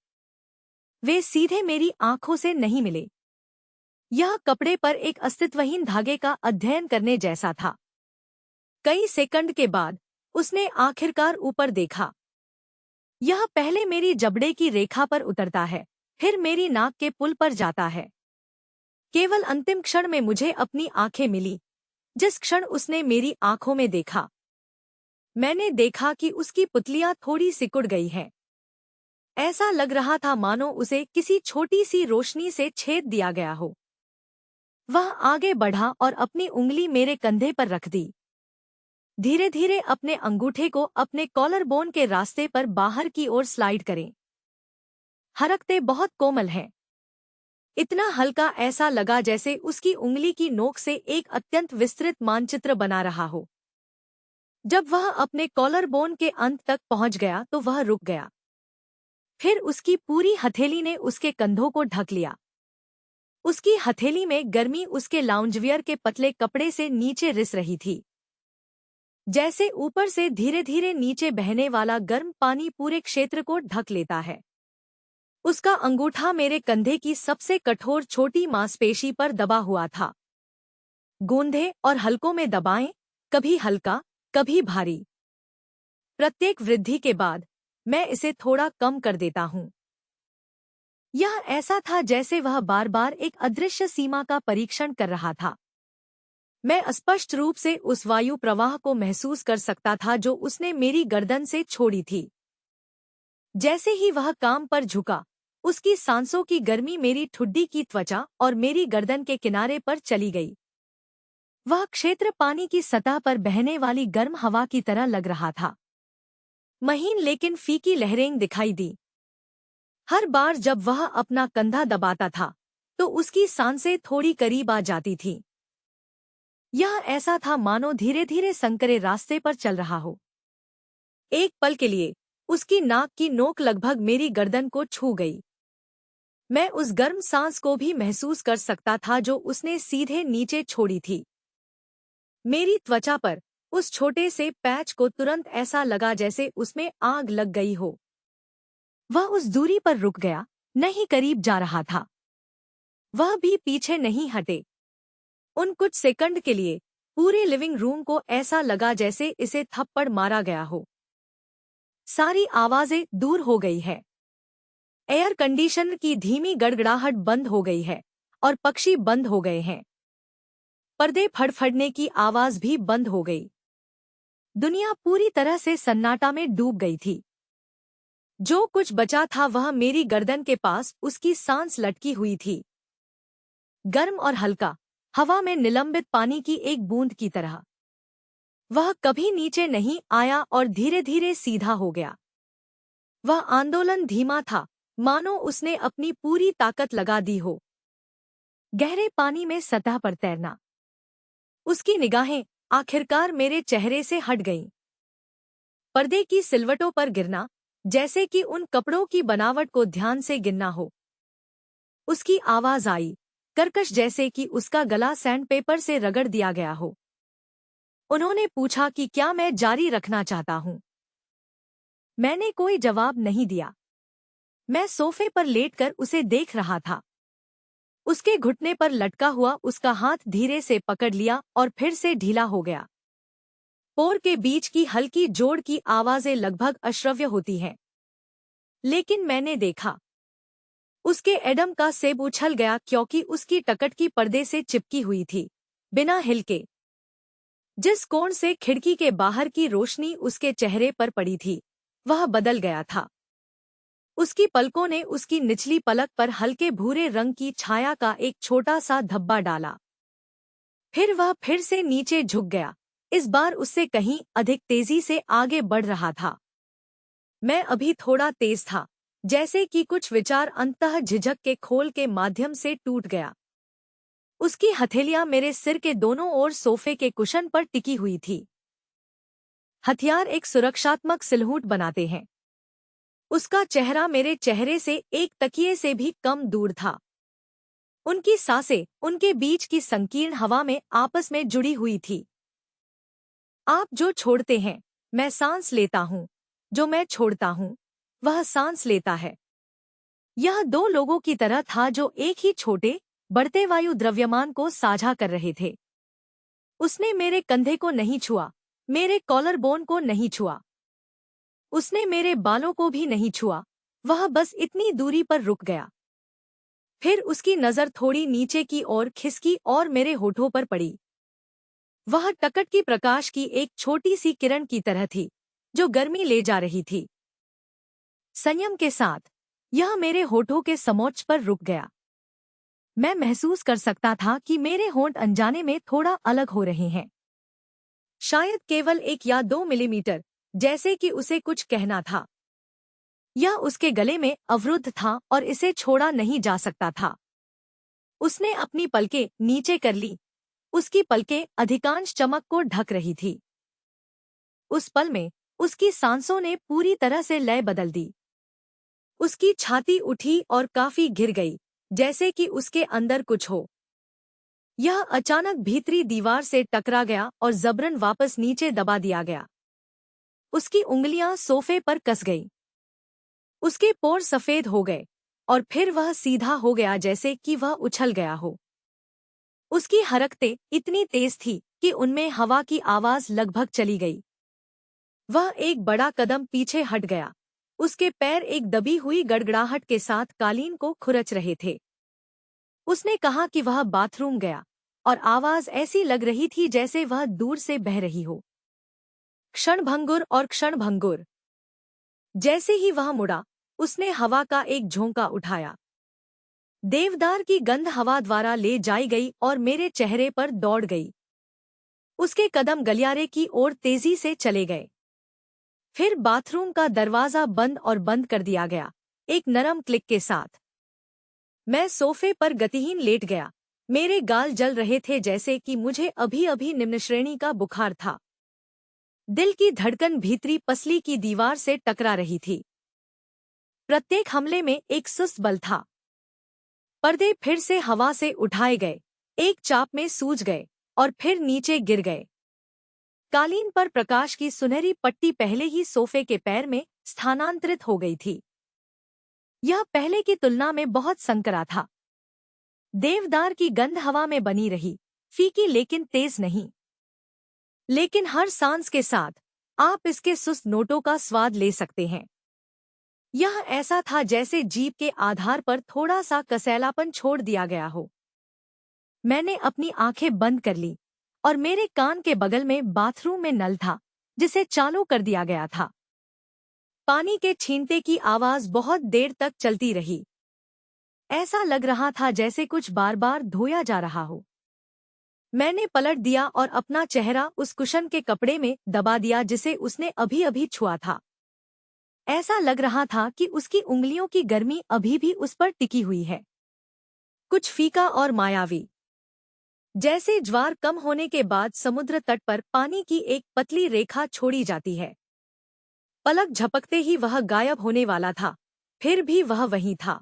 वे सीधे मेरी आंखों से नहीं मिले। यह कपड़े पर एक अस्तित्वहीन धागे का अध्ययन करने जैसा था। कई सेकंड के बाद उसने आखिरकार ऊपर देखा। यह पहले मेरी जबड़े की रेखा पर उतरता है, फिर मेरी नाक के पुल पर जाता है। केवल अंतिम क्षण में मुझे अपनी आंखें मिली। जिस क्षण उसने मेरी आंखों में देखा, मैंने देखा कि उसकी पुतलियां थोड़ी सिकुड़ गई हैं। ऐसा लग रहा था मानो उसे किसी छोटी सी रोशनी से छेद दिया गया हो। वह आगे बढ़ा और अपनी उंगली मेरे कंधे पर रख दी। धीरे धीरे अपने अंगूठे को अपने कॉलर बोन के रास्ते पर बाहर की ओर स्लाइड करें। हरकतें बहुत कोमल हैं। इतना हल्का, ऐसा लगा जैसे उसकी उंगली की नोक से एक अत्यंत विस्तृत मानचित्र बना रहा हो। जब वह अपने कॉलर बोन के अंत तक पहुंच गया तो वह रुक गया। फिर उसकी पूरी हथेली ने उसके कंधों को ढक लिया। उसकी हथेली में गर्मी उसके लाउंजवियर के पतले कपड़े से नीचे रिस रही थी। जैसे ऊपर से धीरे धीरे नीचे बहने वाला गर्म पानी पूरे क्षेत्र को ढक लेता है। उसका अंगूठा मेरे कंधे की सबसे कठोर छोटी मांसपेशी पर दबा हुआ था। गूंधे और हल्कों में दबाएं, कभी हल्का, कभी भारी। प्रत्येक वृद्धि के बाद मैं इसे थोड़ा कम कर देता हूं। यह ऐसा था जैसे वह बार बार एक अदृश्य सीमा का परीक्षण कर रहा था। मैं स्पष्ट रूप से उस वायु प्रवाह को महसूस कर सकता था जो उसने मेरी गर्दन से छोड़ी थी। जैसे ही वह काम पर झुका, उसकी सांसों की गर्मी मेरी ठुड्डी की त्वचा और मेरी गर्दन के किनारे पर चली गई। वह क्षेत्र पानी की सतह पर बहने वाली गर्म हवा की तरह लग रहा था। महीन लेकिन फीकी लहरें दिखाई दी। हर बार जब वह अपना कंधा दबाता था तो उसकी सांसें थोड़ी करीब आ जाती थीं। यह ऐसा था मानो धीरे धीरे संकरे रास्ते पर चल रहा हो। एक पल के लिए उसकी नाक की नोक लगभग मेरी गर्दन को छू गई। मैं उस गर्म सांस को भी महसूस कर सकता था जो उसने सीधे नीचे छोड़ी थी। मेरी त्वचा पर उस छोटे से पैच को तुरंत ऐसा लगा जैसे उसमें आग लग गई हो। वह उस दूरी पर रुक गया, नहीं करीब जा रहा था, वह भी पीछे नहीं हटे। उन कुछ सेकंड के लिए पूरे लिविंग रूम को ऐसा लगा जैसे इसे थप्पड़ मारा गया हो। सारी आवाजें दूर हो गई है। एयर कंडीशनर की धीमी गड़गड़ाहट बंद हो गई है और पक्षी बंद हो गए हैं। पर्दे फड़फड़ने की आवाज भी बंद हो गई। दुनिया पूरी तरह से सन्नाटा में डूब गई थी। जो कुछ बचा था वह मेरी गर्दन के पास उसकी सांस लटकी हुई थी, गर्म और हल्का, हवा में निलंबित पानी की एक बूंद की तरह। वह कभी नीचे नहीं आया और धीरे धीरे सीधा हो गया। वह आंदोलन धीमा था, मानो उसने अपनी पूरी ताकत लगा दी हो। गहरे पानी में सतह पर तैरना। उसकी निगाहें आखिरकार मेरे चेहरे से हट गईं। पर्दे की सिलवटों पर गिरना, जैसे कि उन कपड़ों की बनावट को ध्यान से गिनना हो। उसकी आवाज आई, कर्कश, जैसे कि उसका गला सैंडपेपर से रगड़ दिया गया हो। उन्होंने पूछा कि क्या मैं जारी रखना चाहता हूं। मैंने कोई जवाब नहीं दिया। मैं सोफे पर लेटकर उसे देख रहा था। उसके घुटने पर लटका हुआ उसका हाथ धीरे से पकड़ लिया और फिर से ढीला हो गया। पोर के बीच की हल्की जोड़ की आवाजें लगभग अश्रव्य होती हैं। लेकिन मैंने देखा, उसके एडम का सेब उछल गया क्योंकि उसकी टकटकी पर्दे से चिपकी हुई थी, बिना हिलके। जिस कोण से खिड़की के बाहर की रोशनी उसके चेहरे पर पड़ी थी, वह बदल गया था। उसकी पलकों ने उसकी निचली पलक पर हल्के भूरे रंग की छाया का एक छोटा सा धब्बा डाला। फिर वह फिर से नीचे झुक गया, इस बार उससे कहीं अधिक तेजी से आगे बढ़ रहा था। मैं अभी थोड़ा तेज था, जैसे कि कुछ विचार अंततः झिझक के खोल के माध्यम से टूट गया। उसकी हथेलियां मेरे सिर के दोनों ओर सोफे के कुशन पर टिकी हुई थी। हथियार एक सुरक्षात्मक सिलहूट बनाते हैं। उसका चेहरा मेरे चेहरे से एक तकिए से भी कम दूर था। उनकी सांसें उनके बीच की संकीर्ण हवा में आपस में जुड़ी हुई थी। आप जो छोड़ते हैं, मैं सांस लेता हूँ। जो मैं छोड़ता हूँ, वह सांस लेता है। यह दो लोगों की तरह था जो एक ही छोटे, बढ़ते वायु द्रव्यमान को साझा कर रहे थे। उसने मेरे कंधे को नहीं छुआ, मेरे कॉलर बोन को नहीं छुआ, उसने मेरे बालों को भी नहीं छुआ। वह बस इतनी दूरी पर रुक गया। फिर उसकी नजर थोड़ी नीचे की ओर खिसकी और मेरे होठों पर पड़ी। वह टकट की प्रकाश की एक छोटी सी किरण की तरह थी, जो गर्मी ले जा रही थी। संयम के साथ यह मेरे होठों के समोच्च पर रुक गया। मैं महसूस कर सकता था कि मेरे होंठ अनजाने में थोड़ा अलग हो रहे हैं। शायद केवल 1 या 2 मिलीमीटर, जैसे कि उसे कुछ कहना था। यह उसके गले में अवरुद्ध था और इसे छोड़ा नहीं जा सकता था। उसने अपनी पलकें नीचे कर ली। उसकी पलकें अधिकांश चमक को ढक रही थी। उस पल में उसकी सांसों ने पूरी तरह से लय बदल दी। उसकी छाती उठी और काफी घिर गई, जैसे कि उसके अंदर कुछ हो। यह अचानक भीतरी दीवार से टकरा गया और जबरन वापस नीचे दबा दिया गया। उसकी उंगलियां सोफे पर कस गईं। उसके पोर सफेद हो गए और फिर वह सीधा हो गया जैसे कि वह उछल गया हो। उसकी हरकतें इतनी तेज थी कि उनमें हवा की आवाज लगभग चली गई। वह एक बड़ा कदम पीछे हट गया। उसके पैर एक दबी हुई गड़गड़ाहट के साथ कालीन को खुरच रहे थे। उसने कहा कि वह बाथरूम गया और आवाज ऐसी लग रही थी जैसे वह दूर से बह रही हो। क्षणभंगुर और क्षणभंगुर। जैसे ही वह मुड़ा, उसने हवा का एक झोंका उठाया। देवदार की गंध हवा द्वारा ले जाई गई और मेरे चेहरे पर दौड़ गई। उसके कदम गलियारे की ओर तेजी से चले गए। फिर बाथरूम का दरवाजा बंद और बंद कर दिया गया, एक नरम क्लिक के साथ। मैं सोफे पर गतिहीन लेट गया। मेरे गाल जल रहे थे जैसे कि मुझे अभी अभी निम्न श्रेणी का बुखार था। दिल की धड़कन भीतरी पसली की दीवार से टकरा रही थी। प्रत्येक हमले में एक सुस्त बल था। पर्दे फिर से हवा से उठाए गए, एक चाप में सूज गए और फिर नीचे गिर गए। कालीन पर प्रकाश की सुनहरी पट्टी पहले ही सोफे के पैर में स्थानांतरित हो गई थी। यह पहले की तुलना में बहुत संकरा था। देवदार की गंध हवा में बनी रही, फीकी लेकिन तेज नहीं। लेकिन हर सांस के साथ आप इसके सुस्त नोटों का स्वाद ले सकते हैं। यह ऐसा था जैसे जीभ के आधार पर थोड़ा सा कसैलापन छोड़ दिया गया हो। मैंने अपनी आंखें बंद कर ली और मेरे कान के बगल में बाथरूम में नल था जिसे चालू कर दिया गया था। पानी के छींटे की आवाज बहुत देर तक चलती रही। ऐसा लग रहा था जैसे कुछ बार बार धोया जा रहा हो। मैंने पलट दिया और अपना चेहरा उस कुशन के कपड़े में दबा दिया जिसे उसने अभी अभी छुआ था। ऐसा लग रहा था कि उसकी उंगलियों की गर्मी अभी भी उस पर टिकी हुई है, कुछ फीका और मायावी, जैसे ज्वार कम होने के बाद समुद्र तट पर पानी की एक पतली रेखा छोड़ी जाती है। पलक झपकते ही वह गायब होने वाला था, फिर भी वह वहीं था।